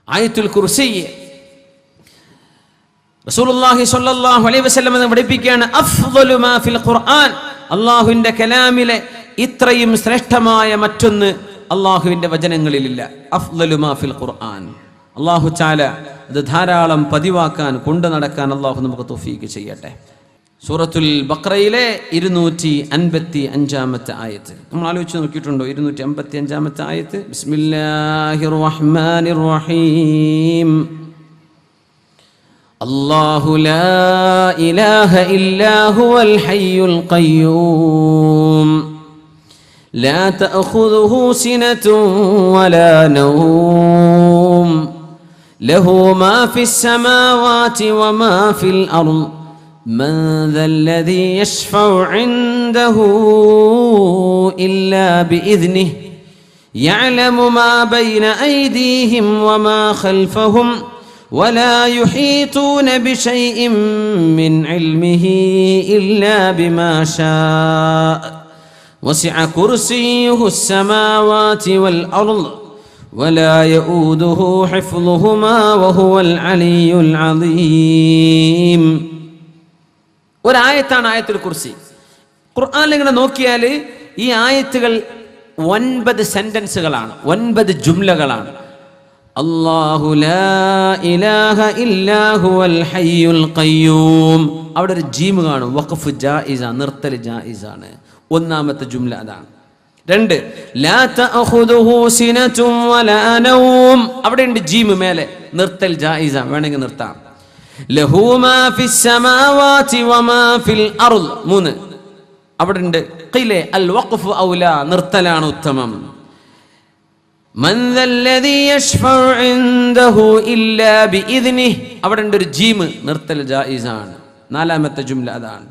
ആയത്തുൽ കുർസി റസൂലുള്ളാഹി സ്വല്ലല്ലാഹു അലൈഹി വസല്ലം പഠിപ്പിക്കുകയാണ്, അഫ്ളലു മാ ഫിൽ ഖുർആൻ, അല്ലാഹുവിന്റെ കലാമിലെ ഇത്രയും ശ്രേഷ്ഠമായ മറ്റൊന്ന് അല്ലാഹുവിന്റെ വചനങ്ങളിലില്ല. അഫ്ളലു മാ ഫിൽ ഖുർആൻ. അല്ലാഹു തആല അത് ധാരാളം പതിവാക്കാൻ, കൊണ്ടു നടക്കാൻ അല്ലാഹു നമുക്ക് തൗഫീഖ് ചെയ്യട്ടെ. സൂറത്തുൽ ബഖറയിലെ 255-ാമത്തെ ആയത്ത് നമ്മൾ ആലോചിച്ച് നോക്കിയിട്ടുണ്ടോ? 255-ാമത്തെ ആയത്ത്. ബിസ്മില്ലാഹിർ റഹ്മാനിർ റഹീം. അല്ലാഹു ലാ ഇലാഹ ഇല്ലാ ഹുവൽ ഹയ്യുൽ ഖയ്യൂം ലാ തഅഖുദുഹു സിനതുൻ വലാ നൗം ലഹു മാ ഫിസ് സമാവാതി വമാ ഫിൽ അർദ് من ذا الذي يشفع عنده إلا بإذنه يعلم ما بين أيديهم وما خلفهم ولا يحيطون بشيء من علمه إلا بما شاء وسع كرسيه السماوات والأرض ولا يؤوده حفظهما وهو العلي العظيم. ഒരായത്താണ് ആയത്തുൽ കുർസി. ഖുർആനിൽ ഇങ്ങനെ നോക്കിയാൽ ഈ ആയത്തുകൾ 9 സെന്റൻസുകളാണ്, 9 ജുംലകളാണ്. അല്ലാഹു ലാ ഇലാഹ ഇല്ലാ ഹുവൽ ഹയ്യുൽ ഖയ്യൂം. അവിടെ ഒരു ജീം കാണും, വഖഫ് ജായിസ, നിർത്തൽ ജായിസാണ്. ഒന്നാമത്തെ ജുംല അതാണ്. 2 ലാ തഅഖുദുഹു സിനതുൻ വലാ നൗം. അവിടെ ഉണ്ട് ജീം മേലെ, നിർത്തൽ ജായിസ, വേണമെങ്കിൽ നിർത്താം. ലഹു മാ ഫിസ് സമാവാതി വമാ ഫിൽ അർദ്. 3 അവിടെ ഉണ്ട് ഖിലെ അൽ വഖഫ് ഔലാ, നിർത്തലാണ് ഉത്തമം. മൻ ദല്ലദി യശ്ഫഉ ഇൻദഹു ഇല്ലാ ബിഇദ്നിഹി. അവിടെ ഉണ്ട് ഒരു ജീം, നിർത്തൽ ജായിസാണ്. 4ാമത്തെ ജുംല അതാണ്.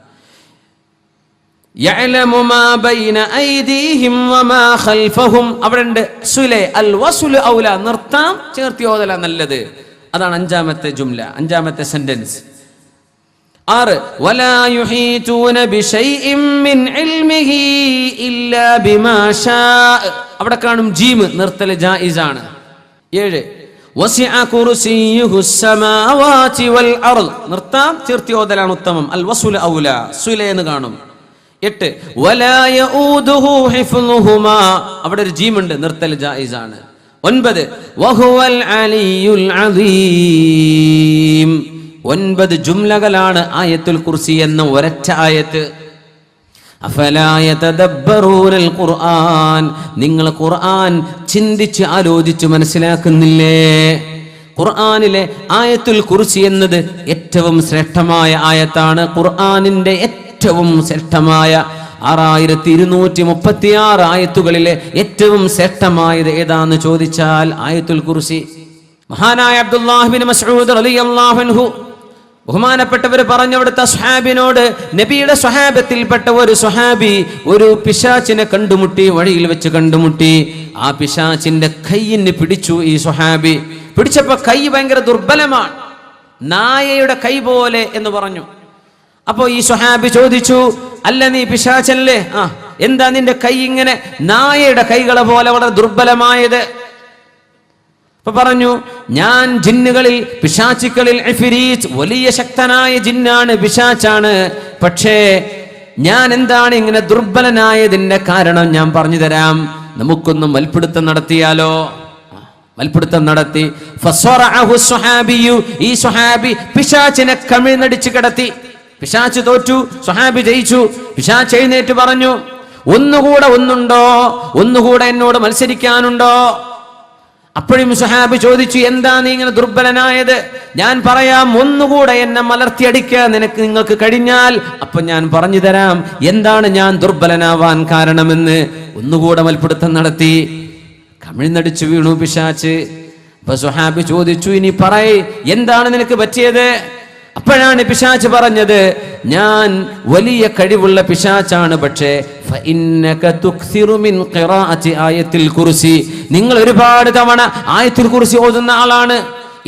യഅലമു മാ ബൈന ഐദീഹിം വമാ ഖൽഫഹും. അവിടെ ഉണ്ട് സുലെ അൽ വസ്ലു ഔലാ, നിർത്താം, ചേർത്തി ഓതല നല്ലത്. അതാണ് 5ാമത്തെ ജുംല, 5ാമത്തെ സെന്റൻസ്. 6 വലാ യുഹീതൂന ബിശൈഇൻ മിൻ ഇൽമിഹി ഇല്ലാ ബിമാ ഷാ. അവിടെ കാണും ജീം, നിർത്തൽ ജായിസാണ്. 7 വസിഅ കുർസിയുഹു സമാവാതി വൽ അർദ്. നിർത്താം, ചേർത്തി ഓതലാണ് ഉത്തമം. അൽ വസ്ലു ഔലാ, സുലെ എന്ന് കാണും. 8 വലാ യഊദുഹു ഹിഫ്ളുഹുമാ. അവിടെ ഒരു ജീം ഉണ്ട്, നിർത്തൽ ജായിസാണ്. 9 വഹുവൽ അലിയുൽ അദീം. 9 ജുംലകളാണ് ആയത്തുൽ കുർസി എന്ന ഒരൊറ്റ ആയത്ത്. അഫലാ യതദബ്ബറൂനൽ ഖുർആൻ. നിങ്ങൾ ഖുർആൻ ചിന്തിച്ച് ആലോചിച്ച് മനസ്സിലാക്കുന്നില്ലേ? ഖുർആനിലെ ആയത്തുൽ കുർസി എന്നത് ഏറ്റവും ശ്രേഷ്ഠമായ ആയത്താണ്. ഖുർആനിന്റെ ഏറ്റവും ശ്രേഷ്ഠമായ 6236 ആയത്തുകളിലെ ഏറ്റവും ശ്രേഷ്ഠമായത് ഏതാന്ന് ചോദിച്ചാൽ ആയത്തുൽ കുർസി. മഹാനായ അബ്ദുല്ലാഹ് ബിൻ മസ്ഊദ് റളിയല്ലാഹു അൻഹു, ബഹുമാനപ്പെട്ടവർ പറഞ്ഞു, അവിടുത്തെ സ്വഹാബിനോട്, നബിയുടെ സ്വഹാബത്തിൽപ്പെട്ട ഒരു സ്വഹാബി ഒരു പിശാചിനെ കണ്ടുമുട്ടി, വഴിയിൽ വെച്ച് കണ്ടുമുട്ടി. ആ പിശാചിന്റെ കൈയിന് പിടിച്ചു ഈ സ്വഹാബി. പിടിച്ചപ്പോ കൈ ഭയങ്കര ദുർബലമാണ്, നായയുടെ കൈ പോലെ എന്ന് പറഞ്ഞു. അപ്പോ ഈ സ്വഹാബി ചോദിച്ചു, അല്ല നീ പിശാചല്ലേ, എന്താ നിന്റെ കൈ ഇങ്ങനെ നായയുടെ കൈകളെ പോലെ വളരെ ദുർബലമായത്? അപ്പൊ പറഞ്ഞു, ഞാൻ ജിന്നുകളിൽ, പിശാചുക്കളിൽ ഇഫ്രീത്ത്, വലിയ ശക്തനായ ജിന്നാണ്, പിശാചാണ്. പക്ഷേ ഞാൻ എന്താണ് ഇങ്ങനെ ദുർബലനായതിന്റെ കാരണം ഞാൻ പറഞ്ഞു തരാം. നമുക്കൊന്നും മൽപിടുത്തം നടത്തിയാലോ? മൽപിടുത്തം നടത്തി. ഫസ്വറഅഹു സ്വഹാബിയു. ഈ സ്വഹാബി പിശാചിനെ കമിഴ്ന്നടിച്ച് കിടത്തി. പിശാച് തോറ്റു, സ്വഹാബി ജയിച്ചു. പിശാച് എഴുന്നേറ്റ് പറഞ്ഞു, ഒന്നുകൂടെ എന്നോട് മത്സരിക്കാനുണ്ടോ? അപ്പോഴും സ്വഹാബി ചോദിച്ചു, എന്താ നീ ഇങ്ങനെ ദുർബലനായത്? ഞാൻ പറയാം, ഒന്നുകൂടെ എന്നെ മലർത്തിയടിക്കാൻ നിങ്ങൾക്ക് കഴിഞ്ഞാൽ അപ്പൊ ഞാൻ പറഞ്ഞു തരാം എന്താണ് ഞാൻ ദുർബലനാവാൻ കാരണമെന്ന്. ഒന്നുകൂടെ മൽപിടുത്തം നടത്തി, കമിഴ്ന്നടിച്ചു വീണു പിശാച്. അപ്പൊ സ്വഹാബി ചോദിച്ചു, ഇനി പറയ്, എന്താണ് നിനക്ക് പറ്റിയത്? അപ്പോഴാണ് പിശാച് പറഞ്ഞത്, ഞാൻ വലിയ കഴിവുള്ള പിശാചാണ്, പക്ഷേ നിങ്ങൾ ഒരുപാട് തവണ ആയത്തുൽ കുർസി ഓതുന്ന ആളാണ്.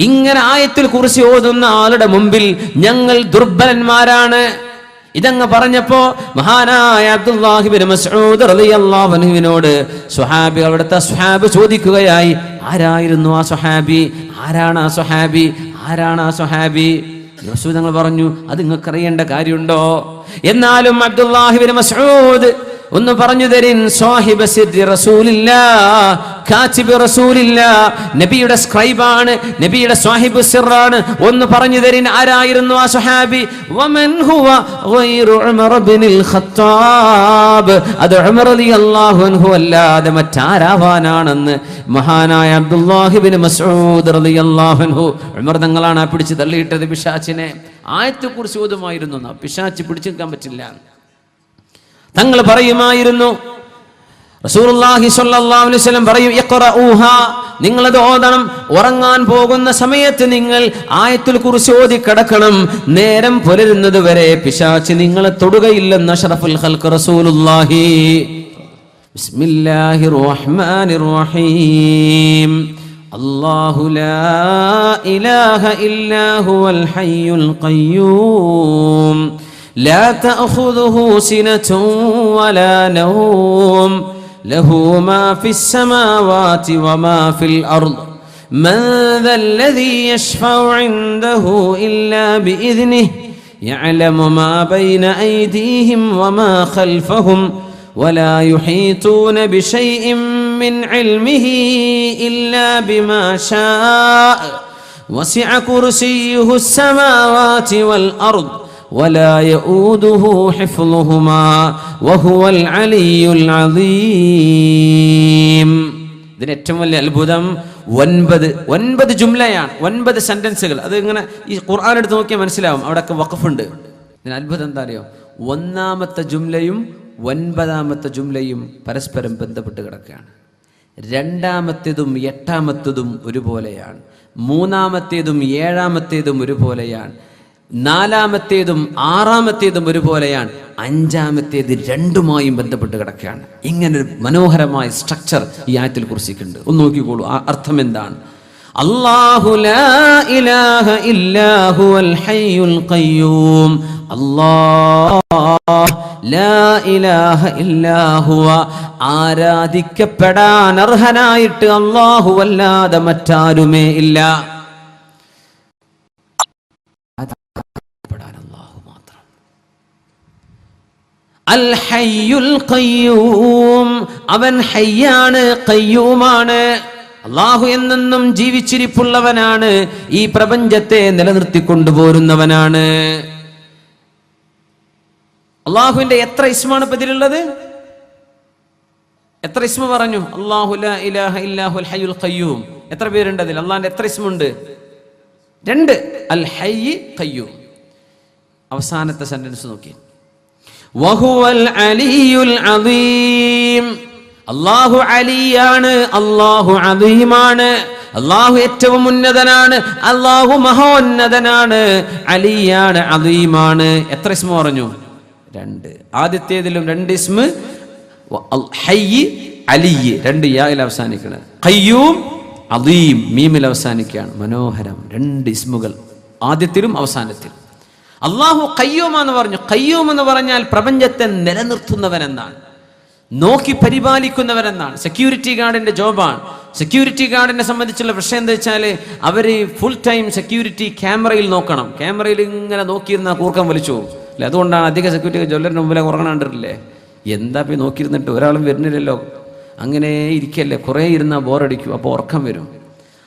ഇങ്ങനെ ആയത്തുൽ കുർസി ഓതുന്ന ആളുടെ മുമ്പിൽ ഞങ്ങൾ ദുർബലന്മാരാണ്. ഇതങ്ങ് പറഞ്ഞപ്പോ മഹാനായ അബ്ദുല്ലാഹി ബിൻ മസ്ഊദ് റളിയല്ലാഹു അൻഹുവിനോട് അവിടുത്തെ സ്വഹാബി ചോദിക്കുകയായി, ആരായിരുന്നു ആ സ്വഹാബി? ആരാണ് ആ സ്വഹാബി? റസൂൽ തങ്ങൾ പറഞ്ഞു, അത് നിങ്ങൾക്ക് അറിയേണ്ട കാര്യമുണ്ടോ? എന്നാലും അബ്ദുല്ലാഹി ഇബ്നു മസ്ഊദ് ഒന്ന് പറഞ്ഞു തരിൻ. സാഹിബ സിദ്ദി റസൂലില്ലാഹ്, കാതിബ് റസൂലില്ലാഹ്, നബിയുടെ സ്ക്രൈബാണ്, നബിയുടെ സാഹിബു സിറാണ്. ഒന്ന് പറഞ്ഞു തരിൻ, ആരായിരുന്നു ആ സ്വഹാബി? വമൻ ഹുവ ഗൈറു ഉമർ ഇബ്നുൽ ഖത്താബ്, അത് ഉമർ റളിയല്ലാഹു അൻഹു അല്ലാതെ മറ്റാരാവാനാണെന്ന് മഹാനായ അബ്ദുല്ലാഹി ഇബ്നു മസ്ഊദ് റളിയല്ലാഹു അൻഹു. ഉമർ തങ്ങളാണ് ആ പിടിച്ച് തള്ളിയിട്ടത് പിശാചിനെ. ആയത്ത് കുറിച്ച് ഓതുമായിരുന്നു, പിശാച് പിടിച്ചു നിൽക്കാൻ പറ്റില്ല. തങ്ങൾ പറയുമായിരുന്നു, റസൂലുള്ളാഹി സ്വല്ലല്ലാഹു അലൈഹി വസല്ലം പറയും, ഇഖ്റഊഹാ, നിങ്ങളത് ഓതണം. ഉറങ്ങാൻ പോകുന്ന സമയത്ത് നിങ്ങൾ ആയത്തുൽ കുർസി ഓതി കിടക്കണം. നേരം പുലരുന്നത് വരെ പിശാച് നിങ്ങളെ തൊടുകയില്ലെന്ന് അഷ്റഫുൽ ഖൽഖ് റസൂലുള്ളാഹി. ബിസ്മില്ലാഹിർ റഹ്മാനിർ റഹീം. അല്ലാഹു ലാ ഇലാഹ ഇല്ലാ ഹുവൽ ഹയ്യുൽ ഖയ്യൂം لا تأخذه سنة ولا نوم له ما في السماوات وما في الأرض من ذا الذي يشفع عنده إلا بإذنه يعلم ما بين أيديهم وما خلفهم ولا يحيطون بشيء من علمه إلا بما شاء وسع كرسيه السماوات والأرض ولا يؤوده حفظهما وهو العلي العظيم. ഇതിന് ഏറ്റവും വലിയ അത്ഭുതം 9 ജുംലയാണ്, 9 സെന്റൻസുകൾ. അത് ഇങ്ങനെ ഈ ഖുർആൻ എടുത്ത് നോക്കിയാൽ മനസ്സിലാവും, അവിടെയൊക്കെ വഖഫുണ്ട്. ഇതിന് അത്ഭുതം എന്താ അറിയോ? 1-ാമത്തെ ജുംലയും 9-ാമത്തെ ജുംലയും പരസ്പരം ബന്ധപ്പെട്ട് കിടക്കുകയാണ്. 2-ാമത്തേതും 8-ാമത്തേതും ഒരുപോലെയാണ്. 3-ാമത്തേതും 7-ാമത്തേതും ഒരുപോലെയാണ്. 4-ാമത്തേതും 6-ാമത്തേതും ഒരുപോലെയാണ്. 5-ാമത്തേത് രണ്ടുമായും ബന്ധപ്പെട്ട് കിടക്കുകയാണ്. ഇങ്ങനൊരു മനോഹരമായ സ്ട്രക്ചർ ഈ ആയത്തിൽ കുറിച്ചിട്ടുണ്ട്. ഒന്ന് നോക്കിക്കോളൂ, ആ അർത്ഥം എന്താണ്? അല്ലാഹു ലാ ഇലാഹ ഇല്ലാ ഹുവൽ ഹയ്യുൽ ഖയ്യൂം. അല്ലാഹ് ലാ ഇലാഹ ഇല്ലാ ഹുവ, ആരാധിക്കപ്പെടാൻ അർഹനായിട്ട് അല്ലാഹു അല്ലാതെ മറ്റാരുമേ ഇല്ല. അൽ ഹയ്യുൽ ഖയ്യൂം, അവൻ ഹയ്യാണ്, ഖയ്യൂമാണ്. അല്ലാഹു എന്നെന്നും ജീവിച്ചിരിപ്പുള്ളവനാണ്, ഈ പ്രപഞ്ചത്തെ നിലനിർത്തിക്കൊണ്ടുപോരുന്നവനാണ്. അല്ലാഹുവിന്റെ എത്ര ഇസ്മാണ് ഇപ്പൊ ഇതിലുള്ളത്? എത്ര ഇസ്മ പറഞ്ഞു? അല്ലാഹു ലാ ഇലാഹ ഇല്ലാഹുൽ ഹയ്യുൽ ഖയ്യൂം. എത്ര പേരുണ്ട് അതിൽ? അല്ലാഹുവിന്റെ എത്ര ഇസ്മുണ്ട്? 2. അൽ ഹയ്യ് ഖയ്യൂം. അവസാനത്തെ സെന്റൻസ് നോക്കി, വഹുവൽ അലിയുൽ അദീം. അല്ലാഹു അലിയാണ്, അല്ലാഹു അദീമാണ്. അല്ലാഹു ഏറ്റവും ഉന്നതനാണ്, അല്ലാഹു മഹോന്നതനാണ്, അലിയാണ്, അദീമാണ്. എത്ര ഇസ്മ പറഞ്ഞു? 2. ആദ്യത്തേതിലും 2 ഇസ്മ, ഹയ്യ് അലിയ് 2 യായിൽ അവസാനിക്കണം. ഖയ്യൂം അദീം മീമിൽ അവസാനിക്കുകയാണ്. മനോഹരം, 2 ഇസ്മുകൾ ആദ്യത്തിലും അവസാനത്തിലും. അല്ലാഹു ഖയ്യൂം എന്ന് പറഞ്ഞു. ഖയ്യൂം എന്ന് പറഞ്ഞാൽ പ്രപഞ്ചത്തെ നിലനിർത്തുന്നവൻ എന്നാണ്, നോക്കി പരിപാലിക്കുന്നവരെന്നാണ്. സെക്യൂരിറ്റി ഗാർഡിന്റെ ജോബാണ്. സെക്യൂരിറ്റി ഗാർഡിനെ സംബന്ധിച്ചുള്ള പ്രശ്നം എന്താ വെച്ചാൽ അവർ ഫുൾ ടൈം സെക്യൂരിറ്റി ക്യാമറയിൽ നോക്കണം. ക്യാമറയിൽ ഇങ്ങനെ നോക്കിയിരുന്ന കൂർക്കം വലിച്ചു പോകും അല്ലെ. അതുകൊണ്ടാണ് അധിക സെക്യൂരിറ്റി ജ്വല്ലറിന് മുമ്പിലെ ഉറങ്ങണണ്ടില്ലേ. എന്താ പോയി നോക്കിയിരുന്നിട്ട് ഒരാളും വരുന്നില്ലല്ലോ, അങ്ങനെ ഇരിക്കല്ലേ, കുറേ ഇരുന്നാൽ ബോറടിക്കും, അപ്പോൾ ഉറക്കം വരും.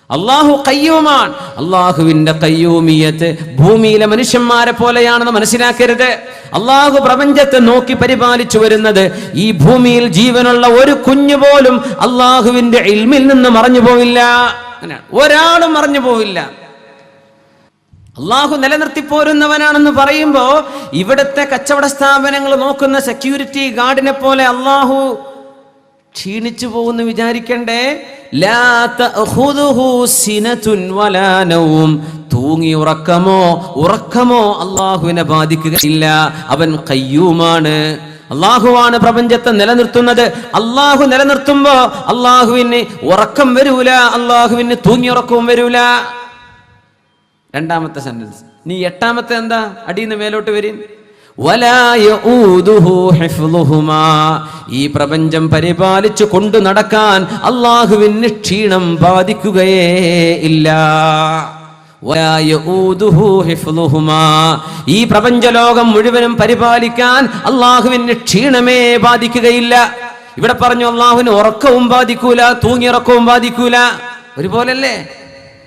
അല്ലാഹു ഖയ്യൂമാണ്. അല്ലാഹുവിന്റെ ഖയ്യൂമിയത്ത് ഭൂമിയിലെ മനുഷ്യന്മാരെ പോലെയാണെന്ന് മനസ്സിലാക്കരുത്. അല്ലാഹു പ്രപഞ്ചത്തെ നോക്കി പരിപാലിച്ചു വരുന്നത്. ഈ ഭൂമിയിൽ ജീവനുള്ള ഒരു കുഞ്ഞു പോലും അല്ലാഹുവിന്റെ ഇൽമിൽ നിന്ന് മറഞ്ഞു പോവില്ല. അങ്ങനെയാണ്, ഒരാളും മറഞ്ഞു പോവില്ല. അല്ലാഹു നിലനിർത്തി പോരുന്നവനാണെന്ന് പറയുമ്പോ ഇവിടുത്തെ കച്ചവട സ്ഥാപനങ്ങൾ നോക്കുന്ന സെക്യൂരിറ്റി ഗാർഡിനെ പോലെ അല്ലാഹു ക്ഷീണിച്ചു പോകുന്നു വിചാരിക്കണ്ടേ. ലാ തഅഖുദുഹു സിനതുൻ വലാ നൗം, തൂങ്ങി ഉറക്കമോ അല്ലാഹുവിനെ ബാധിക്കുകയില്ല. അവൻ ഖയ്യൂമാണ്. അല്ലാഹുവാണ് പ്രപഞ്ചത്തെ നിലനിർത്തുന്നത്. അല്ലാഹു നിലനിർത്തുമ്പോ അല്ലാഹുവിന് ഉറക്കം വരൂല, അല്ലാഹുവിന് തൂങ്ങി ഉറക്കവും വരൂല. 2-ാമത്തെ സെന്റൻസ്. നീ 8-ാമത്തെ എന്താ? അടിയിൽ നിന്ന് മേലോട്ട് വരും. വലാ യഊദുഹു ഹിഫ്ളുഹുമാ, ഈ പ്രപഞ്ചം പരിപാലിച്ചു കൊണ്ടു നടക്കാൻ അല്ലാഹുവിന് ക്ഷീണം ബാധിക്കുകയേ ഇല്ല. വലാ യഊദുഹു ഹിഫ്ളുഹുമാ, ഈ പ്രപഞ്ചലോകം മുഴുവനും പരിപാലിക്കാൻ അല്ലാഹുവിന് ക്ഷീണമേ ബാധിക്കുകയില്ല. ഇവിടെ പറഞ്ഞു അല്ലാഹുവിന് ഉറക്കവും ബാധിക്കൂല, തൂങ്ങിയുറക്കവും ബാധിക്കൂല. ഒരുപോലല്ലേ?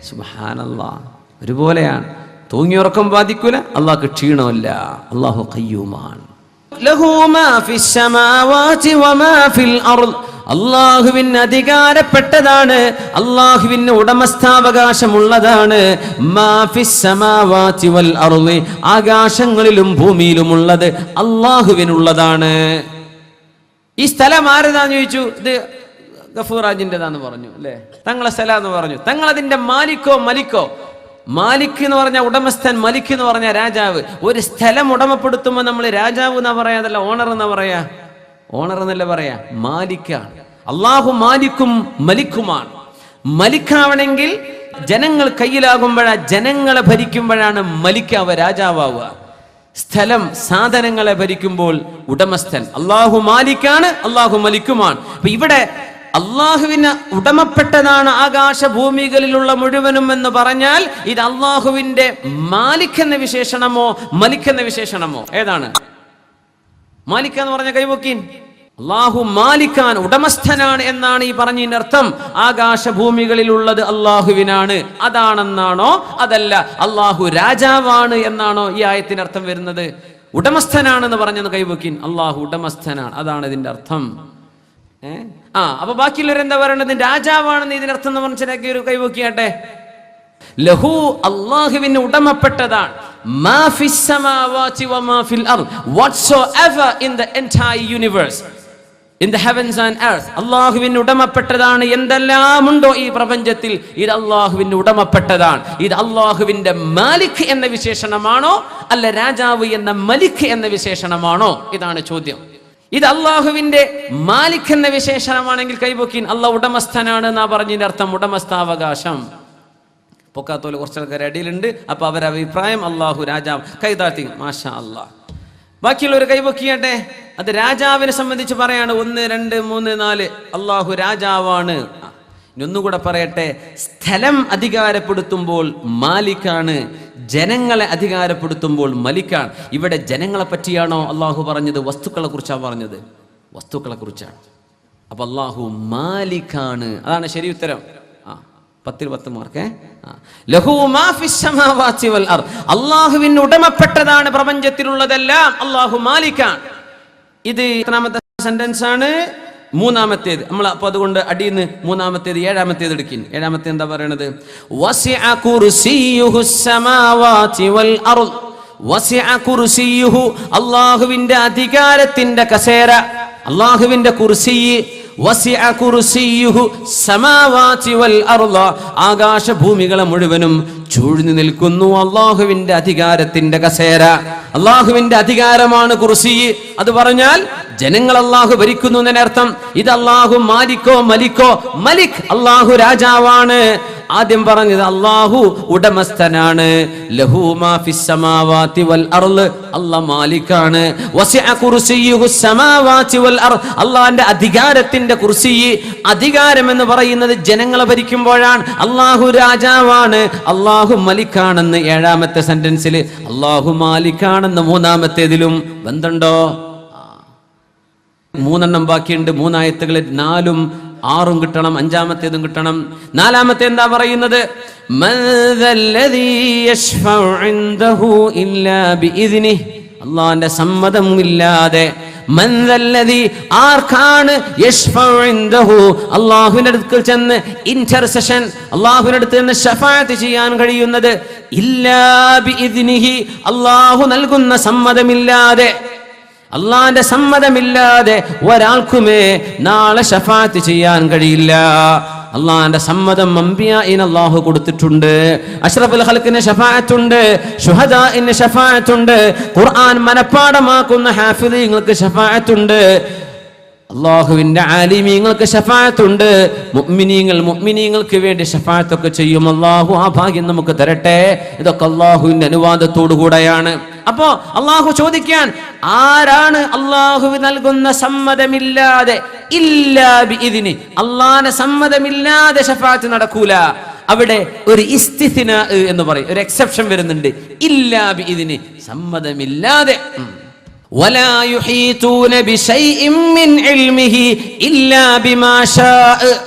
സുബ്ഹാനല്ലാഹ്, ഒരുപോലെയാണ്. തൂങ്ങിയുറക്കം ബാധിക്കൂല, അല്ലാഹുക്ക് ക്ഷീണമില്ല. അല്ലാഹു ഖയ്യൂമാണ്. ലഹു മാ ഫിസ് സമാവാതി വമാ ഫിൽ അർദ്, അല്ലാഹുവിന് അധികാരപ്പെട്ടതാണ്, അല്ലാഹുവിന് ഉടമസ്ഥാവകാശമുള്ളതാണ്. മാ ഫിസ് സമാവാതി വൽ അർദ്, ആകാശങ്ങളിലും ഭൂമിയിലുമുള്ളത് അല്ലാഹുവിനുള്ളതാണ്. ഈ സ്ഥലം ആരതാന്ന് ചോദിച്ചു. ഇത് ഗഫൂറാജിൻ്റെതാന്ന് പറഞ്ഞു അല്ലേ? തങ്ങളെ സ്ഥലം എന്ന് പറഞ്ഞു. തങ്ങൾ അതിന്റെ മാലിക്കോ മലിക്കോ? മാലിക് എന്ന് പറഞ്ഞ ഉടമസ്ഥൻ, മലിക് എന്ന് പറഞ്ഞ രാജാവ്. ഒരു സ്ഥലം ഉടമപ്പെടുത്തുമ്പോൾ നമ്മൾ രാജാവ് എന്നാ പറയാ, അതല്ല ഓണർ എന്നാ പറയാ. ഓണർ എന്നല്ല പറയാ, മാലിക്കാണ്. അള്ളാഹു മാലിക്കും മലിക്കുമാണ്. മലിക്കാവണമെങ്കിൽ ജനങ്ങൾ കയ്യിലാകുമ്പോഴാ, ജനങ്ങളെ ഭരിക്കുമ്പോഴാണ് മലിക്കാവുക, രാജാവാവുക. സ്ഥലം സാധനങ്ങളെ ഭരിക്കുമ്പോൾ ഉടമസ്ഥൻ. അള്ളാഹു മാലിക്കാണ്, അള്ളാഹു മലിക്കുമാണ്. അപ്പൊ ഇവിടെ അള്ളാഹുവിന് ഉടമപ്പെട്ടതാണ് ആകാശഭൂമികളിലുള്ള മുഴുവനും എന്ന് പറഞ്ഞാൽ ഇത് അള്ളാഹുവിന്റെ മാലിക് എന്ന വിശേഷണമോ മലിക് എന്ന വിശേഷണമോ? ഏതാണ് മാലിക് എന്ന് പറഞ്ഞ? കൈവക്കീൻ. അള്ളാഹു മാലിക്കാണ്, ഉടമസ്ഥനാണ് എന്നാണ് ഈ പറഞ്ഞതിന്റെ അർത്ഥം. ആകാശഭൂമികളിലുള്ളത് അള്ളാഹുവിനാണ്, അതാണെന്നാണോ? അതല്ല അള്ളാഹു രാജാവാണ് എന്നാണോ ഈ ആയത്തിന്റെ അർത്ഥം വരുന്നത്? ഉടമസ്ഥനാണെന്ന് പറഞ്ഞെന്ന് കൈവക്കീൻ. അള്ളാഹു ഉടമസ്ഥനാണ്, അതാണ് ഇതിന്റെ അർത്ഥം. അപ്പൊ ബാക്കിയുള്ളവരെന്താ പറയണത്? രാജാവാണെന്ന് ഇതിനർത്ഥം എന്ന് മനസ്സിലാക്കി ഒരു കൈവക്കിയാട്ടെ. ലഹു, അല്ലാഹുവിന് ഉടമപ്പെട്ടതാണ്. മാ ഫിസ് സമാവാതി വമാ ഫിൽ അർദ്, whatsoever in the entire universe, in the heavens and earth, അല്ലാഹുവിന് ഉടമപ്പെട്ടതാണ്. എന്തെല്ലാമുണ്ടോ ഈ പ്രപഞ്ചത്തിൽ ഇത് അല്ലാഹുവിന് ഉടമപ്പെട്ടതാണ്. ഇത് അല്ലാഹുവിന്റെ മാലിക് എന്ന വിശേഷണമാണോ അല്ല രാജാവ് എന്ന മലിക് എന്ന വിശേഷണമാണോ? ഇതാണ് ചോദ്യം. ഇത് അള്ളാഹുവിന്റെ മാലിക് എന്ന വിശേഷണമാണെങ്കിൽ കൈവക്കീൻ. അള്ളാഹ് ഉടമസ്ഥനാണ് എന്നാ പറഞ്ഞതിന്റെ അർത്ഥം, ഉടമസ്ഥാവകാശം. പൊക്കാത്തോല് കുറച്ച് ആൾക്കാർ അടിയിലുണ്ട്. അപ്പൊ അവരുടെ അഭിപ്രായം അള്ളാഹു രാജാവ്. കൈതാത്തി, മാഷാ അള്ളാഹ്. ബാക്കിയുള്ളവർ കൈവക്കിയട്ടെ. അത് രാജാവിനെ സംബന്ധിച്ച് പറയാണ്. 1, 2, 3, 4 അള്ളാഹു രാജാവാണ്. ഇനി ഒന്നുകൂടെ പറയട്ടെ. സ്ഥലം അധികാരപ്പെടുത്തുമ്പോൾ മാലിക്കാണ്, ജനങ്ങളെ അധികാരപ്പെടുത്തുമ്പോൾ മലിക്കാണ്. ഇവിടെ ജനങ്ങളെ പറ്റിയാണോ അള്ളാഹു പറഞ്ഞത്? വസ്തുക്കളെ കുറിച്ചാണ് പറഞ്ഞത്. വസ്തുക്കളെ കുറിച്ചാണ്. അപ്പൊ അള്ളാഹു മാലിക്കാണ്, അതാണ് ശരി ഉത്തരം. 10 ൽ 10 മാർക്ക്. ലഹു മാ ഫിസ് സമാവാതി വൽ അർദ്, അള്ളാഹുവിന് ഉടമപ്പെട്ടതാണ് പ്രപഞ്ചത്തിലുള്ളതെല്ലാം. അള്ളാഹു മാലിക്കാണ്. ഇത് എത്രാമത്തെ സെന്റൻസ് ആണ്? മൂന്നാമത്തേത്. നമ്മൾ അപ്പൊ അതുകൊണ്ട് അടിയിന്ന് മൂന്നാമത്തേത് 7-ാമത്തേത് എടുക്കിൻ. 7-ാമത്തെ എന്താ പറയണത്? വസിഅ കുർസിയുഹുസ് സമാവാതി വൽ അർദ്, വസിഅ കുർസിയുഹു, അല്ലാഹുവിന്റെ അധികാരത്തിന്റെ കസേര, അല്ലാഹുവിന്റെ കുർസി. വസിഅ കുർസിയുഹു സമാവാതി വൽ അർദ്, ആകാശഭൂമികളെ മുഴുവനും ചൂഴ്ന്നു നിൽക്കുന്നു അല്ലാഹുവിന്റെ അധികാരത്തിന്റെ കസേര. അല്ലാഹുവിന്റെ അധികാരമാണ് കുർസി. അത് പറഞ്ഞാൽ ജനങ്ങൾ അല്ലാഹു ഭരിക്കുന്നു എന്നർത്ഥം. ഇത് അല്ലാഹു മാലിക്കോ മലിക്കോ? മലിക്, അല്ലാഹു രാജാവാണ്. ആദ്യം പറഞ്ഞത് അല്ലാഹു ഉടമസ്ഥനാണ്. ലഹു മാ ഫിസ് സമാവാതി വൽ അർദ്, അല്ലാഹു മാലിക്കാണ്. വസിഅ കുർസിയുഹു സമാവാതി വൽ അർദ്, അല്ലാഹുവിന്റെ അധികാരത്തിന്റെ കുർസി. അധികാരം എന്ന് പറയുന്നത് ജനങ്ങളെ ഭരിക്കുമ്പോഴാണ്. അല്ലാഹു രാജാവാണ്, അല്ലാഹു മലിക്കാണെന്ന് 7-ാമത്തെ സെന്റൻസിൽ, അല്ലാഹു മാലിക്കാണെന്ന് 3-ാമത്തേതിലും ബന്ധമുണ്ടോ? 3 ബാക്കിയുണ്ട്. 3 ആയത്തുകളിൽ 4ഉം 6ഉം കിട്ടണം, 5-ാമത്തേതും കിട്ടണം. 4-ാമത്തെ എന്താ പറയുന്നത്? മൻ ദല്ലദീ യശ്ഫഉ ഇൻദഹു ഇല്ലാ ബിഇദ്നിഹി, അല്ലാഹുവിന്റെ സമ്മതം ഇല്ലാതെ. മൻ ദല്ലദീ, ആർക്കാണ്? യശ്ഫഉ ഇൻദഹു, അല്ലാഹുവിന്റെ അടുക്കൽ ചെന്ന് ഇന്റർസെഷൻ, അല്ലാഹുവിന്റെ അടുത്ത് നിന്ന് ശഫാഅത്ത് ചെയ്യാൻ കഴിയുന്നത്. ഇല്ലാ ബിഇദ്നിഹി, അല്ലാഹു നൽകുന്ന സമ്മതമില്ലാതെ. അള്ളാന്റെ സമ്മതമില്ലാതെ ഒരാൾക്കുമേ നാളെ ശഫാഅത്ത് ചെയ്യാൻ കഴിയില്ല. അള്ളാന്റെ സമ്മതം അംബിയാഇന് അല്ലാഹു കൊടുത്തിട്ടുണ്ട്. അഷ്റഫുൽ ഖൽഖിന് ശഫാഅത്തുണ്ട്, ശുഹദാഇന് ശഫാഅത്തുണ്ട്, ഖുർആൻ മനപ്പാഠമാക്കുന്ന ഹാഫിളീങ്ങൾക്ക് ശഫാഅത്തുണ്ട്, അല്ലാഹുവിന്റെ ആലിമീങ്ങൾക്ക് ശഫാഅത്തുണ്ട്. മുഅ്മിനീങ്ങൾക്ക് വേണ്ടി ശഫാഅത്തൊക്കെ ചെയ്യും. അല്ലാഹു ആ ഭാഗ്യം നമുക്ക് തരട്ടെ. ഇതൊക്കെ അല്ലാഹുവിന്റെ അനുവാദത്തോടു കൂടെയാണ്. അപ്പോ അള്ളാഹു ചോദിക്കാൻ, ആരാണ് അള്ളാഹു നൽകുന്ന സമ്മതമില്ലാതെ ഇല്ലാ ബിഇദ്നി, അള്ളാഹുവിന്റെ സമ്മതമില്ലാതെ ശഫാഅത്ത് നടക്കൂല. അവിടെ ഒരു ഇസ്തിസ്നാ എന്ന് പറയും, ഒരു എക്സെപ്ഷൻ വരുന്നുണ്ട്. ഇല്ലാ ബിഇദ്നി, സമ്മതമില്ലാതെ. വലാ യുഹീതൂന ബിശൈഇൻ മിൻ ഇൽമിഹി ഇല്ലാ ബിമാ ശാഅ,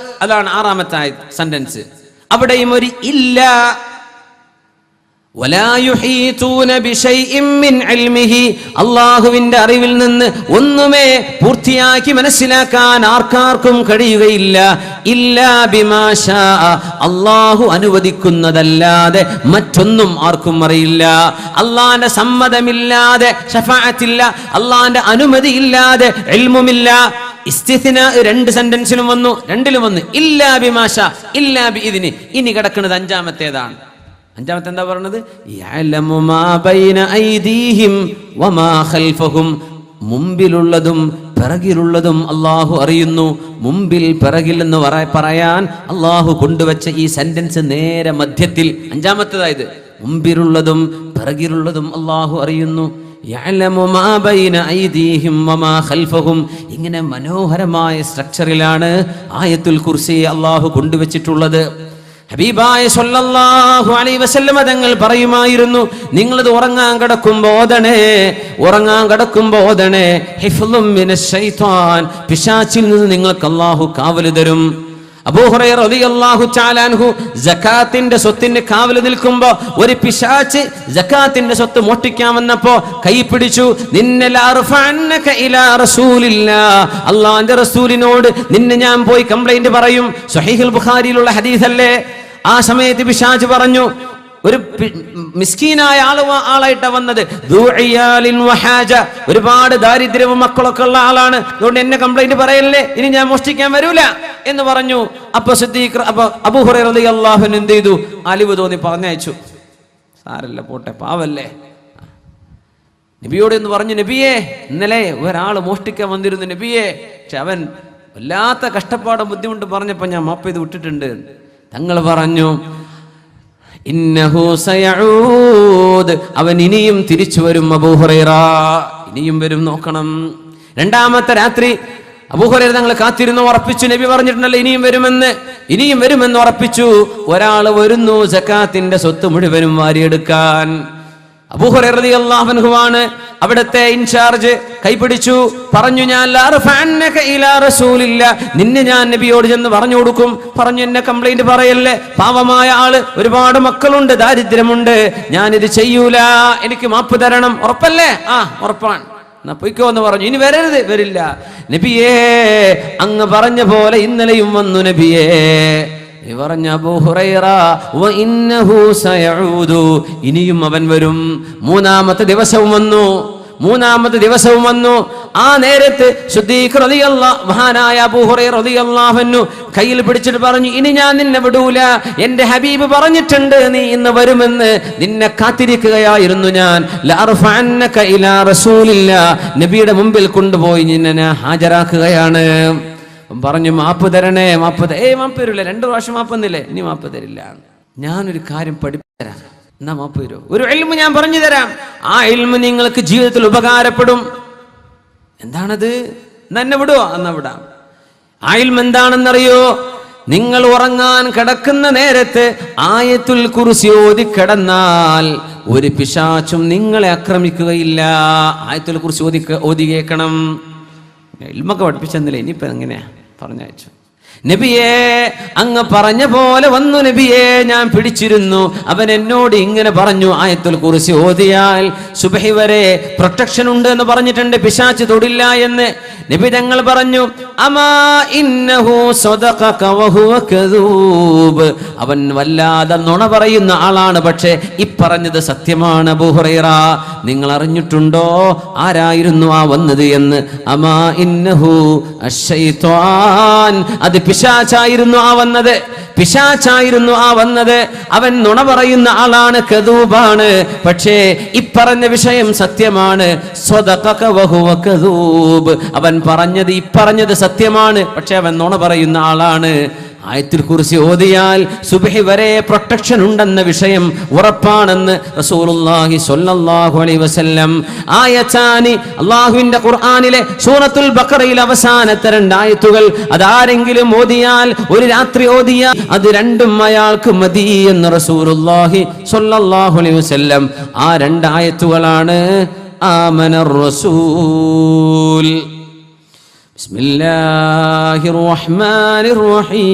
അതാണ് 6ാമത്തെ സെന്റൻസ്. അവിടെയും ഒരു ഇല്ല. വലാ യുഹീതൂന ബിശൈഇൻ മിൻ ഇൽമിഹി, അല്ലാഹുവിന്റെ അറിവിൽ നിന്ന് ഒന്നുമേ പൂർത്തിയാക്കി മനസ്സിലാക്കാൻ ആർക്കാർക്കും കഴിയുകയില്ല. ഇല്ലാ ബിമാ ശാഅ, അല്ലാഹു അനുവദിക്കുന്നതല്ലാതെ മറ്റൊന്നും ആർക്കും അറിയില്ല. അല്ലാഹുവിന്റെ സമ്മതമില്ലാതെ ശഫാഅത്തില്ല, അല്ലാഹുവിന്റെ അനുമതിയില്ലാതെ ഇൽമുമില്ല. ഇസ്തിസ്നാ 2 സെന്റൻസിലും വന്നു, 2ലും വന്നു. ഇല്ലാ ബിമാ ശാഅ ഇല്ലാ ബിഇദ്നി. ഇനി കിടക്കുന്നത് 5ാമത്തേതാണ്. 5ാമത്തെ എന്താ പറയുന്നത്? യഅലമു മാ ബൈന ഐദീഹിം വമാ ഖൽഫഹും, മുമ്പിലുള്ളതും പിറകിലുള്ളതും അള്ളാഹു അറിയുന്നു. മുമ്പിൽ പിറകിൽ എന്ന് പറയാൻ അള്ളാഹു കൊണ്ടുവച്ച ഈ സെന്റൻസ് നേരെ മധ്യത്തിൽ 5ാമത്തേതായത്. മുമ്പിലുള്ളതും പിറകിലുള്ളതും അള്ളാഹു അറിയുന്നു. യഅലമു മാ ബൈന ഐദീഹിം വമാ ഖൽഫഹും. ഇങ്ങനെ മനോഹരമായ സ്ട്രക്ചറിലാണ് ആയത്തുൽ കുർസി അള്ളാഹു കൊണ്ടുവച്ചിട്ടുള്ളത്. ഹബീബായ സ്വല്ലല്ലാഹു അലൈഹി വസല്ലം തങ്ങൾ പറയുമായിരുന്നു, നിങ്ങളിത് ഉറങ്ങാൻ കിടക്കുമ്പോ ഓതണേ ഹിഫ്ളും മിനശ് ശൈത്താൻ, പിശാചിൽ നിന്ന് നിങ്ങൾക്ക് അള്ളാഹു കാവൽ തരും. അബൂ ഹുറൈറ റളിയല്ലാഹു തആല അൻഹു സകാത്തിന്റെ സ്വത്തിന് കാവൽ നിൽക്കുമ്പോ ഒരു പിശാച് സകാത്തിന്റെ സ്വത്ത് മോഷ്ടിക്കാൻ വന്നപ്പോ കൈ പിടിച്ചു. നിന്നെ ലഅർഫഅന്നക ഇലാ റസൂലില്ലാഹ്, അല്ലാഹുവിന്റെ റസൂലിനോട് നിന്നെ ഞാൻ പോയി കംപ്ലൈന്റ് പറയും. സ്വഹീഹുൽ ബുഖാരിയിലുള്ള ഹദീസല്ലേ. ആ സമയത്ത് പിശാച് പറഞ്ഞു, ഒരു മിസ്കീനായ ആളായിട്ടാ വന്നത്, ഒരുപാട് ദാരിദ്ര്യവും മക്കളൊക്കെ ഉള്ള ആളാണ്, അതുകൊണ്ട് എന്നെ കംപ്ലൈന്റ് പറയല്ലേ, ഇനി ഞാൻ മോഷ്ടിക്കാൻ വരൂല എന്ന് പറഞ്ഞു. അപ്പൊ അബൂ ഹുറൈറ റളിയല്ലാഹു അൻഹു എന്ത് ചെയ്തു? അലിവ് തോന്നി പറഞ്ഞയച്ചു. സാരല്ല, പോട്ടെ, പാവല്ലേ. നബിയോട് എന്ന് പറഞ്ഞു, നബിയെ, ഇന്നലെ ഒരാൾ മോഷ്ടിക്കാൻ വന്നിരുന്നു നബിയെ, പക്ഷെ അവൻ വല്ലാത്ത കഷ്ടപ്പാടും ബുദ്ധിമുട്ട് പറഞ്ഞപ്പോ ഞാൻ മാപ്പ് ചെയ്ത് വിട്ടിട്ടുണ്ട്. തങ്ങൾ പറഞ്ഞു, ഇന്നഹു സയഊദ്, അവൻ ഇനിയും തിരിച്ചു വരും. അബൂ ഹുറൈറ ഇനിയും വരും, നോക്കണം. 2ാമത്തെ രാത്രി അബൂ ഹുറൈറ തങ്ങൾ കാത്തിരുന്നു, ഉറപ്പിച്ചു. നബി പറഞ്ഞിട്ടുണ്ടല്ലോ ഇനിയും വരുമെന്ന് ഉറപ്പിച്ചു. ഒരാൾ വരുന്നു സകാത്തിന്റെ സ്വത്ത് മുഴുവനും വാരിയെടുക്കാൻ. അബൂ ഹുറൈറ റളിയല്ലാഹു അൻഹു ആണ് അവിടുത്തെ ഇൻചാർജ്. കൈപിടിച്ചു, പറഞ്ഞു, ഞാൻ ലഅർഫഅന്നക ഇലാ റസൂലില്ലാ, നിന്നെ ഞാൻ നബിയോട് ചെന്ന് പറഞ്ഞു കൊടുക്കും. പറഞ്ഞു, എന്നെ കംപ്ലൈന്റ് പറയല്ലേ, പാവമായ ആള്, ഒരുപാട് മക്കളുണ്ട്, ദാരിദ്ര്യമുണ്ട്, ഞാനിത് ചെയ്യൂല, എനിക്ക് മാപ്പ് തരണം. ഉറപ്പല്ലേ? ഉറപ്പാണ്, എന്നാ പൊയ്ക്കോ എന്ന് പറഞ്ഞു. ഇനി വരില്ല നബിയേ, അങ്ങ് പറഞ്ഞ പോലെ ഇന്നലെയും വന്നു നബിയേ. പറഞ്ഞ അബൂ ഹുറൈറ, വഇന്നഹു സയഊദു, ഇനിയും അവൻ വരും. 3ാമത്തെ ദിവസവും വന്നു. ആ നേരത്ത് സിദ്ദീഖ് റളിയല്ലാഹു, മഹാനായ അബൂ ഹുറൈറ റളിയല്ലാഹു അൻഹു കയ്യിൽ പിടിച്ചിട്ട് പറഞ്ഞു, ഇനി ഞാൻ നിന്നെ വിടൂല, എന്റെ ഹബീബ് പറഞ്ഞിട്ടുണ്ട് നീ ഇന്ന് വരുമെന്ന്, നിന്നെ കാത്തിരിക്കുകയായിരുന്നു ഞാൻ. ലഅർഫഅന്നക ഇലാ റസൂലില്ലാഹ്, നബിയുടെ മുമ്പിൽ കൊണ്ടുപോയി നിന്നെ ഹാജരാക്കുകയാണ്. പറഞ്ഞു, മാപ്പ് തരണേ. മാപ്പ് തരില്ല. 2 പ്രാവശ്യം മാപ്പ് തന്നില്ലേ, ഇനി മാപ്പ് തരില്ല. ഞാനൊരു കാര്യം പഠിപ്പിച്ചുതരാം, എന്നാ മാപ്പ് തരൂ. ഒരു ഇൽമു ഞാൻ പറഞ്ഞു തരാം, ആ ഇൽമു നിങ്ങൾക്ക് ജീവിതത്തിൽ ഉപകാരപ്പെടും. എന്താണത്? എന്നെ വിടുവോ? എന്നാ വിടാം. ആ ഇൽമു എന്താണെന്നറിയോ? നിങ്ങൾ ഉറങ്ങാൻ കിടക്കുന്ന നേരത്ത് ആയത്തുൽ കുർസി ഓതി കിടന്നാൽ ഒരു പിശാചും നിങ്ങളെ ആക്രമിക്കുകയില്ല. ആയത്തുൽ കുർസി ഓതി കേൾക്കണം. ഇൽമൊക്കെ പഠിപ്പിച്ചെന്നില്ല, ഇനിയിപ്പോ എങ്ങനെയാ പറഞ്ഞയച്ചു. നബിയേ, അങ്ങ് പറഞ്ഞ പോലെ വന്നു നബിയേ, ഞാൻ പിടിച്ചിരുന്നു. അവൻ എന്നോട് ഇങ്ങനെ പറഞ്ഞു, ആയത്തുൽ കുർസി ഓതിയാൽ സുബ്ഹി വരെ പ്രൊട്ടക്ഷൻ ഉണ്ട് എന്ന് പറഞ്ഞിട്ടുണ്ട്, പിശാച് തൊടില്ല എന്ന്. നബി തങ്ങൾ പറഞ്ഞു, അമാ ഇന്നഹു സദഖക വഹുവ കദൂബ്, അവൻ വല്ലാതെ നുണ പറയുന്ന ആളാണ്, പക്ഷേ ഇപ്പറഞ്ഞത് സത്യമാണ്. അബൂ ഹുറൈറ, നിങ്ങൾ അറിഞ്ഞിട്ടുണ്ടോ ആരായിരുന്നു ആ വന്നത് എന്ന്? അമാ ഇന്നഹു അശ്ശൈത്വാൻ, അത് പിശാചായിരുന്നു ആ വന്നത്. അവൻ നുണ പറയുന്ന ആളാണ്, കദൂബാണ്, പക്ഷേ ഇപ്പറഞ്ഞ വിഷയം സത്യമാണ്. സ്വദഖക വഹുവ കദൂബ്, അവൻ പറഞ്ഞത് ഇപ്പറഞ്ഞത് സത്യമാണ്, പക്ഷെ അവൻ നുണ പറയുന്ന ആളാണ്. ആയത്തുൽ കുർസി ഓതിയാൽ സുബ്ഹി വരെ പ്രൊട്ടക്ഷൻ ഉണ്ടെന്ന വിഷയം ഉറപ്പാണെന്ന് റസൂലുള്ളാഹി സ്വല്ലല്ലാഹു അലൈഹി വസല്ലം. ആയത്താനി, അല്ലാഹുവിന്റെ ഖുർആനിലെ സൂറത്തുൽ ബഖറയിൽ അവസാനത്തെ 2 ആയത്തുകൾ അതാരെങ്കിലും ഓതിയാൽ, ഒരു രാത്രി ഓതിയാൽ അത് രണ്ടും അയാൾക്ക് മതി എന്ന് റസൂലുള്ളാഹി സ്വല്ലല്ലാഹു അലൈഹി വസല്ലം. ആ 2 ആയത്തുകളാണ് ആമനർ റസൂൽ. ബിസ്മില്ലാഹിർ റഹ്മാനിർ റഹീം.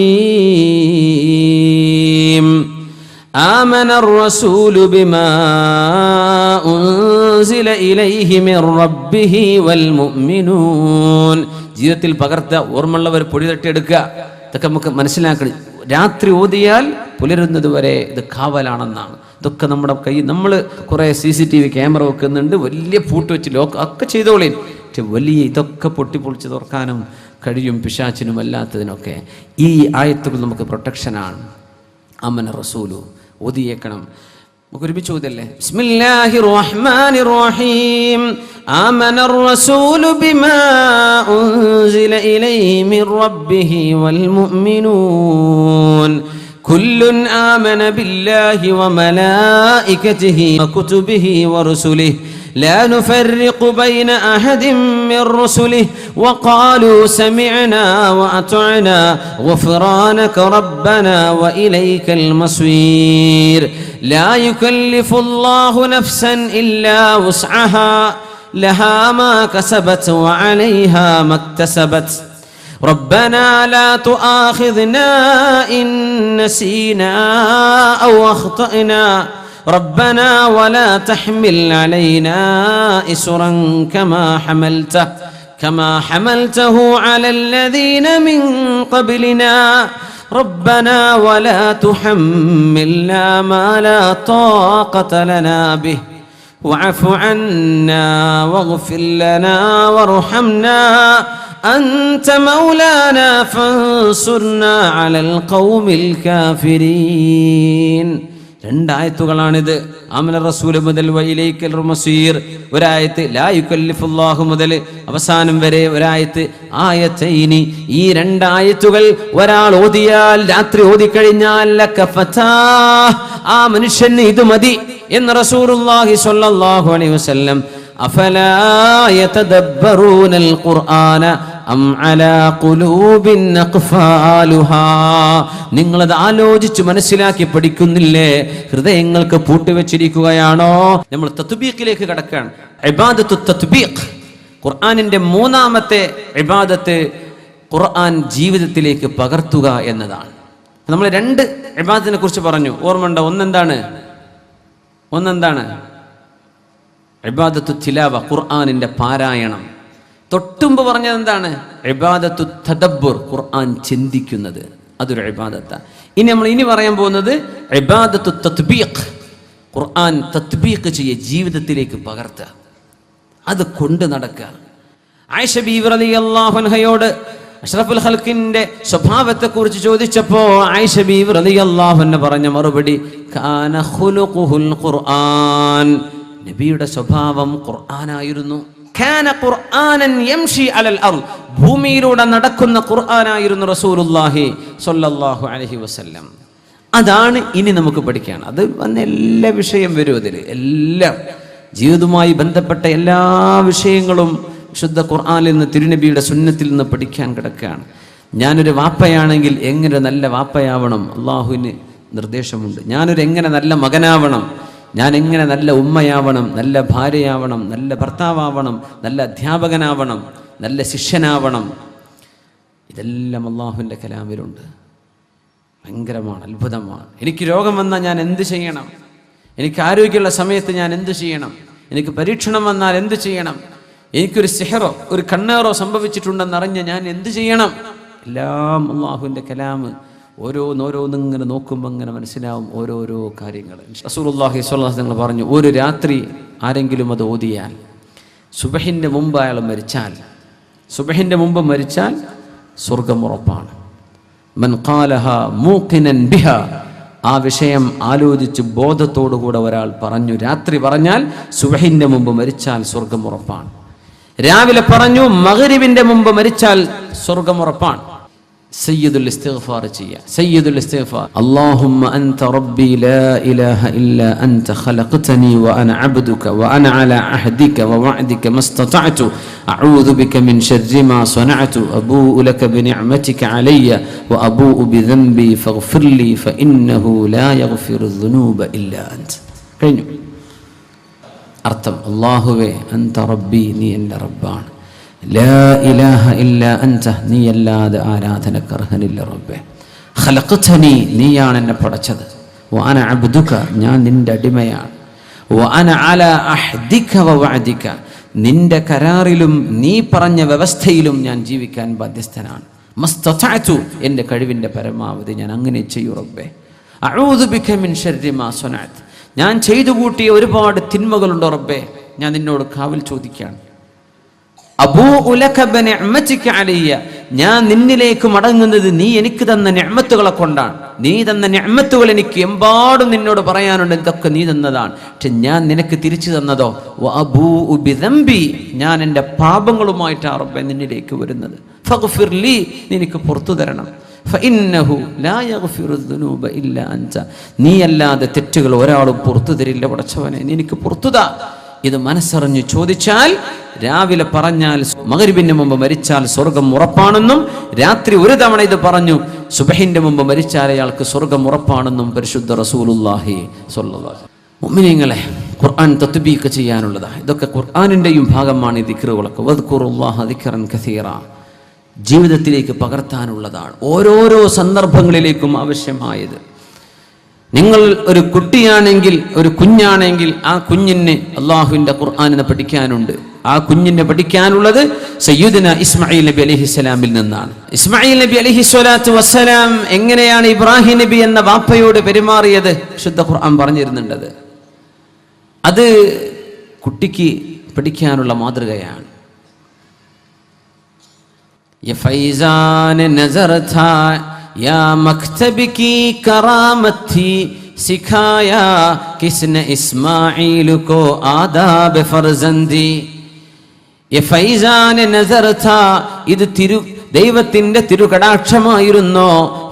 ആമനർ റസൂലു ബിമാ ഉൻസില ഇലൈഹി മിർ റബ്ബിഹി വൽ മുഅ്മിനൂൻ. ജീവിതത്തിൽ പകർത്ത ഓർമ്മയുള്ളവർ പൊടി തട്ടിയെടുക്കുക. ഇതൊക്കെ നമുക്ക് മനസ്സിലാക്കണം. രാത്രി ഓതിയാൽ പുലരുന്നത് വരെ ഇത് കാവലാണെന്നാണ്. ഇതൊക്കെ നമ്മുടെ കയ്യിൽ, നമ്മൾ കുറേ CCTV ക്യാമറ വെക്കുന്നുണ്ട്, വലിയ പൂട്ട് വെച്ച് ലോക്ക് ഒക്കെ ചെയ്തോളീ. പക്ഷെ വലിയ ഇതൊക്കെ പൊട്ടിപ്പൊളിച്ച് തുറക്കാനും കഴിയും പിശാചിനും അല്ലാത്തതിനൊക്കെ. ഈ ആയത്തുകൾ നമുക്ക് പ്രൊട്ടക്ഷനാണ്. ആമന റസൂലു ഓതിയേക്കണം. നമുക്ക് ഒരുമിച്ച് ഓതല്ലേ? ബിസ്മില്ലാഹിർ റഹ്മാനിർ റഹീം. ആമനർ റസൂലു ബിമാ ഉൻസില ഇലൈഹി മിർ റബ്ബിഹി വൽ മുഅ്മിനൂൻ കുല്ലുൻ ആമന ബില്ലാഹി വമലായികതിഹി വകുതുബിഹി വറുസുലിഹി لا نفرق بين أحد من رسله وقالوا سمعنا وأطعنا غفرانك ربنا وإليك المصير لا يكلف الله نفسا إلا وسعها لها ما كسبت وعليها ما اكتسبت ربنا لا تؤاخذنا إن نسينا أو أخطأنا ربنا ولا تحمل علينا إصرا كما حملته على الذين من قبلنا ربنا ولا تحملنا ما لا طاقة لنا به واعف عنا واغفر لنا وارحمنا أنت مولانا فانصرنا على القوم الكافرين. 2 ആയത്തുകളാണിത്. ആമന റസൂൽ മുതൽ വഇലൈക്കൽ മസീർ ഒരായത്ത്, ലാ യുകല്ലിഫുല്ലാഹു മുതൽ അവസാനം വരെ ഒരായത്ത്, ആയത്തൈനി. ഈ 2 ആയത്തുകൾ ഒരാൾ ഓതിയാൽ, രാത്രി ഓതിക്കഴിഞ്ഞാൽ ആ മനുഷ്യന് ഇത് മതി എന്ന് റസൂലുള്ളാഹി സ്വല്ലല്ലാഹു അലൈഹി വസല്ലം. അഫലാ യതദബ്ബറൂനൽ ഖുർആന അം അലാ ഖുലൂബിൻ അഖ്ഫാലുഹാ. നിങ്ങളത് ആലോചിച്ച് മനസ്സിലാക്കി പഠിക്കുന്നില്ലേ? ഹൃദയങ്ങൾക്ക് പൂട്ടിവെച്ചിരിക്കുകയാണോ? നമ്മൾ തത്ബീഖിലേക്ക് കടക്കുകയാണ്. ഇബാദത്തു തത്ബീഖ്, ഖുർആനിന്റെ 3ാമത്തെ ഇബാദത്ത് ഖുർആൻ ജീവിതത്തിലേക്ക് പകർത്തുക എന്നതാണ്. നമ്മൾ 2 ഇബാദത്തിനെ കുറിച്ച് പറഞ്ഞു, ഓർമ്മയുണ്ടോ? ഒന്നെന്താണ്? ഇബാദത്തു തിലാവ, ഖുർആനിന്റെ പാരായണം. തൊട്ടുമ്പ് പറഞ്ഞത് എന്താണ്? ഇബാദത്തു തദബ്ബുർ, ഖുർആൻ ചിന്തിക്കുന്നത്, അതൊരു ഇബാദത്താണ്. ഇനി പറയാൻ പോകുന്നത് ഇബാദത്തു തത്ബീഖ്, ഖുർആൻ തത്ബീഖ് ചെയ്യുക, ജീവിതത്തിലേക്ക് പകർത്തുക, അത് കൊണ്ട് നടക്കുക. ആയിഷ ബീവി റളിയല്ലാഹു അൻഹയോട് അഷ്റഫുൽ ഖൽഖിന്റെ സ്വഭാവത്തെ കുറിച്ച് ചോദിച്ചപ്പോൾ ആയിഷ ബീവി റളിയല്ലാഹു അൻഹ പറഞ്ഞ മറുപടി കാന ഖുലുഖുൽ ഖുർആൻ, നബിയുടെ സ്വഭാവം ഖുർആനായിരുന്നു. കാന ഖുർആനൻ യംശി അലൽ അർദ്, ഭൂമിയിലൂടെ നടക്കുന്ന ഖുർആനായിരുന്നു റസൂലുള്ളാഹി സ്വല്ലല്ലാഹു അലൈഹി വസല്ലം. അതാണ് ഇനി നമുക്ക് പഠിക്കാൻ. അത് വന്ന എല്ലാ വിഷയം വരും അതിൽ, എല്ലാം ജീവിതവുമായി ബന്ധപ്പെട്ട എല്ലാ വിഷയങ്ങളും വിശുദ്ധ ഖുർആനിൽ നിന്ന്, തിരുനബിയുടെ സുന്നത്തിൽ നിന്ന് പഠിക്കാൻ കിടക്കുകയാണ്. ഞാനൊരു വാപ്പയാണെങ്കിൽ എങ്ങനെ നല്ല വാപ്പയാവണം, അള്ളാഹുവിന് നിർദ്ദേശമുണ്ട്. എങ്ങനെ നല്ല മകനാവണം, ഞാൻ എങ്ങനെ നല്ല ഉമ്മയാവണം, നല്ല ഭാര്യയാവണം, നല്ല ഭർത്താവാവണം, നല്ല അധ്യാപകനാവണം, നല്ല ശിഷ്യനാവണം. ഇതെല്ലാം അള്ളാഹുവിൻ്റെ കലാമിലുണ്ട്. ഭയങ്കരമാണ്, അത്ഭുതമാണ്. എനിക്ക് രോഗം വന്നാൽ ഞാൻ എന്ത് ചെയ്യണം? എനിക്ക് ആരോഗ്യമുള്ള സമയത്ത് ഞാൻ എന്ത് ചെയ്യണം? എനിക്ക് പരീക്ഷണം വന്നാൽ എന്ത് ചെയ്യണം? എനിക്കൊരു സിഹറോ ഒരു കണ്ണേറോ സംഭവിച്ചിട്ടുണ്ടെന്നറിഞ്ഞ് ഞാൻ എന്ത് ചെയ്യണം? എല്ലാം അള്ളാഹുവിൻ്റെ കലാമ്. ഓരോന്നിങ്ങനെ നോക്കുമ്പോൾ ഇങ്ങനെ മനസ്സിലാവും ഓരോരോ കാര്യങ്ങൾ. റസൂലുള്ളാഹി സ്വല്ലല്ലാഹു അലൈഹി വസല്ലം പറഞ്ഞു, ഒരു രാത്രി ആരെങ്കിലും അത് ഓതിയാൽ, സുബഹിൻ്റെ മുമ്പ് അയാൾ മരിച്ചാൽ, സ്വർഗം ഉറപ്പാണ്. മൻ ഖാലഹ മൂഖിനൻ ബിഹ, ആ വിഷയം ആലോചിച്ച് ബോധത്തോടുകൂടെ ഒരാൾ പറഞ്ഞു, രാത്രി പറഞ്ഞാൽ സുബഹിൻ്റെ മുമ്പ് മരിച്ചാൽ സ്വർഗം ഉറപ്പാണ്. രാവിലെ പറഞ്ഞു മഗ്രിബിന്റെ മുമ്പ് മരിച്ചാൽ സ്വർഗം ഉറപ്പാണ്. سيد الاستغفار جيا سيد الاستغفار اللهم أنت ربي لا إله إلا أنت خلقتني وأنا عبدك وأنا على عهدك ووعدك ما استطعت أعوذ بك من شر ما صنعت أبوء لك بنعمتك علي وأبوء بذنبي فاغفر لي فإنه لا يغفر الذنوب إلا أنت. കഴിഞ്ഞു. അർത്ഥം അല്ലാഹുവേ അൻത റബ്ബി, നീ എൻ്റെ റബ്ബാണ്, ലാ ഇലാഹ ഇല്ല അൻത, നീയല്ലാതെ ആരാധനക്ക് അർഹനില്ല റബ്ബേ, ഖലഖ്തനി, നീയാണ് എന്നെ പടച്ചത്, വഅന അബ്ദുക, ഞാൻ നിന്റെ അടിമയാണ്, വഅന അലാ അഹ്ദിക വവഅദിക, നിന്റെ കരാറിലും നീ പറഞ്ഞ വ്യവസ്ഥയിലും ഞാൻ ജീവിക്കാൻ ബാധ്യസ്ഥനാണ്, മസ്തതഅതു, എൻ്റെ കഴിവിൻ്റെ പരമാവധി ഞാൻ അങ്ങനെ ചെയ്യൂ റബ്ബേ, അഊദു ബിക മിൻ ശർരി മാ സനഅത്, ഞാൻ ചെയ്തു കൂട്ടിയ ഒരുപാട് തിന്മകളുണ്ടോ റബ്ബേ, ഞാൻ നിന്നോട് കാവൽ ചോദിക്കുകയാണ്, അബൂഉ ലക ബിനിഅമതിക അലയ്യ, ഞാൻ നിന്നിലേക്ക് മടങ്ങുന്നത് നീ എനിക്ക് തന്ന നിഅമത്തുകളെ കൊണ്ടാണ്, നീ തന്ന നിഅമത്തുകൾ എനിക്ക് എമ്പാടും നിന്നോട് പറയാനുണ്ട്, ഇതൊക്കെ നീ തന്നതാണ്, പക്ഷെ ഞാൻ നിനക്ക് തിരിച്ചു തന്നതോ വഅബൂഉ ബിദംബി, ഞാൻ എൻ്റെ പാപങ്ങളുമായിട്ടാണ് റബ്ബേ നിന്നിലേക്ക് വരുന്നത്, ഫഗ്ഫിർ ലി, നീ എനിക്ക് പുറത്തു തരണം, ഫഇന്നഹു ലാ യഗ്ഫിറു ദുനൂബ ഇല്ലാ അൻത, നീയല്ലാതെ തെറ്റുകൾ ഒരാളും പുറത്തു തരില്ല പടച്ചവനെ, നീ എനിക്ക് പുറത്തു താ. ഇത് മനസ്സറിഞ്ഞ് ചോദിച്ചാൽ, രാവിലെ പറഞ്ഞാൽ മഗ്രിബിന് മുമ്പ് മരിച്ചാൽ സ്വർഗം ഉറപ്പാണെന്നും, രാത്രി ഒരു തവണ ഇത് പറഞ്ഞു സുബഹിന്റെ മുമ്പ് മരിച്ചാൽ അയാൾക്ക് സ്വർഗം ഉറപ്പാണെന്നും പരിശുദ്ധ റസൂലുള്ളാഹി സ്വല്ലല്ലാഹു അലൈഹി വസല്ലം. മുഅ്മിനീങ്ങളെ, ഖുർആൻ തത്ബീഖ് ചെയ്യാനുള്ളതാണ്. ഇതൊക്കെ ഖുർആനിന്റെയും ഭാഗമാണ് ഈ ദിക്റുകളൊക്കെ. വദ്കുറുല്ലാഹ ദിക്റൻ കസീറ, ജീവിതത്തിലേക്ക് പകർത്താനുള്ളതാണ്, ഓരോരോ സന്ദർഭങ്ങളിലേക്കും ആവശ്യമായത്. നിങ്ങൾ ഒരു കുട്ടിയാണെങ്കിൽ, ഒരു കുഞ്ഞാണെങ്കിൽ, ആ കുഞ്ഞിന് അള്ളാഹുവിൻ്റെ ഖുർആനിനെ പഠിക്കാനുണ്ട്. ആ കുഞ്ഞിനെ പഠിക്കാനുള്ളത് സയ്യിദുന ഇസ്മായിൽ നബി അലൈഹിസ്സലാമിൽ നിന്നാണ്. ഇസ്മായിൽ നബി അലൈഹിസ്സലാത്തു വസ്സലാം എങ്ങനെയാണ് ഇബ്രാഹിം നബി എന്ന വാപ്പയോട് പെരുമാറിയത് ശുദ്ധ ഖുർആൻ പറഞ്ഞിരുന്നുണ്ടത്. അത് കുട്ടിക്ക് പഠിക്കാനുള്ള മാതൃകയാണ്. യ ഫൈസാൻ നസറത യാ മക്തബി കി കറാമത്തി സിഖായാ കിസ്നെ ഇസ്മാഈൽ കോ ആദാബ് ഫർസന്ദി. യ ഫൈസാൻ നസറത, ഇത് ദൈവത്തിന്റെ തിരുകടാക്ഷമായിരുന്നോ.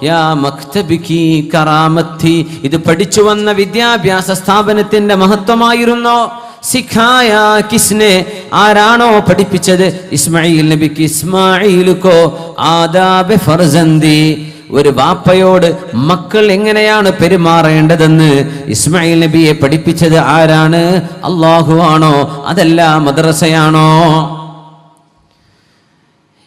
യാ മക്തബി കി കറാമത്തി, ഇത് പഠിച്ചു വന്ന വിദ്യാഭ്യാസ സ്ഥാപനത്തിന്റെ മഹത്വമായിരുന്നോ. സിഖായ കിസ്നെ, ആരാണോ പഠിപ്പിച്ചത്, ഇസ്മായിൽ നബിക്ക് ഇസ്മാഈലുക്കോ ആദാബ് ഫർസന്ദി, ഒരു വാപ്പയോട് മക്കൾ എങ്ങനെയാണ് പെരുമാറേണ്ടതെന്ന് ഇസ്മായിൽ നബിയെ പഠിപ്പിച്ചത് ആരാണ്? അല്ലാഹു ആണോ? അതല്ല മദ്രസയാണോ?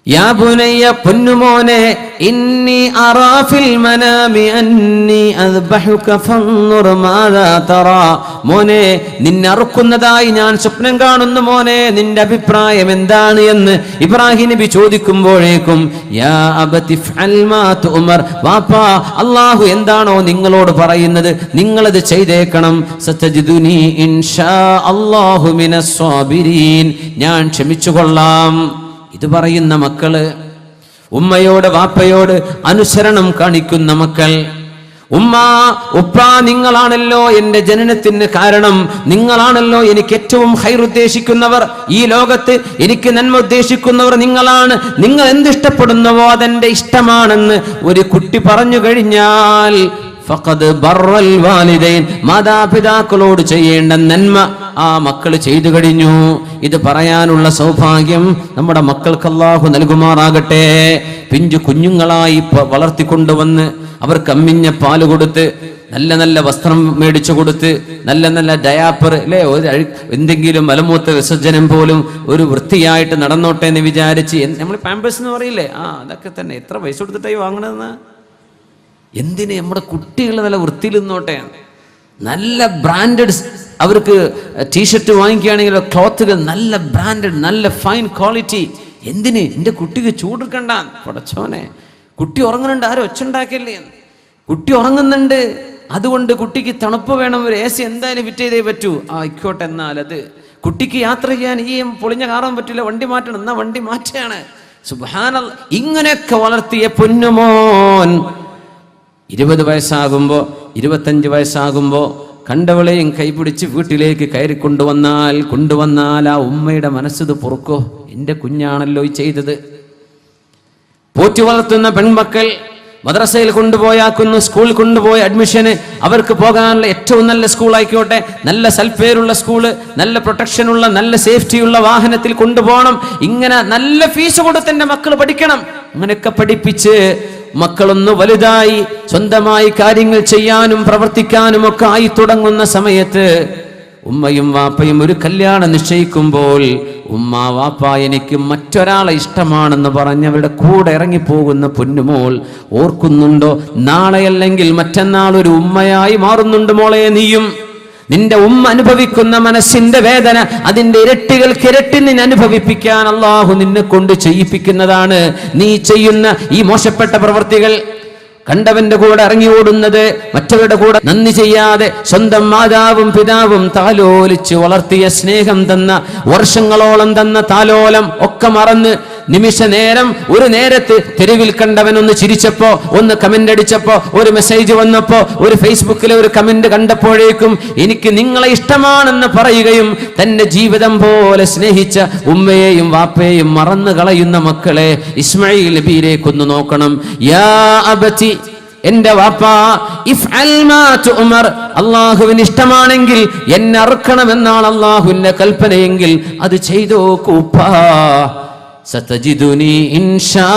യാ ബുനയ്യ, പൊന്നുമോനെ, ഇന്നി അറാ ഫിൽ മനാമി അന്നി അദ്ബഹുക ഫൻദുർ മാദാ തറാ, മോനെ നിന്നെ അറുക്കുന്നതായി ഞാൻ സ്വപ്നം കാണുന്നു, മോനെ നിന്റെ അഭിപ്രായം എന്താണ് എന്ന് ഇബ്രാഹിം നബി ചോദിക്കുമ്പോഴേക്കും യാ അബതി ഫഅൽ മാ തുഅമർ, വാപ്പാ അല്ലാഹു എന്താണോ നിങ്ങളോട് പറയുന്നത് നിങ്ങളത് ചെയ്തേക്കണം. സതജിദുനി ഇൻഷാ അല്ലാഹു മിനസ് സാബിരീൻ, ഞാൻ ക്ഷമിച്ചുകൊള്ളാം. ഇത് പറയുന്ന മക്കള്, ഉമ്മയോട് വാപ്പയോട് അനുസരണം കാണിക്കുന്ന മക്കൾ. ഉമ്മ ഉപ്പ, നിങ്ങളാണല്ലോ എൻ്റെ ജനനത്തിന് കാരണം, നിങ്ങളാണല്ലോ എനിക്ക് ഏറ്റവും ഖൈർ ഉദ്ദേശിക്കുന്നവർ, ഈ ലോകത്ത് എനിക്ക് നന്മ ഉദ്ദേശിക്കുന്നവർ നിങ്ങളാണ്, നിങ്ങൾ എന്തിഷ്ടപ്പെടുന്നുവോ അതെന്റെ ഇഷ്ടമാണെന്ന് ഒരു കുട്ടി പറഞ്ഞു കഴിഞ്ഞാൽ ഫഖദ് ബർറൽ വാലിദൈൻ, മാതാപിതാക്കളോട് ചെയ്യേണ്ട നന്മ ആ മക്കൾ ചെയ്തു കഴിഞ്ഞു. ഇത് പറയാനുള്ള സൗഭാഗ്യം നമ്മുടെ മക്കൾക്ക് അല്ലാഹു നൽകുമാറാകട്ടെ. പിഞ്ചു കുഞ്ഞുങ്ങളായി വളർത്തിക്കൊണ്ടുവന്ന് അവർക്ക് അമ്മിഞ്ഞ പാല് കൊടുത്ത്, നല്ല നല്ല വസ്ത്രം മേടിച്ചു കൊടുത്ത്, നല്ല നല്ല ഡയാപ്പർ അല്ലേ, എന്തെങ്കിലും മലമൂത്ര വിസർജനം പോലും ഒരു വൃത്തിയായിട്ട് നടന്നോട്ടെ എന്ന് വിചാരിച്ച്, നമ്മൾ പാമ്പേഴ്സ് എന്ന് പറയില്ലേ, അതൊക്കെ തന്നെ എത്ര പൈസ കൊടുത്തിട്ടായി വാങ്ങണമെന്ന്. എന്തിന്? നമ്മുടെ കുട്ടികൾ നല്ല വൃത്തിയിൽ നിന്നോട്ടെ. നല്ല ബ്രാൻഡഡ്, അവർക്ക് ടീഷർട്ട് വാങ്ങിക്കുകയാണെങ്കിൽ ക്ലോത്തുകൾ നല്ല ബ്രാൻഡഡ്, നല്ല ഫൈൻ ക്വാളിറ്റി. എന്തിന്? എൻ്റെ കുട്ടിക്ക് ചൂടെടുക്കണ്ട. പടച്ചോനെ, കുട്ടി ഉറങ്ങുന്നുണ്ട്, ആരും ഒച്ച ഉണ്ടാക്കില്ലേ, കുട്ടി ഉറങ്ങുന്നുണ്ട്, അതുകൊണ്ട് കുട്ടിക്ക് തണുപ്പ് വേണം, ഒരു AC എന്തായാലും ഫിറ്റ് ചെയ്തേ പറ്റൂ. ആയിക്കോട്ടെ, എന്നാൽ അത് കുട്ടിക്ക് യാത്ര ചെയ്യാൻ ഈ പൊളിഞ്ഞ കാറാൻ പറ്റില്ല, വണ്ടി മാറ്റണം, എന്നാ വണ്ടി മാറ്റുകയാണ്. സുബ്ഹാനല്ലാഹ്, ഇങ്ങനെയൊക്കെ വളർത്തിയ പൊന്നുമോൻ 20 വയസ്സാകുമ്പോൾ 25 വയസ്സാകുമ്പോൾ കണ്ടവളെയും കൈപിടിച്ച് വീട്ടിലേക്ക് കയറി കൊണ്ടുവന്നാൽ ആ ഉമ്മയുടെ മനസ്സിത് പൊറുക്കോ? എൻ്റെ കുഞ്ഞാണല്ലോ ഈ ചെയ്തത്. പോറ്റി വളർത്തുന്ന പെൺമക്കൾ മദ്രസയിൽ കൊണ്ടുപോയാക്കുന്നു, സ്കൂളിൽ കൊണ്ടുപോയി അഡ്മിഷന്, അവർക്ക് പോകാനുള്ള ഏറ്റവും നല്ല സ്കൂൾ ആയിക്കോട്ടെ, നല്ല സൽപ്പേരുള്ള സ്കൂള്, നല്ല പ്രൊട്ടക്ഷനുള്ള, നല്ല സേഫ്റ്റിയുള്ള വാഹനത്തിൽ കൊണ്ടുപോകണം. ഇങ്ങനെ നല്ല ഫീസ് കൊടുത്ത് എൻ്റെ മക്കൾ പഠിക്കണം. അങ്ങനെയൊക്കെ പഠിപ്പിച്ച് മക്കളൊന്ന് വലുതായി സ്വന്തമായി കാര്യങ്ങൾ ചെയ്യാനും പ്രവർത്തിക്കാനും ഒക്കെ ആയി തുടങ്ങുന്ന സമയത്ത് ഉമ്മയും വാപ്പയും ഒരു കല്യാണം നിശ്ചയിക്കുമ്പോൾ ഉമ്മ വാപ്പ എനിക്ക് മറ്റൊരാളെ ഇഷ്ടമാണെന്ന് പറഞ്ഞ് അവരുടെ കൂടെ ഇറങ്ങിപ്പോകുന്ന പൊന്നുമോൾ ഓർക്കുന്നുണ്ടോ? നാളെയല്ലെങ്കിൽ മറ്റന്നാൾ ഒരു ഉമ്മയായി മാറുന്നുണ്ട് മോളെ നീയും. നിന്റെ ഉമ്മ അനുഭവിക്കുന്ന മനസ്സിന്റെ വേദന അതിന്റെ ഇരട്ടികൾക്ക് ഇരട്ടി നിന്നെ അനുഭവിപ്പിക്കാൻ അള്ളാഹു നിന്നെ കൊണ്ട് ചെയ്യിപ്പിക്കുന്നതാണ് നീ ചെയ്യുന്ന ഈ മോശപ്പെട്ട പ്രവൃത്തികൾ. കണ്ടവന്റെ കൂടെ ഇറങ്ങി ഓടുന്നത്, മറ്റവരുടെ കൂടെ നന്ദി ചെയ്യാതെ സ്വന്തം മാതാവും പിതാവും താലോലിച്ച് വളർത്തിയ സ്നേഹം തന്ന, വർഷങ്ങളോളം തന്ന താലോലം ഒക്കെ മറന്ന് നിമിഷ നേരം ഒരു നേരത്ത് തെരുവിൽ കണ്ടവൻ ഒന്ന് ചിരിച്ചപ്പോ, ഒന്ന് കമന്റ് അടിച്ചപ്പോ, ഒരു മെസ്സേജ് വന്നപ്പോ, ഒരു ഫേസ്ബുക്കിലെ ഒരു കമന്റ് കണ്ടപ്പോഴേക്കും എനിക്ക് നിങ്ങളെ ഇഷ്ടമാണെന്ന് പറയുകയും തന്റെ ജീവിതം പോലെ സ്നേഹിച്ച ഉമ്മയെയും വാപ്പയെയും മറന്നു കളയുന്ന മക്കളെ ഇസ്മായിൽ നബിയിലേക്കൊന്ന് നോക്കണം. യാ അബതി, എന്റെ വാപ്പ, ഇഫ്അൽ മാ തുഅമർ, അല്ലാഹുവിന് ഇഷ്ടമാണെങ്കിൽ എന്നെ അറുക്കണമെന്നാണ് അല്ലാഹുവിന്റെ കൽപ്പനയെങ്കിൽ അത് ചെയ്തോക്കൂ ഉപ്പാ. സതജിദുനി ഇൻഷാ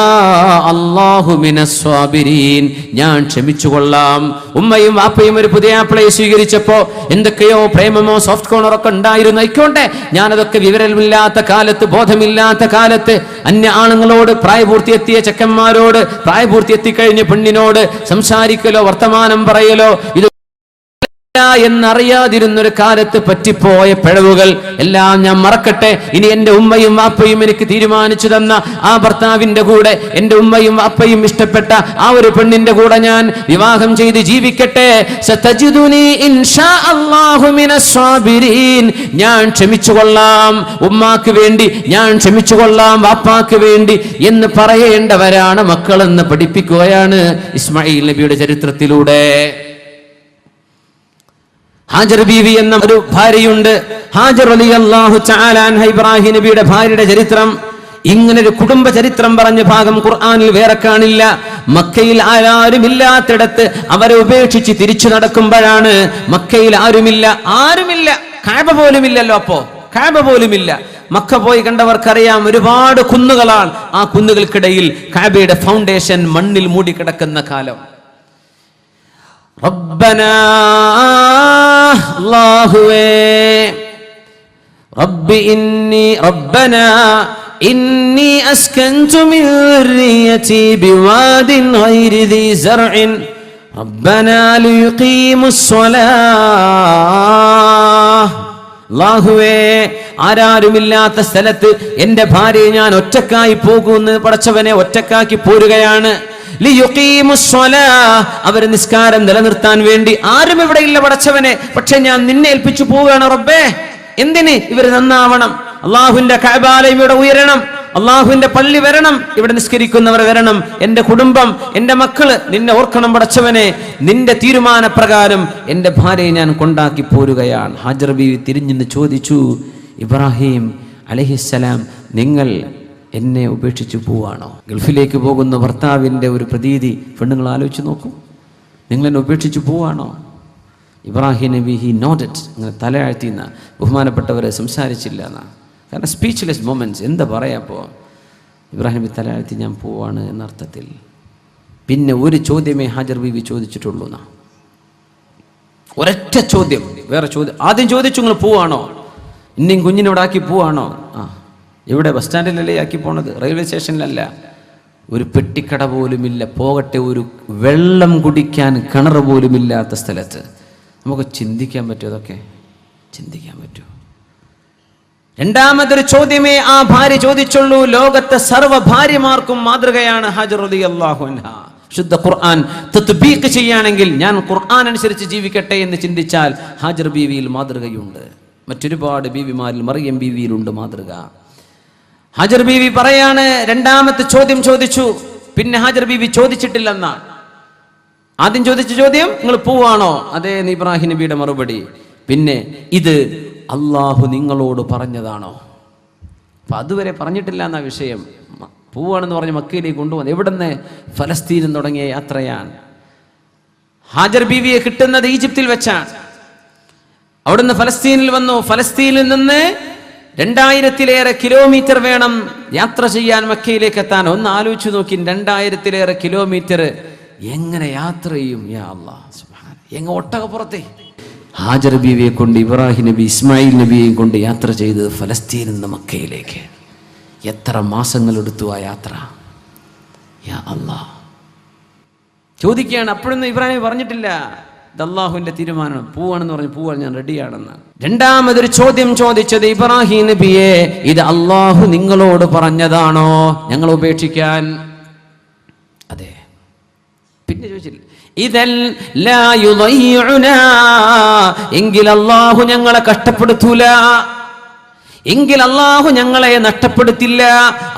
അല്ലാഹു മിനസ് സ്വാബിരീൻ, ഞാൻ ക്ഷമിച്ചുകൊള്ളാം. ഉമ്മയും വാപ്പയും ഒരു പുതിയ ആപ്പിളയെ സ്വീകരിച്ചപ്പോ എന്തൊക്കെയോ പ്രേമമോ സോഫ്റ്റ് കോർണറൊക്കെ ഉണ്ടായിരുന്നു. ആയിക്കോട്ടെ, ഞാനതൊക്കെ വിവരമില്ലാത്ത കാലത്ത്, ബോധമില്ലാത്ത കാലത്ത് അന്യ ആണുങ്ങളോട്, പ്രായപൂർത്തിയെത്തിയ ചെക്കന്മാരോട്, പ്രായപൂർത്തിയെത്തിക്കഴിഞ്ഞ പെണ്ണിനോട് സംസാരിക്കലോ വർത്തമാനം പറയലോ ഇത് എന്നറിയാതിരുന്നൊരു കാലത്ത് പറ്റിപ്പോയ പിഴവുകൾ എല്ലാം ഞാൻ മറക്കട്ടെ. ഇനി എന്റെ ഉമ്മയും വാപ്പയും എനിക്ക് തീരുമാനിച്ചു തന്ന ആ ഭർത്താവിന്റെ കൂടെ, എന്റെ ഉമ്മയും വാപ്പയും ഇഷ്ടപ്പെട്ട ആ ഒരു പെണ്ണിന്റെ കൂടെ ഞാൻ വിവാഹം ചെയ്ത് ജീവിക്കട്ടെ. സതജിദുനി ഇൻഷാ അല്ലാഹു മിനസ് സ്വാബിരീൻ, ഞാൻ ക്ഷമിച്ചുകൊള്ളാം. ഉമ്മാക്ക് വേണ്ടി ഞാൻ ക്ഷമിച്ചുകൊള്ളാം, വാപ്പാക്ക് വേണ്ടി എന്ന് പറയേണ്ടവരാണ് മക്കളെന്ന് പഠിപ്പിക്കുകയാണ് ഇസ്മായിൽ നബിയുടെ ചരിത്രത്തിലൂടെ. ഹാജർ ബീവി എന്ന ഒരു ഭാര്യയുണ്ട്. ഹാജർ റളിയല്ലാഹു തആല അൻഹ, ഇബ്രാഹിം നബിയുടെ ഭാര്യയുടെ ചരിത്രം, ഇങ്ങനെ ഒരു കുടുംബ ചരിത്രം പറഞ്ഞ ഭാഗം ഖുർആനിൽ വേറെ കാണില്ല. മക്കയിൽ ആരുമില്ലാത്തിടത്ത് അവരെ ഉപേക്ഷിച്ച് തിരിച്ചു നടക്കുമ്പോഴാണ്, മക്കയിൽ ആരുമില്ല, കഅബ പോലുമില്ലല്ലോ. അപ്പോ കഅബ പോലുമില്ല. മക്ക പോയി കണ്ടവർക്കറിയാം, ഒരുപാട് കുന്നുകളാണ്. ആ കുന്നുകൾക്കിടയിൽ കഅബയുടെ ഫൗണ്ടേഷൻ മണ്ണിൽ മൂടിക്കിടക്കുന്ന കാലം. റബ്ബനാ, അല്ലാഹുവേ, റബ്ബനാ ഇന്നി അസ്കൻതു മിൻ ദുർരിയതി ബിവാദിൻ ഗൈരി ദി സർഇൻ റബ്ബനാ ലിയുഖീമുസ് സ്വലാഹ്. അല്ലാഹുവേ, ആരാരുമില്ലാത്ത സ്ഥലത്ത് എന്റെ ഭാര്യയെ ഞാൻ ഒറ്റക്കായി പോകുമെന്ന് പടച്ചവനെ ഒറ്റക്കാക്കി പോരുകയാണ്. അവര് നിസ്കാരം നിലനിർത്താൻ വേണ്ടി ആരും ഇവിടെ ഇല്ല പടച്ചവനെ, പക്ഷെ ഞാൻ നിന്നെ ഏൽപ്പിച്ചു പോവുകയാണ് റബ്ബേ. എന്തിന്? ഇവര് നന്നാവണം, അള്ളാഹുവിന്റെ കഅബാലയം ഇവിടെ ഉയരണം, അള്ളാഹുവിന്റെ പള്ളി വരണം, ഇവിടെ നിസ്കരിക്കുന്നവർ വരണം, എന്റെ കുടുംബം, എന്റെ മക്കള് നിന്നെ ഓർക്കണം പടച്ചവനെ. നിന്റെ തീരുമാനപ്രകാരം എന്റെ ഭാര്യയെ ഞാൻ കൊണ്ടാക്കി പോരുകയാണ്. ഹാജർ ബീവി തിരിഞ്ഞെന്ന് ചോദിച്ചു, ഇബ്രാഹിം അലൈഹിസ്സലാം, നിങ്ങൾ എന്നെ ഉപേക്ഷിച്ചു പോവാണോ? ഗൾഫിലേക്ക് പോകുന്ന ഭർത്താവിൻ്റെ ഒരു പ്രതീതി പെണ്ണുങ്ങൾ ആലോചിച്ച് നോക്കൂ. നിങ്ങൾ എന്നെ ഉപേക്ഷിച്ചു പോവാണോ? ഇബ്രാഹിം നബി ഹി നോഡഡ്, അങ്ങനെ തലയാഴ്ത്തിന്ന, ബഹുമാനപ്പെട്ടവരെ സംസാരിച്ചില്ല എന്നാ. കാരണം സ്പീച്ച്ലെസ് മൊമെന്റ്സ്, എന്താ പറയാ. അപ്പോൾ ഇബ്രാഹിം നബി തലയാഴ്ത്തി, ഞാൻ പോവാണ് എന്നർത്ഥത്തിൽ. പിന്നെ ഒരു ചോദ്യമേ ഹാജർ ബീവി ചോദിച്ചിട്ടുള്ളൂ എന്നാ, ഒരൊറ്റ ചോദ്യം, വേറെ ചോദ്യം. ആദ്യം ചോദിച്ചു, നിങ്ങൾ പോവാണോ? ഇനിയും കുഞ്ഞിനോട് ആക്കി പോവാണോ? ആ, എവിടെ? ബസ് സ്റ്റാൻഡിലല്ലേ ആക്കി പോണത്, റെയിൽവേ സ്റ്റേഷനിലല്ല. ഒരു പെട്ടിക്കട പോലുമില്ല, പോകട്ടെ ഒരു വെള്ളം കുടിക്കാൻ കിണർ പോലുമില്ലാത്ത സ്ഥലത്ത്. നമുക്ക് ചിന്തിക്കാൻ പറ്റുമോ? അതൊക്കെ ചിന്തിക്കാൻ പറ്റുമോ? രണ്ടാമതൊരു ചോദ്യമേ ആ ഭാര്യ ചോദിച്ചുള്ളൂ. ലോകത്തെ സർവ്വ ഭാര്യമാർക്കും മാതൃകയാണ് ഹാജർ റളിയല്ലാഹു അൻഹ. ശുദ്ധ ഖുർആൻ തത്ബീഖ് ചെയ്യുകയാണെങ്കിൽ, ഞാൻ ഖുർആൻ അനുസരിച്ച് ജീവിക്കട്ടെ എന്ന് ചിന്തിച്ചാൽ ഹാജർ ബീവിയിൽ മാതൃകയുണ്ട്. മറ്റൊരുപാട് ബീവിമാരിൽ, മറിയം ബീവിയിലുണ്ട് മാതൃക. ഹാജർ ബീവി പറയാണ്, രണ്ടാമത്തെ ചോദ്യം ചോദിച്ചു, പിന്നെ ഹാജർ ബീവി ചോദിച്ചിട്ടില്ലെന്നാണ്. ആദ്യം ചോദിച്ച ചോദ്യം, നിങ്ങൾ പോവാണോ? അതേ എന്ന് ഇബ്രാഹിം നബിയുടെ മറുപടി. പിന്നെ, ഇത് അള്ളാഹു നിങ്ങളോട് പറഞ്ഞതാണോ? അപ്പൊ അതുവരെ പറഞ്ഞിട്ടില്ല എന്ന വിഷയം. പോവാണെന്ന് പറഞ്ഞ് മക്കയിലേക്ക് കൊണ്ടുവന്നു. എവിടുന്ന്? ഫലസ്തീനിൽ തുടങ്ങിയ യാത്രയാണ്. ഹാജർ ബീവിയെ കിട്ടുന്നത് ഈജിപ്തിൽ വെച്ചാണ്. അവിടുന്ന് ഫലസ്തീനിൽ വന്നു. ഫലസ്തീനിൽ നിന്ന് 2000-ലേറെ കിലോമീറ്റർ വേണം യാത്ര ചെയ്യാൻ മക്കയിലേക്ക് എത്താൻ. ഒന്ന് ആലോചിച്ചു നോക്കി, 2000-ലേറെ കിലോമീറ്റർ എങ്ങനെ യാത്ര ചെയ്യും? യാ അല്ലാഹ് സുബ്ഹാൻ. എങ്ങ ഒട്ടകപ്പുറത്തെ ഹാജർ ബീവിയെ കൊണ്ട് ഇബ്രാഹിം നബി ഇസ്മായിൽ നബിയെയും കൊണ്ട് യാത്ര ചെയ്തത് ഫലസ്തീനിൽ നിന്ന് മക്കയിലേക്ക്. എത്ര മാസങ്ങളെടുത്തു ആ യാത്ര? യാ അല്ലാഹ്. ചോദിക്കുകയാണ്. അപ്പോഴൊന്നും ഇബ്രാഹിം പറഞ്ഞിട്ടില്ല ഇത് അള്ളാഹുവിന്റെ തീരുമാനം, പോവാണെന്ന് പറഞ്ഞു. പോവാൻ ഞാൻ റെഡിയാണെന്ന്. രണ്ടാമതൊരു ചോദ്യം ചോദിച്ചത് ഇബ്രാഹിം നബിയെ, ഇത് അള്ളാഹു നിങ്ങളോട് പറഞ്ഞതാണോ ഞങ്ങൾ ഉപേക്ഷിക്കാൻ? അതെ. പിന്നെ ചോദിച്ചില്ല ഇദൽ ലാ യുളയ്യുനാ, എങ്കിൽ അള്ളാഹു ഞങ്ങളെ കഷ്ടപ്പെടുത്തൂല, എങ്കിൽ അള്ളാഹു ഞങ്ങളെ നഷ്ടപ്പെടുത്തില്ല,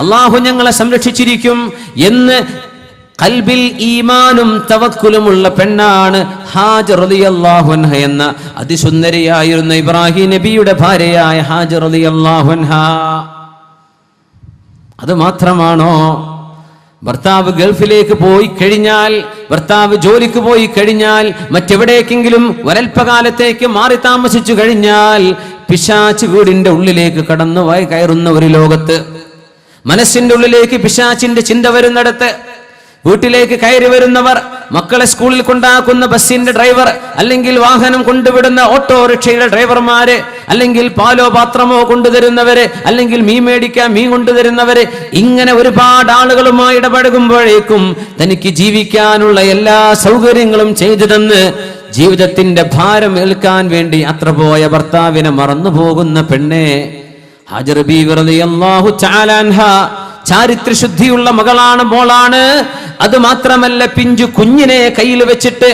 അള്ളാഹു ഞങ്ങളെ സംരക്ഷിച്ചിരിക്കും എന്ന് ഖൽബിൽ ഈമാനും തവക്കുലുമുള്ള പെണ്ണാണ് ഹാജർ റളിയല്ലാഹു അൻഹ എന്ന അതിസുന്ദരിയായിരുന്ന ഇബ്രാഹിം നബിയുടെ ഭാര്യയായ ഹാജർ റളിയല്ലാഹു അൻഹ. അത് മാത്രമാണോ? ഭർത്താവ് ഗൾഫിലേക്ക് പോയി കഴിഞ്ഞാൽ, ഭർത്താവ് ജോലിക്ക് പോയി കഴിഞ്ഞാൽ, മറ്റെവിടേക്കെങ്കിലും ഒരൽപ്പകാലത്തേക്ക് മാറി താമസിച്ചു കഴിഞ്ഞാൽ പിശാച് വീടിന്റെ ഉള്ളിലേക്ക് കടന്നു കയറുന്ന ഒരു ലോകത്ത്, മനസ്സിന്റെ ഉള്ളിലേക്ക് പിശാചിന്റെ ചിന്ത വരുന്നിടത്ത്, വീട്ടിലേക്ക് കയറി വരുന്നവർ, മക്കളെ സ്കൂളിൽ കൊണ്ടാക്കുന്ന ബസ്സിന്റെ ഡ്രൈവർ, അല്ലെങ്കിൽ വാഹനം കൊണ്ടുവിടുന്ന ഓട്ടോറിക്ഷയുടെ ഡ്രൈവർമാര്, അല്ലെങ്കിൽ പാലോ പാത്രമോ കൊണ്ടുതരുന്നവര്, അല്ലെങ്കിൽ മീൻ മേടിക്കാൻ മീൻ കൊണ്ടുതരുന്നവര്, ഇങ്ങനെ ഒരുപാട് ആളുകളുമായി ഇടപഴകുമ്പോഴേക്കും തനിക്ക് ജീവിക്കാനുള്ള എല്ലാ സൗകര്യങ്ങളും ചെയ്തു തന്ന് ജീവിതത്തിന്റെ ഭാരം ഏൽക്കാൻ വേണ്ടി യാത്ര പോയ ഭർത്താവിനെ മറന്നു പോകുന്ന പെണ്ണെ ഹാജർ ബീവി റളിയല്ലാഹു തആല അൻഹ ചാരിത്രശുദ്ധിയുള്ള മകളാണ്, മോളാണ്. അത് മാത്രമല്ല, പിഞ്ചു കുഞ്ഞിനെ കയ്യിൽ വെച്ചിട്ട്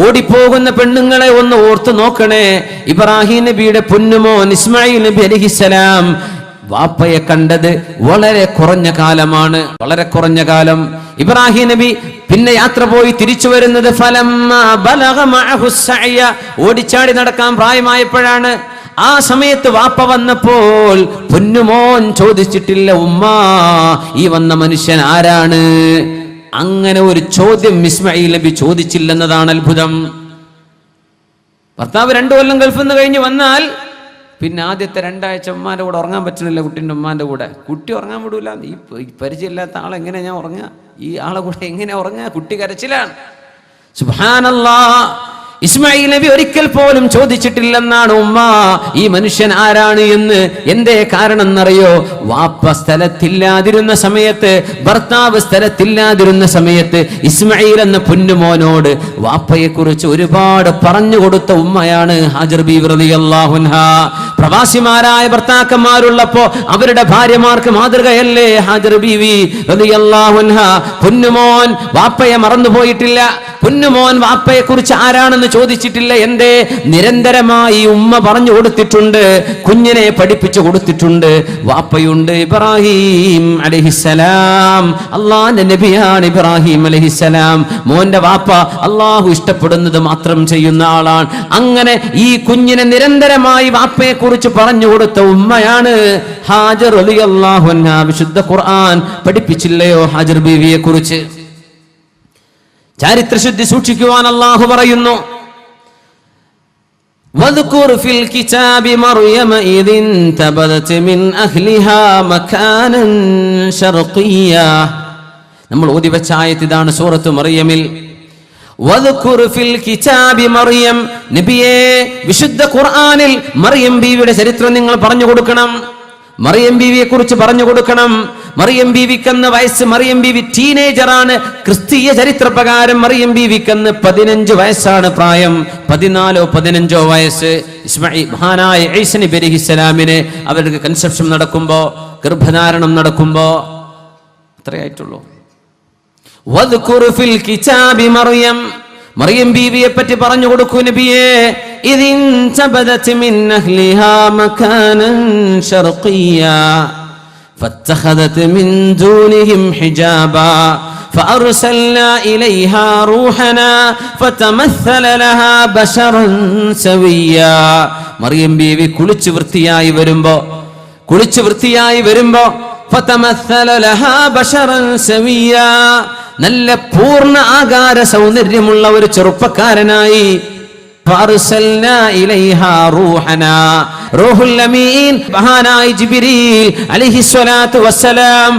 ഓടിപ്പോകുന്ന പെണ്ണുങ്ങളെ ഒന്ന് ഓർത്തു നോക്കണേ. ഇബ്രാഹിം നബിയുടെ പൊന്നുമോൻ ഇസ്മായിൽ നബി അലൈഹിസ്സലാം വാപ്പയെ കണ്ടത് വളരെ കുറഞ്ഞ കാലമാണ്, വളരെ കുറഞ്ഞ കാലം. ഇബ്രാഹിം നബി പിന്നെ യാത്ര പോയി തിരിച്ചു വരുന്നത് ഓടിച്ചാടി നടക്കാൻ പ്രായമായപ്പോഴാണ്. ആ സമയത്ത് വാപ്പ വന്നപ്പോൾ പൊന്നുമോൻ ചോദിച്ചിട്ടില്ല, ഉമ്മാ ഈ വന്ന മനുഷ്യൻ ആരാണ്? അങ്ങനെ ഒരു ചോദ്യം ഇസ്മായിൽ നബി ചോദിച്ചില്ലെന്നതാണ് അത്ഭുതം. ഭർത്താവ് 2 കൊല്ലം ഗൾഫിൽ നിന്ന് കഴിഞ്ഞ് വന്നാൽ പിന്നെ ആദ്യത്തെ 2 ആഴ്ച ഉമ്മാന്റെ കൂടെ ഉറങ്ങാൻ പറ്റുന്നില്ല. കുട്ടിൻ്റെ ഉമ്മാന്റെ കൂടെ കുട്ടി ഉറങ്ങാൻ വിടൂല. ഈ പരിചയമില്ലാത്ത ആളെങ്ങനെ ഞാൻ ഉറങ്ങുക? ഈ ആളെ കൂടെ എങ്ങനെ ഉറങ്ങുക? കുട്ടി കരച്ചിലാണ്. സുബ്ഹാനല്ലാഹ്. ഇസ്മായിൽ നബി ഒരിക്കൽ പോലും ചോദിച്ചിട്ടില്ലെന്നാണ് ഉമ്മ ഈ മനുഷ്യൻ ആരാണ് എന്ന്. എന്തേ കാരണം എന്നറിയോ? വാപ്പ സ്ഥലത്തില്ലാതിരുന്ന സമയത്ത്, ഭർത്താവ് സ്ഥലത്തില്ലാതിരുന്ന സമയത്ത് ഇസ്മായിൽ എന്ന പൊന്നുമോനോട് വാപ്പയെ കുറിച്ച് ഒരുപാട് പറഞ്ഞു കൊടുത്ത ഉമ്മയാണ് ഹാജർ ബീവി റളിയല്ലാഹു അൻഹ. പ്രവാസിമാരായ ഭർത്താക്കന്മാരുള്ളപ്പോ അവരുടെ ഭാര്യമാർക്ക് മാതൃകയല്ലേ ഹാജർ ബീവി റളിയല്ലാഹു അൻഹ. പൊന്നുമോൻ വാപ്പയെ മറന്നുപോയിട്ടില്ല. പൊന്നുമോൻ വാപ്പയെ കുറിച്ച് ആരാണെന്ന് ചോദിച്ചിട്ടില്ല. എന്തേ? നിരന്തരമായി ഉമ്മ പറഞ്ഞു കൊടുത്തിട്ടുണ്ട്, കുഞ്ഞിനെ പഠിപ്പിച്ചു കൊടുത്തിട്ടുണ്ട്. വാപ്പയുണ്ട് ഇബ്രാഹിം അലൈഹിസ്സലാം, അള്ളാഹുവിന്റെ നബിയാണ് ഇബ്രാഹിം അലൈഹിസ്സലാം. മോന്റെ വാപ്പ അള്ളാഹു ഇഷ്ടപ്പെടുന്നത് മാത്രം ചെയ്യുന്ന ആളാണ്. അങ്ങനെ ഈ കുഞ്ഞിനെ നിരന്തരമായി വാപ്പയെ കുറിച്ച് പറഞ്ഞു കൊടുത്ത ഉമ്മയാണ് ഹാജർ റളിയല്ലാഹു അൻഹ. വിശുദ്ധ ഖുർആൻ പഠിപ്പിച്ചില്ലയോ ഹാജർ ബീവിയെ കുറിച്ച്? ചരിത്രശുദ്ധി സൂക്ഷിക്കുവാൻ അള്ളാഹു പറയുന്നു, വദ്കുർ ഫിൽ കിതാബി മർയമ ഇദ് ഇൻതബദത് മിൻ അഹ്ലിഹാ മകാനൻ ശർഖിയ്യ. നമ്മൾ ഓതി വെച്ച ആയത്ത് ഇതാണ്, സൂറത്ത് മറിയമിൽ. വദ്കുർ ഫിൽ കിതാബി മറിയം. നബിയേ, വിശുദ്ധ ഖുർആനിൽ മറിയം ബീവിയുടെ ചരിത്രം നിങ്ങൾ പറഞ്ഞു കൊടുക്കണം. മറിയം ബീവിയെ കുറിച്ച് പറഞ്ഞു കൊടുക്കണം. മറിയം ബീവിക്കെന്ന വയസ്സ്, മറിയം ബീവി ടീനേജറാണ്. ക്രിസ്തീയ ചരിത്രപ്രകാരം മറിയം ബീവിക്കെന്ന് 15 വയസ്സാണ് പ്രായം, 14-15 വയസ്സ്. മഹാനായ ഈസ നബി അലൈഹിസ്സലാമിന് അവർക്ക് കൺസെപ്ഷൻ നടക്കുമ്പോ, ഗർഭധാരണം നടക്കുമ്പോ അത്രയായിട്ടുള്ളൂ. വദ്കുർ ഫിൽ കിതാബി മറിയം. മറിയം ബീവിയെ പറ്റി പറഞ്ഞു കൊടുക്കൂ നബിയേ. ഇദ് ഇൻതബദത് മിൻ അഹ്ലിഹാ മകാനൻ ശർഖിയ്യ فاتخذت من دونهم حجابا فأرسلنا إليها روحنا فتمثل لها بشرا سويا. മറിയം ബീവി കുളിച്ചു വൃത്തിയായി വരുമ്പോ ഫതമസ്സല ലഹാ ബശറൻ സവിയാ, നല്ല പൂർണ്ണ ആകാര സൗന്ദര്യമുള്ള ഒരു ചെറുപ്പക്കാരനായി. ഫഅർസൽനാ ഇലൈഹാ റൂഹനാ, റൂഹുൽ അമീൻ മഹാനായ ജിബ്രീൽ അലൈഹിസ്സലാത്തു വസ്സലാം,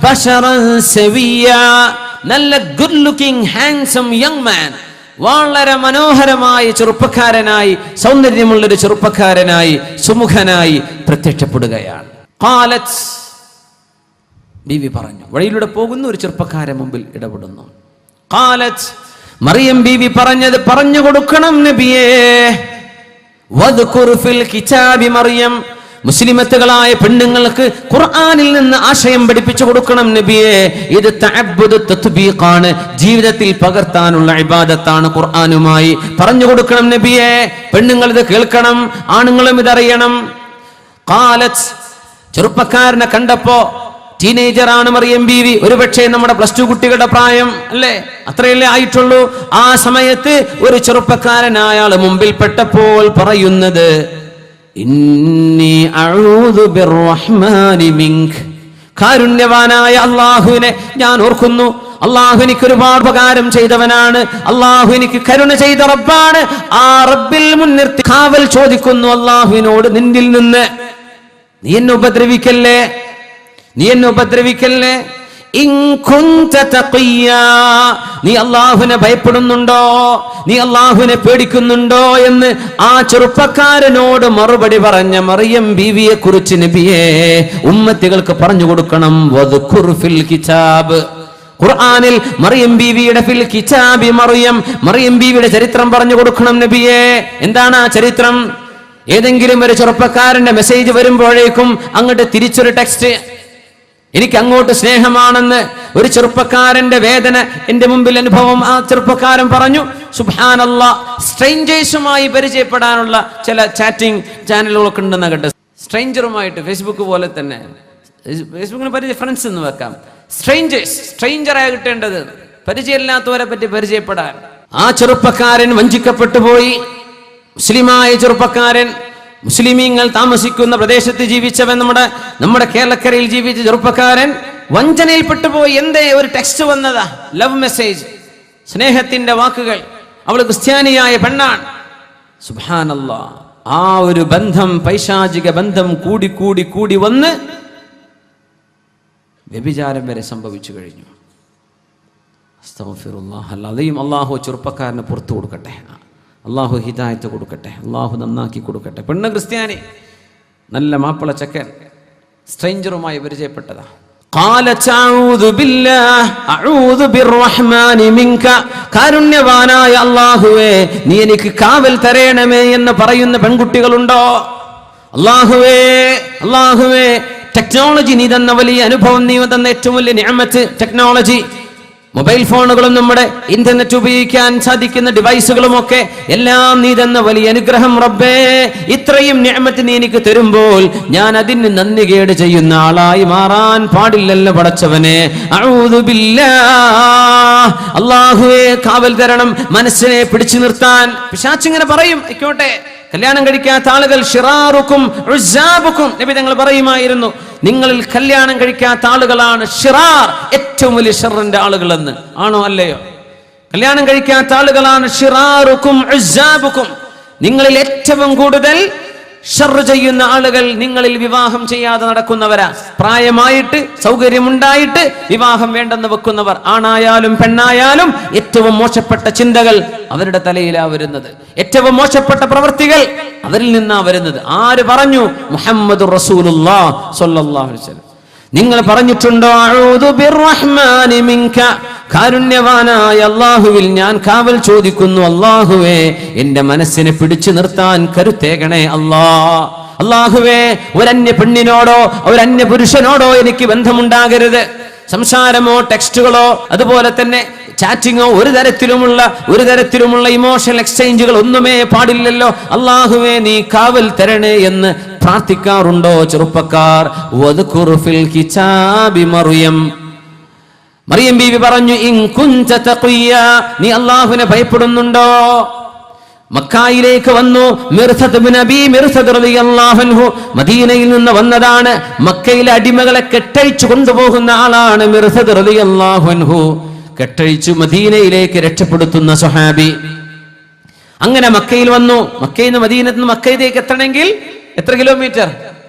ബശറൻ സവിയാ, നല്ല good looking handsome young man, വളരെ മനോഹരമായ ചെറുപ്പക്കാരനായി, സൗന്ദര്യമുള്ളൊരു ചെറുപ്പക്കാരനായി, സുമുഖനായി പ്രത്യക്ഷപ്പെടുകയാണ്. ഖാലത്ത്, ബീവി പറഞ്ഞു, വഴിയിലൂടെ പോകുന്ന ഒരു ചെറുപ്പക്കാരൻ മുമ്പിൽ ഇടപെടുന്നു. ഖാലത്ത്, മറിയം ബീവി പറഞ്ഞത് പറഞ്ഞു കൊടുക്കണം നബിയേ. വദ്കുർ ഫിൽ കിതാബി മറിയം, മുസ്ലിമത്തുകളായ പെണ്ണുങ്ങൾക്ക് ഖുർആനിൽ നിന്ന് ആശയം പഠിപ്പിച്ചു കൊടുക്കണം നബിയെ. ഇത് തഅബ്ബുദ് തത്ബീഖാണ്, ജീവിതത്തിൽ പകർത്താനുള്ള ഇബാദത്താണ്. ഖുർആനുമായി പറഞ്ഞു കൊടുക്കണം നബിയെ. പെണ്ണുങ്ങൾ ഇത് കേൾക്കണം, ആണുങ്ങളും ഇതറിയണം. ഖാലത്ത്, ചെറുപ്പക്കാരനെ കണ്ടപ്പോ, ടീനേജറാണ് മറിയം ബീവി, ഒരുപക്ഷെ നമ്മുടെ പ്ലസ് 2 കുട്ടികളുടെ പ്രായം അല്ലേ, അത്രയല്ലേ ആയിട്ടുള്ളൂ. ആ സമയത്ത് ഒരു ചെറുപ്പക്കാരനായ ആള് മുമ്പിൽ പെട്ടപ്പോൾ പറയുന്നത്, ഇന്നി അഊദു ബിർറഹ്മാനി മിൻക, കാരുണ്യവാനായ അല്ലാഹുവിനെ ഞാൻ ഓർക്കുന്നു. അല്ലാഹു എനിക്ക് ഒരുപാട് ഉപകാരം ചെയ്തവനാണ്. അല്ലാഹു എനിക്ക് കരുണ ചെയ്ത റബ്ബാണ്. ആ റബ്ബിൽ മുൻനിർത്തി കാവൽ ചോദിക്കുന്നു അല്ലാഹുവിനോട്, നിന്നിൽ നിന്ന് നീ എന്നെ ഉപദ്രവിക്കല്ലേ, നീ എന്നെ ഉപദ്രവിക്കല്ലേ. ഇൻ കുൻത തഖിയാ, നീ അല്ലാഹുവിനെ ഭയപ്പെടുന്നുണ്ടോ, നീ അല്ലാഹുവിനെ പേടിക്കുന്നുണ്ടോ എന്ന് ആ ചെറുപ്പക്കാരനോട് മറുപടി പറഞ്ഞ മറിയം ബീവിയെ കുറിച്ച് നബിയെ ഉമ്മത്തികൾക്ക് പറഞ്ഞു കൊടുക്കണം. വദ്കുർ ഫിൽ കിതാബ്, ഖുർആനിൽ മറിയം ബീവിയുടെ ഫിൽ കിതാബി മറിയം, മറിയം ബീവിയുടെ ചരിത്രം പറഞ്ഞു കൊടുക്കണം നബിയെ. എന്താണ് ആ ചരിത്രം? ഏതെങ്കിലും ഒരു ചെറുപ്പക്കാരന്റെ മെസ്സേജ് വരുമ്പോഴേക്കും അങ്ങോട്ട് തിരിച്ചൊരു ടെക്സ്റ്റ്, എനിക്ക് അങ്ങോട്ട് സ്നേഹമാണെന്ന് ഒരു ചെറുപ്പക്കാരന്റെ വേദന എന്റെ മുമ്പിൽ അനുഭവം ആ ചെറുപ്പക്കാരൻ പറഞ്ഞു. സുബ്ഹാനല്ലാഹ്, സ്ട്രേഞ്ചേഴ്സുമായി പരിചയപ്പെടാനുള്ള ചില ചാറ്റിംഗ് ചാനലുകളൊക്കെ ഉണ്ടെന്ന് കേട്ടെ. സ്ട്രേഞ്ചറുമായിട്ട്, ഫേസ്ബുക്ക് പോലെ തന്നെ, ഫേസ്ബുക്കിന് പരിചയ ഫ്രണ്ട്സ് എന്ന് വെക്കാം. സ്ട്രേഞ്ചേഴ്സ്, സ്ട്രേഞ്ചറായി കിട്ടേണ്ടത്, പരിചയമില്ലാത്തവരെ പറ്റി പരിചയപ്പെടാൻ. ആ ചെറുപ്പക്കാരൻ വഞ്ചിക്കപ്പെട്ടു പോയി. മുസ്ലിമായ ചെറുപ്പക്കാരൻ, മുസ്ലിമീങ്ങൾ താമസിക്കുന്ന പ്രദേശത്ത് ജീവിച്ചവൻ, നമ്മുടെ കേരളക്കരയിൽ ജീവിച്ച ചെറുപ്പക്കാരൻ വഞ്ചനയിൽപ്പെട്ടു പോയി. എന്തേ? ഒരു ടെക്സ്റ്റ് വന്നതാ, ലവ് മെസ്സേജ്, സ്നേഹത്തിന്റെ വാക്കുകൾ. അവൾ ക്രിസ്ത്യാനിയായ പെണ്ണാണ്. സുബ്ഹാനല്ലാഹ്, ആ ഒരു ബന്ധം, പൈശാചിക ബന്ധം കൂടി കൂടി കൂടി വന്ന് വ്യഭിചാരം വരെ സംഭവിച്ചു കഴിഞ്ഞു. അസ്തഗ്ഫിറുല്ലാഹ്. അല്ലാതെയും അല്ലാഹു ചെറുപ്പക്കാരനെ പുറത്തു കൊടുക്കട്ടെ, അള്ളാഹു ഹിദായത്ത് കൊടുക്കട്ടെ, അള്ളാഹു നന്നാക്കി കൊടുക്കട്ടെ. പെണ്ണ് ക്രിസ്ത്യാനി, നല്ല മാപ്പിള ചക്കൻ, സ്ട്രേഞ്ചറുമായി പരിചയപ്പെട്ടതാ. കാരുണ്യവാനായ അല്ലാഹുവേ, നീ എനിക്ക് കാവൽ തരേണമേ എന്ന് പറയുന്ന പെൺകുട്ടികളുണ്ടോ? അല്ലാഹുവേ, അല്ലാഹുവേ, ടെക്നോളജി നീ തന്ന വലിയ അനുഭവം, നീ തന്ന ഏറ്റവും വലിയ നിഅമത്ത് ടെക്നോളജി. മൊബൈൽ ഫോണുകളും നമ്മുടെ ഇന്റർനെറ്റ് ഉപയോഗിക്കാൻ സാധിക്കുന്ന ഡിവൈസുകളും ഒക്കെ എല്ലാം നീ തന്ന വലിയ അനുഗ്രഹം റബ്ബേ. ഇത്രയും നിഅമത്ത് നീ എനിക്ക് തരുമ്പോൾ ഞാൻ അതിന് നന്ദികേട് ചെയ്യുന്ന ആളായി മാറാൻ പാടില്ലല്ലോ പടച്ചവനെ. അഊദു ബില്ലാഹ്, അല്ലാഹുവേ കാവൽ തരണം, മനസ്സിനെ പിടിച്ചു നിർത്താൻ. പിശാചിങ്ങനെ പറയും, ആയിക്കോട്ടെ, കല്യാണം കഴിക്കാത്ത ആളുകൾ ഷിറാറുക്കും ഉസ്സാബുക്കും, നബി തങ്ങൾ പറയുമായിരുന്നു, നിങ്ങളിൽ കല്യാണം കഴിക്കാത്ത ആളുകളാണ് ഷിറാർ, ഏറ്റവും വലിയ ഷർറിന്റെ ആളുകളെന്ന്. ആണോ അല്ലയോ? കല്യാണം കഴിക്കാത്ത ആളുകളാണ് ഷിറാറുക്കും ഉസ്സാബുക്കും, നിങ്ങളിൽ ഏറ്റവും കൂടുതൽ ഷർറ് ചെയ്യുന്ന ആളുകൾ നിങ്ങളിൽ വിവാഹം ചെയ്യാതെ നടക്കുന്നവരാ. പ്രായമായിട്ട് സൗകര്യമുണ്ടായിട്ട് വിവാഹം വേണ്ടെന്ന് വെക്കുന്നവർ, ആണായാലും പെണ്ണായാലും ഏറ്റവും മോശപ്പെട്ട ചിന്തകൾ അവരുടെ തലയിലാ വരുന്നത്, ഏറ്റവും മോശപ്പെട്ട പ്രവൃത്തികൾ അവരിൽ നിന്നാ വരുന്നത്. ആര് പറഞ്ഞു? മുഹമ്മദുർ റസൂലുള്ളാഹി സ്വല്ലല്ലാഹു അലൈഹി വസല്ലം. നിങ്ങൾ പറഞ്ഞിട്ടുണ്ടോ അഊദു ബിർറഹ്മാനി മിൻക, കാരുണ്യവാനായ അല്ലാഹുവിൽ ഞാൻ കാവൽ ചോദിക്കുന്നു. അല്ലാഹുവേ, എന്റെ മനസ്സിനെ പിടിച്ചു നിർത്താൻ കരുത്തേകണേ അല്ലാ. അല്ലാഹുവേ, ഒരന്യ പെണ്ണിനോടോ ഒരന്യ പുരുഷനോടോ എനിക്ക് ബന്ധമുണ്ടാകരുത്. സംസാരമോ ടെക്സ്റ്റുകളോ അതുപോലെ തന്നെ ചാറ്റിങ്ങോ ഒരു തരത്തിലുമുള്ള ഇമോഷണൽ എക്സ്ചേഞ്ചുകൾ ഒന്നുമേ പാടില്ലല്ലോ. അല്ലാഹുവേ, നീ കാവൽ തരണേ എന്ന് പ്രാർത്ഥിക്കാറുണ്ടോ ചെറുപ്പക്കാർ? വദ്കുർ ഫിൽ കിതാബി മറിയം, മറിയം ബീവി പറഞ്ഞു, ഇൻ കുൻത തഖിയ, നീ അല്ലാഹുവിനെ ഭയപ്പെടുന്നുണ്ടോ? മക്കായിലേക്ക് വന്നു. മിർസദ് ഇബ്നു അബീ മിർസദ് റളിയല്ലാഹു അൻഹു മദീനയിൽ നിന്ന് വന്നതാണ്. മക്കയിലെ അടിമകളെ കെട്ടഴിച്ചു കൊണ്ടുപോകുന്ന ആളാണ് മിർസദ് റളിയല്ലാഹു അൻഹു. കെട്ടഴിച്ചു മദീനയിലേക്ക് രക്ഷപ്പെടുത്തുന്ന സ്വഹാബി. അങ്ങനെ മക്കയിൽ വന്നു. മക്കയിൽ നിന്ന് മദീനത്ത് നിന്ന് മക്കയിലേക്ക് എത്തണമെങ്കിൽ എത്ര കിലോമീറ്റർ?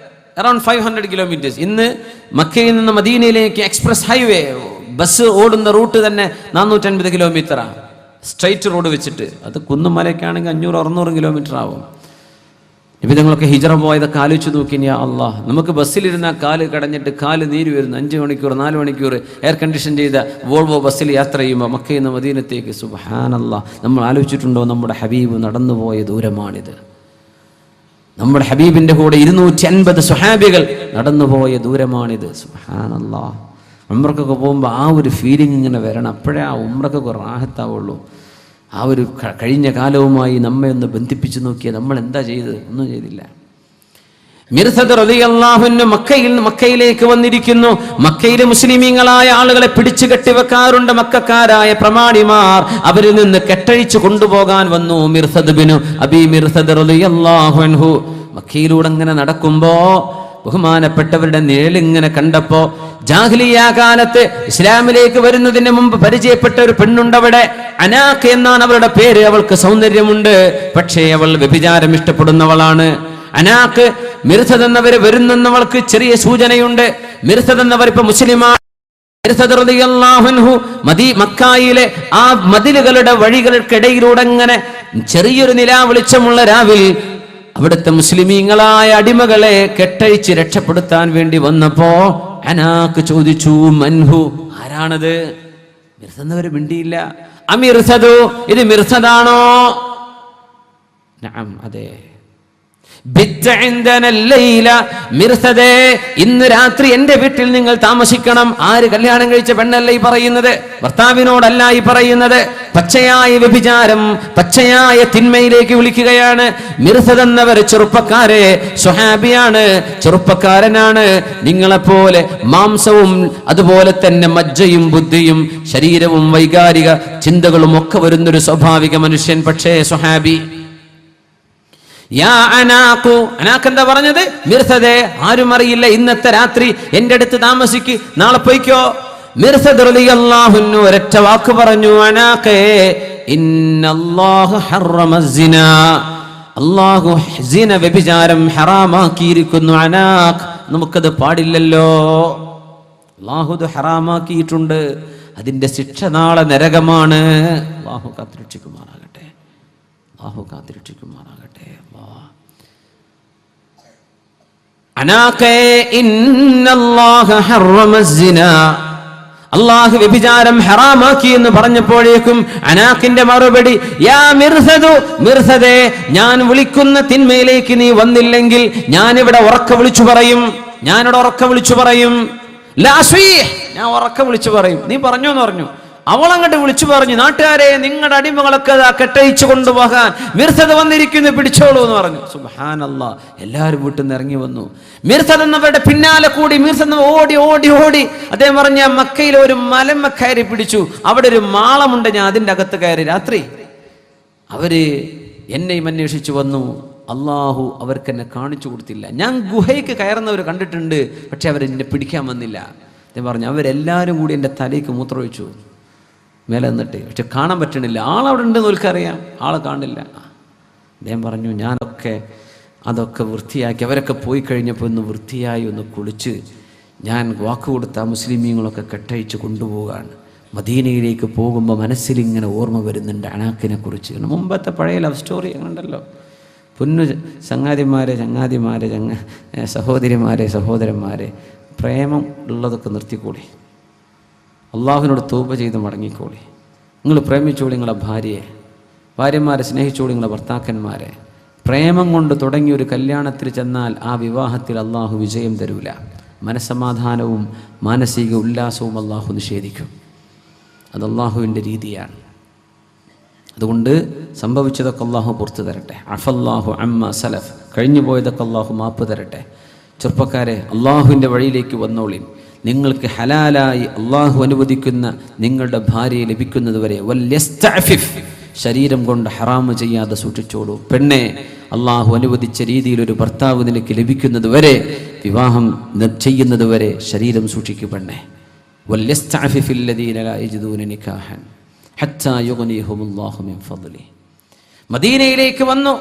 Around 500 kilometres. ഇന്ന് മക്കയിൽ നിന്ന് മദീനയിലേക്ക് എക്സ്പ്രസ് ഹൈവേ, ബസ് ഓടുന്ന റൂട്ട് തന്നെ 450 കിലോമീറ്ററാണ്. സ്ട്രൈറ്റ് റോഡ് വെച്ചിട്ട്. അത് കുന്നും മലയ്ക്കാണെങ്കിൽ 500-600 കിലോമീറ്റർ ആവും. നിബിധങ്ങളൊക്കെ ഹിജറ പോയതൊക്കെ ആലോചിച്ച് നോക്കി. യാ അല്ലാഹ്, നമുക്ക് ബസ്സിലിരുന്ന കാല് കടഞ്ഞിട്ട് കാല് നീര് വരുന്നു. 5 മണിക്കൂർ 4 മണിക്കൂർ എയർ കണ്ടീഷൻ ചെയ്ത വോൾവോ ബസ്സിൽ യാത്ര ചെയ്യുമ്പോൾ മക്കയിൽ നിന്ന് മദീനത്തേക്ക്. സുബ്ഹാനല്ലാഹ്, നമ്മൾ ആലോചിച്ചിട്ടുണ്ടോ? നമ്മുടെ ഹബീബ് നടന്നുപോയ ദൂരമാണിത്. നമ്മുടെ ഹബീബിന്റെ കൂടെ 250 സ്വഹാബികൾ നടന്നുപോയ ദൂരമാണിത്. സുബ്ഹാനല്ലാഹ്. ഉംറക്കൊക്കെ പോകുമ്പോൾ ആ ഒരു ഫീലിംഗ് ഇങ്ങനെ വരണം. അപ്പോഴേ ആ ഉംറക്കൊക്കെ റാഹത്താവുള്ളൂ. ആ ഒരു കഴിഞ്ഞ കാലവുമായി നമ്മെ ഒന്ന് ബന്ധിപ്പിച്ചു നോക്കിയാൽ നമ്മൾ എന്താ ചെയ്തത്? ഒന്നും ചെയ്തില്ല. മിർസദ് റളിയല്ലാഹു അൻഹു മക്കയിലേക്ക് വന്നിരിക്കുന്നു. മക്കയിലെ മുസ്ലിമീങ്ങളായ ആളുകളെ പിടിച്ചു കെട്ടിവെക്കാറുണ്ട് മക്കക്കാരായ പ്രമാണിമാർ. അവരിൽ നിന്ന് കെട്ടഴിച്ചു കൊണ്ടുപോകാൻ വന്നു മിർസദ് ഇബ്നു അബീ മിർസദ് റളിയല്ലാഹു അൻഹു. മക്കയിലൂടെ അങ്ങനെ നടക്കുമ്പോ ബഹുമാനപ്പെട്ടവരുടെ നിഴലിങ്ങനെ കണ്ടപ്പോ, ജാഹിലിയ്യ കാലത്ത് ഇസ്ലാമിലേക്ക് വരുന്നതിന് മുമ്പ് പരിചയപ്പെട്ട ഒരു പെണ്ണുണ്ടവിടെ. അനാഖ് എന്നാണ് അവളുടെ പേര്. അവൾക്ക് സൗന്ദര്യമുണ്ട്, പക്ഷേ അവൾ വ്യഭിചാരം ഇഷ്ടപ്പെടുന്നവളാണ്. അനാഖ് മിർസദ് എന്നവര് വരുന്നെന്നവൾക്ക് ചെറിയ സൂചനയുണ്ട്. മിർസദ് എന്നവർ ഇപ്പൊ മുസ്ലിമാണ്. മിർസദ് റളിയല്ലാഹു അൻഹു മക്കായിലെ ആ മതിലുകളുടെ വഴികൾക്കിടയിലൂടെ അങ്ങനെ ചെറിയൊരു നിലാ വെളിച്ചമുള്ള രാവിൽ അവിടുത്തെ മുസ്ലിമീങ്ങളായ അടിമകളെ കെട്ടഴിച്ച് രക്ഷപ്പെടുത്താൻ വേണ്ടി വന്നപ്പോ അനാഖ് ചോദിച്ചു, മൻഹു, ആരാണത്? മിർസദ് എന്നവര് മിണ്ടിയില്ല. അമിർസദു, ഇത് മിർസദാണോ? നഅം, അതെ. മിർസദേ, ഇന്ന് രാത്രി എന്റെ വീട്ടിൽ നിങ്ങൾ താമസിക്കണം. ആര്? കല്യാണം കഴിച്ച പെണ്ണല്ല ഈ പറയുന്നത്, ഭർത്താവിനോടല്ല ഈ പറയുന്നത്. പച്ചയായ വ്യഭിചാരം, പച്ചയായ തിന്മയിലേക്ക് വിളിക്കുകയാണ്. മിർസദ് എന്നവർ ചെറുപ്പക്കാരെ, സ്വഹാബിയാണ്, ചെറുപ്പക്കാരനാണ്. നിങ്ങളെപ്പോലെ മാംസവും അതുപോലെ തന്നെ മജ്ജയും ബുദ്ധിയും ശരീരവും വൈകാരിക ചിന്തകളും ഒക്കെ വരുന്നൊരു സ്വാഭാവിക മനുഷ്യൻ. പക്ഷേ സ്വഹാബി. യാ അനാഖു, അനാഖ് എന്താ പറഞ്ഞത്? മിർസദേ, ആരും അറിയില്ല, ഇന്നത്തെ രാത്രി എന്റെ അടുത്ത് താമസിക്ക്, നാളെ പോയിക്കോ. മിർസദ് റളിയല്ലാഹു അൻഹു ഒരൊറ്റ വാക്ക് പറഞ്ഞു, അനാഖേ, ഇന്നല്ലാഹു ഹറമ സിനാ, അല്ലാഹു സിന, വ്യഭിചാരം ഹറാമാക്കിയിരിക്കുന്നു. അനാഖ്, നമുക്കത് പാടില്ലല്ലോ. അല്ലാഹു അത് ഹറാമാക്കിയിട്ടുണ്ട്. അതിന്റെ ശിക്ഷ നാളെ നരകമാണ്. അല്ലാഹു കാത്തുരക്ഷിക്കുമാറാകട്ടെ. അല്ലാഹു കാത്തുരക്ഷിക്കുമാറാകട്ടെ. അനാഖേ, ഇന്നല്ലാഹ ഹറമ സിനാ, അല്ലാഹു വ്യഭിചാരം ഹറാമാക്കി എന്ന് പറഞ്ഞപ്പോഴേക്കും അനാഖിന്റെ മറുപടി, യാ മിർസദു, മിർസദേ, ഞാൻ വിളിക്കുന്ന തിന്മയിലേക്ക് നീ വന്നില്ലെങ്കിൽ ഞാനിവിടെ ഉറക്കെ വിളിച്ചു പറയും. ഞാനിവിടെ ഉറക്കെ വിളിച്ചു പറയും. ഞാൻ ഉറക്കെ വിളിച്ചു പറയും. നീ പറഞ്ഞു എന്ന് പറഞ്ഞു. അവളങ്ങോട്ട് വിളിച്ചു പറഞ്ഞു, നാട്ടുകാരെ, നിങ്ങളുടെ അടിമകളൊക്കെ കെട്ടയിച്ചു കൊണ്ടുപോകാൻ മിർസദ് വന്നിരിക്കുന്നു, പിടിച്ചോളൂ എന്ന് പറഞ്ഞു. സുബ്ഹാനല്ലാഹ്, എല്ലാവരും വീട്ടിൽ നിന്ന് ഇറങ്ങി വന്നു. മിർസദ് എന്നവരുടെ പിന്നാലെ കൂടി മിർസദ് ഓടി ഓടി ഓടി അദ്ദേഹം പറഞ്ഞ മക്കയിലെ ഒരു മലമ്മ കയറി പിടിച്ചു. അവിടെ ഒരു മാളമുണ്ട്, ഞാൻ അതിൻ്റെ അകത്ത് കയറി. രാത്രി അവര് എന്നെയും അന്വേഷിച്ചു വന്നു. അള്ളാഹു അവർക്ക് എന്നെ കാണിച്ചു കൊടുത്തില്ല. ഞാൻ ഗുഹയ്ക്ക് കയറുന്നവർ കണ്ടിട്ടുണ്ട്, പക്ഷെ അവരെന്നെ പിടിക്കാൻ വന്നില്ല. അദ്ദേഹം പറഞ്ഞു, അവരെല്ലാവരും കൂടി എൻ്റെ തലയ്ക്ക് മൂത്രമൊഴിച്ചു മേലെ നിന്നിട്ട്, പക്ഷെ കാണാൻ പറ്റണില്ല. ആളവിടെ ഉണ്ടെന്ന് ഓൽക്കറിയാം, ആളെ കാണില്ല. അദ്ദേഹം പറഞ്ഞു, അതൊക്കെ വൃത്തിയാക്കി, അവരൊക്കെ പോയി കഴിഞ്ഞപ്പോൾ ഒന്ന് വൃത്തിയായി ഒന്ന് കുളിച്ച് ഞാൻ വാക്ക് കൊടുത്ത മുസ്ലിമീങ്ങളൊക്കെ കെട്ടഴിച്ച് കൊണ്ടുപോകാണ്. മദീനയിലേക്ക് പോകുമ്പോൾ മനസ്സിലിങ്ങനെ ഓർമ്മ വരുന്നുണ്ട് അനാഖിനെ കുറിച്ച്. മുമ്പത്തെ പഴയ ലവ് സ്റ്റോറി ഉണ്ടല്ലോ. പൊന്നു ചങ്ങാതിമാരെ, സഹോദരന്മാരെ, പ്രേമം ഉള്ളതൊക്കെ നിർത്തിക്കൂടി. അള്ളാഹുവിനോട് തൗബ ചെയ്ത് മടങ്ങിക്കോളി. നിങ്ങൾ പ്രേമിച്ചോളി നിങ്ങളെ ഭാര്യയെ, ഭാര്യമാരെ സ്നേഹിച്ചോളി നിങ്ങളെ ഭർത്താക്കന്മാരെ. പ്രേമം കൊണ്ട് തുടങ്ങിയ ഒരു കല്യാണത്തിൽ ചെന്നാൽ ആ വിവാഹത്തിൽ അള്ളാഹു വിജയം തരൂല. മനസ്സമാധാനവും മാനസിക ഉല്ലാസവും അള്ളാഹു നിഷേധിക്കും. അത് അള്ളാഹുവിൻ്റെ രീതിയാണ്. അതുകൊണ്ട് സംഭവിച്ചതൊക്കെ അള്ളാഹു പുറത്തു തരട്ടെ. അഫല്ലാഹു അമ്മ സലഫ്, കഴിഞ്ഞു പോയതൊക്കെ അള്ളാഹു മാപ്പ് തരട്ടെ. ചെറുപ്പക്കാരെ, അള്ളാഹുവിൻ്റെ വഴിയിലേക്ക് വന്നോളി. നിങ്ങൾക്ക് ഹലാലായി അള്ളാഹു അനുവദിക്കുന്ന നിങ്ങളുടെ ഭാര്യയെ ലഭിക്കുന്നതുവരെ വല്യസ്തഅഫിഫ്, ശരീരം കൊണ്ട് ഹറാമ് ചെയ്യാതെ സൂക്ഷിച്ചോളൂ. പെണ്ണെ, അള്ളാഹു അനുവദിച്ച രീതിയിൽ ഒരു ഭർത്താവ് നിനക്ക് ലഭിക്കുന്നത് വരെ, വിവാഹം ചെയ്യുന്നത് വരെ ശരീരം സൂക്ഷിക്കൂ പെണ്ണെ. മദീനയിലേക്ക് വന്നു.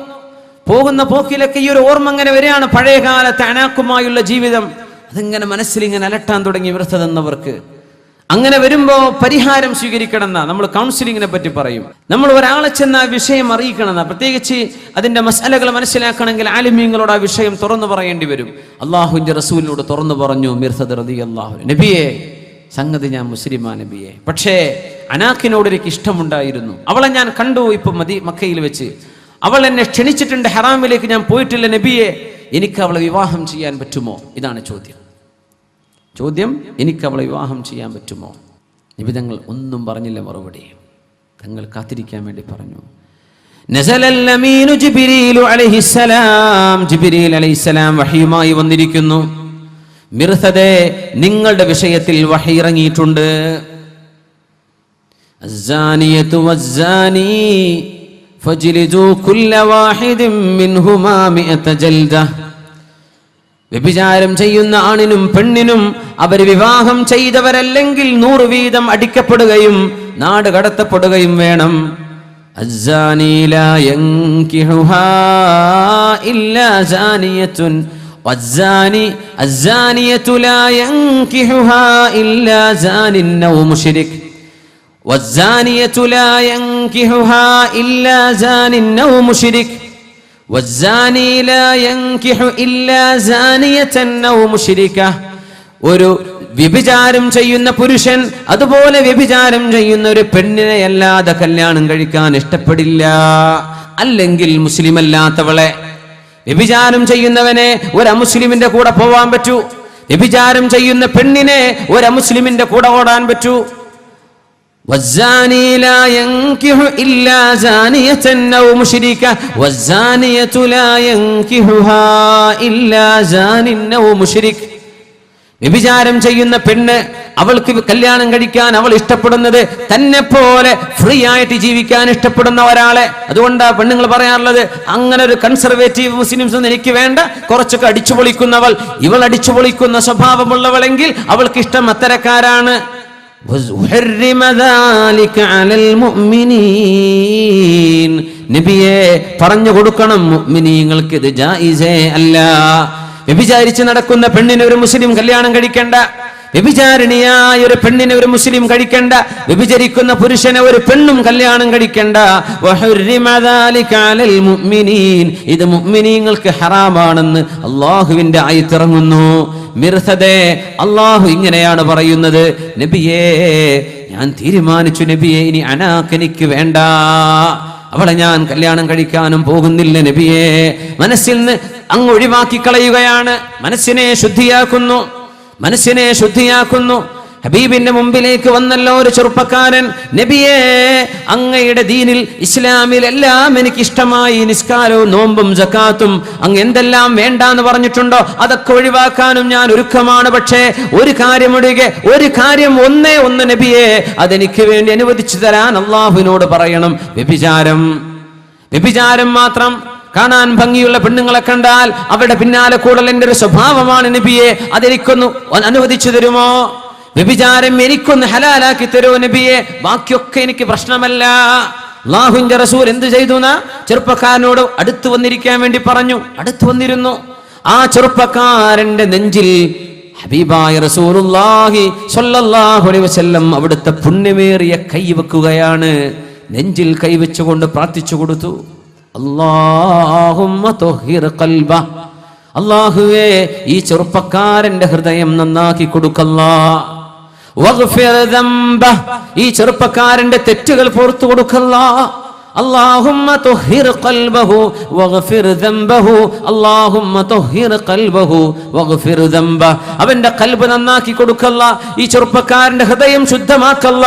പോകുന്ന പോക്കിലൊക്കെ ഈ ഒരു ഓർമ്മ അങ്ങനെ വരികയാണ്. പഴയകാലത്തെ അനാക്കുമായുള്ള ജീവിതം അതിങ്ങനെ മനസ്സിലിങ്ങനെ അലട്ടാൻ തുടങ്ങി മിർസദ്. അങ്ങനെ വരുമ്പോ പരിഹാരം സ്വീകരിക്കണം എന്നാ നമ്മൾ കൗൺസിലിങ്ങിനെ പറ്റി പറയും. നമ്മൾ ഒരാളെ ചെന്ന് ആ വിഷയം അറിയിക്കണം എന്നാ. പ്രത്യേകിച്ച് അതിന്റെ മസാലകൾ മനസ്സിലാക്കണമെങ്കിൽ ആലിമീങ്ങളോട് ആ വിഷയം തുറന്നു പറയേണ്ടി വരും. അള്ളാഹുവിന്റെ റസൂലിനോട് തുറന്നു പറഞ്ഞു മിർസദ് റളിയല്ലാഹു അൻഹു, നബിയെ, സംഗതി ഞാൻ മുസ്ലിമാ നബിയെ, പക്ഷേ അനാക്കിനോട് എനിക്ക് ഇഷ്ടമുണ്ടായിരുന്നു. അവളെ ഞാൻ കണ്ടു ഇപ്പൊ മക്കയിൽ വെച്ച്. അവൾ എന്നെ ക്ഷണിച്ചിട്ടുണ്ട്, ഹറാമിലേക്ക് ഞാൻ പോയിട്ടില്ല നബിയെ, എനിക്ക് അവളെ വിവാഹം ചെയ്യാൻ പറ്റുമോ? ഇതാണ് ചോദ്യം. എനിക്ക് അവളെ വിവാഹം ചെയ്യാൻ പറ്റുമോ? നബി തങ്ങൾ ഒന്നും പറഞ്ഞില്ല മറുപടി. തങ്ങൾ കാത്തിരിക്കാൻ വേണ്ടി പറഞ്ഞു. നസലൽ അമീനു ജിബ്രീൽ അലൈഹിസ്സലാം, ജിബ്രീൽ അലൈഹിസ്സലാം വഹയുമായി വന്നിരിക്കുന്നു. മിർസദേ, നിങ്ങളുടെ വിഷയത്തിൽ വഹി ഇറങ്ങിയിട്ടുണ്ട്. അസ്സാനിയതു വസ്സാനി ഫജ്ലിദു കുല്ല വാഹിദിൻ മിൻഹുമാ മിഅത ജൽദ. വ്യഭിചാരം ചെയ്യുന്ന ആണിനും പെണ്ണിനും അവർ വിവാഹം ചെയ്തവരല്ലെങ്കിൽ 100 വീതം അടിക്കപ്പെടുകയും നാട് കടത്തപ്പെടുകയും വേണം. അസ്സാനി ലാ യൻകിഹുഹാ ഇല്ലാ സാനിയത്തുൻ അസ്സാനിയതു ലാ യൻകിഹുഹാ ഇല്ലാ സാനിൻ ഔ മുശ്രിക് വസ്സാനിയതു ലാ യൻകിഹുഹാ ഇല്ലാ സാനിൻ ഔ മുശ്രിക് വസ്സാനി ലാ യൻകിഹു ഇല്ലാ സാനിയതൻ ഔ മുശ്രിക. ഒരു വ്യഭിചാരം ചെയ്യുന്ന പുരുഷൻ അതുപോലെ വ്യഭിചാരം ചെയ്യുന്ന ഒരു പെണ്ണിനെ അല്ലാതെ കല്യാണം കഴിക്കാൻ ഇഷ്ടപ്പെടില്ല. അല്ലെങ്കിൽ മുസ്ലിം അല്ലാത്തവളെ. വ്യഭിചാരം ചെയ്യുന്നവനെ ഒരു അമുസ്ലിമിന്റെ കൂടെ പോവാൻ പറ്റൂ. വ്യഭിചാരം ചെയ്യുന്ന പെണ്ണിനെ ഒരു അമുസ്ലിമിന്റെ കൂടെ ഓടാൻ പറ്റൂ. والزاني لا ينكح إلا زانية أو مشركة والزانية لا ينكحها إلا زان أو مشرك. വ്യഭിചാരം ചെയ്യുന്ന പെണ്ണ്, അവൾക്ക് കല്യാണം കഴിക്കാൻ അവൾ ഇഷ്ടപ്പെടുന്നത് തന്നെ പോലെ ഫ്രീ ആയിട്ട് ജീവിക്കാൻ ഇഷ്ടപ്പെടുന്ന ഒരാളെ. അതുകൊണ്ടാ പെണ്ണുങ്ങൾ പറയാറുള്ളത്, അങ്ങനെ ഒരു കൺസർവേറ്റീവ് മുസ്ലിംസ് ഒന്നും എനിക്ക് വേണ്ട, കുറച്ചൊക്കെ അടിച്ചുപൊളിക്കുന്നവൾ. ഇവൾ അടിച്ചുപൊളിക്കുന്ന സ്വഭാവമുള്ളവളെങ്കിൽ അവൾക്ക് ഇഷ്ടം അത്തരക്കാരാണ്. നബിയെ, പറഞ്ഞു കൊടുക്കണം മുഅ്മിനീങ്ങൾക്ക് ഇത് ജായിസേ അല്ല. വ്യഭിചാരിച്ച് നടക്കുന്ന പെണ്ണിനെ ഒരു മുസ്ലിം കല്യാണം കഴിക്കണ്ട. വ്യഭിചാരിണിയായ ഒരു പെണ്ണിനെ ഒരു മുസ്ലിം കഴിക്കണ്ട. വ്യഭിചരിക്കുന്ന പുരുഷനെ ഒരു പെണ്ണും കല്യാണം കഴിക്കണ്ട. ഇത് മുഅ്മിനീങ്ങൾക്ക് ഹറാമാണെന്ന് അല്ലാഹുവിന്റെ ആയത്തിറങ്ങുന്നു. മിർസദേ, അല്ലാഹു ഇങ്ങനെയാണ് പറയുന്നത്, നബിയേ, ഞാൻ തീരുമാനിച്ചു നബിയെ, ഇനി അനാക്ക് എനിക്ക് വേണ്ട, അവളെ ഞാൻ കല്യാണം കഴിക്കാനും പോകുന്നില്ല നബിയേ. മനസ്സിൽ നിന്ന് അങ്ങ് ഒഴിവാക്കി കളയുകയാണ്. മനസ്സിനെ ശുദ്ധിയാക്കുന്നു. ഹബീബിന്റെ മുമ്പിലേക്ക് വന്നല്ലോ ഒരു ചെറുപ്പക്കാരൻ. നബിയേ, അങ്ങയുടെ ദീനിൽ, ഇസ്ലാമിൽ എല്ലാം എനിക്ക് ഇഷ്ടമായി. നിസ്കാരവും നോമ്പും സക്കാത്തും അങ്ങ് എന്തെല്ലാം വേണ്ടാന്ന് പറഞ്ഞിട്ടുണ്ടോ അതൊക്കെ ഒഴിവാക്കാനും ഞാൻ ഒരുക്കമാണ്. പക്ഷേ ഒരു കാര്യം ഒന്നേ ഒന്ന് നബിയേ, അതെനിക്ക് വേണ്ടി അനുവദിച്ചു തരാൻ അള്ളാഹുവിനോട് പറയണം. വ്യഭിചാരം മാത്രം. കാണാൻ ഭംഗിയുള്ള പെണ്ണുങ്ങളെ കണ്ടാൽ അവരുടെ പിന്നാലെ കൂടൽ എന്റെ ഒരു സ്വഭാവമാണ് നബിയെ, അതെനിക്കൊന്ന് അനുവദിച്ചു തരുമോ? വ്യഭിചാരം എനിക്കൊന്ന് ഹലാലാക്കി തരൂ നബിയെ, ബാക്കിയൊക്കെ എനിക്ക് പ്രശ്നമല്ല. അല്ലാഹുവിന്റെ റസൂൽ എന്ത് ചെയ്തു? ചെറുപ്പക്കാരനോട് അടുത്തു വന്നിരിക്കാൻ വേണ്ടി പറഞ്ഞു. അടുത്തു വന്നിരുന്നു. ആ ചെറുപ്പക്കാരന്റെ നെഞ്ചിൽ ഹബീബായ റസൂലുള്ളാഹി സ്വല്ലല്ലാഹു അലൈഹി വസല്ലം അവിടുത്തെ പുണ്യമേറിയ കൈ വെക്കുകയാണ്. നെഞ്ചിൽ കൈവച്ചുകൊണ്ട് പ്രാർത്ഥിച്ചു കൊടുത്തു, അല്ലാഹുമ്മ തുഹിർ ഖൽബ, അല്ലാഹുവേ ഈ ചെറുപ്പക്കാരന്റെ ഹൃദയം നന്നാക്കി കൊടുക്കല്ലാ. വഗ്ഫിർ ദംബ, ഈ ചെറുപ്പക്കാരന്റെ തെറ്റുകൾ പുറത്തു കൊടുക്കല്ലാ. اللهم طهر قلبه واغفر ذنبه اللهم طهر قلبه واغفر ذنبه. അവന്റെ ഖൽബ് നന്നാക്കി കൊടുക്കല്ല, ഈ ചെറുപ്പക്കാരന്റെ ഹൃദയം ശുദ്ധമാക്കല്ല.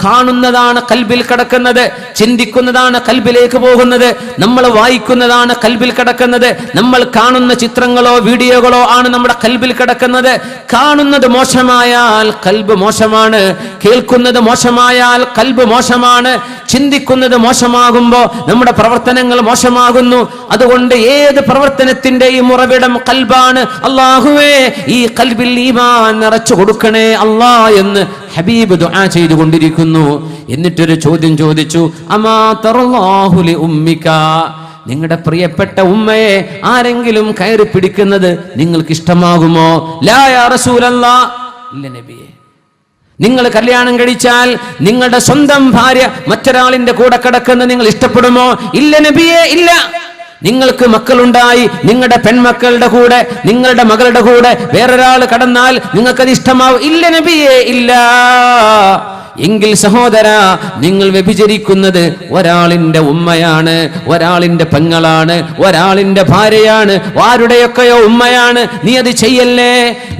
കാണുന്നതാണ് ഖൽബിൽ കിടക്കുന്നത്, ചിന്തിക്കുന്നതാണ് ഖൽബിലേക്ക് പോകുന്നത്, നമ്മൾ വായിക്കുന്നതാണ് ഖൽബിൽ കിടക്കുന്നത്, നമ്മൾ കാണുന്ന ചിത്രങ്ങളോ വീഡിയോകളോ ആണ് നമ്മുടെ ഖൽബിൽ കിടക്കുന്നത്. കാണുന്നത് മോശമായാൽ ഖൽബ് മോശമാണ്, കേൾക്കുന്നത് മോശമായാൽ ഖൽബ് മോശമാണ്, ചിന്തിക്കുന്നത് മോശമാകും മോശമാകുമ്പോ നമ്മുടെ പ്രവർത്തനങ്ങൾ മോശമാകുന്നു. അതുകൊണ്ട് ഏത് പ്രവർത്തനത്തിന്റെയും ഉറവിടം ഖൽബാണ്. അല്ലാഹുവേ, ഈ ഖൽബിൽ ഈമാൻ നിറച്ചു കൊടുക്കണേ അല്ലാ എന്ന് ഹബീബ് ദുആ ചെയ്തുകൊണ്ടിരിക്കുന്നു. എന്നിട്ടൊരു ചോദ്യം ചോദിച്ചു, അമാ തറല്ലാഹു ലി ഉമ്മിക, നിങ്ങളുടെ പ്രിയപ്പെട്ട ഉമ്മയെ ആരെങ്കിലും കയറി പിടിക്കുന്നത് നിങ്ങൾക്ക് ഇഷ്ടമാകുമോ? ലാ യാ റസൂലല്ലാഹ്, ഇല്ല നബിയേ. നിങ്ങൾ കല്യാണം കഴിച്ചാൽ നിങ്ങളുടെ സ്വന്തം ഭാര്യ മറ്റൊരാളിന്റെ കൂടെ കിടക്കുന്നത് നിങ്ങൾ ഇഷ്ടപ്പെടുമോ? ഇല്ല നബിയേ, ഇല്ല. നിങ്ങൾക്ക് മക്കളുണ്ടായി, നിങ്ങളുടെ പെൺമക്കളുടെ കൂടെ, നിങ്ങളുടെ മകളുടെ കൂടെ വേറൊരാൾ കടന്നാൽ നിങ്ങൾക്കത് ഇഷ്ടമാവും? ഇല്ല നബിയേ, ഇല്ല. എങ്കിൽ സഹോദര, നിങ്ങൾ വ്യഭിചരിക്കുന്നത് ഒരാളിന്റെ ഉമ്മയാണ്, ഒരാളിന്റെ പെങ്ങളാണ്, ഒരാളിന്റെ ഭാര്യയാണ്, ആരുടെയൊക്കെയോ ഉമ്മയാണ്. നീ അത് ചെയ്യല്ലേ.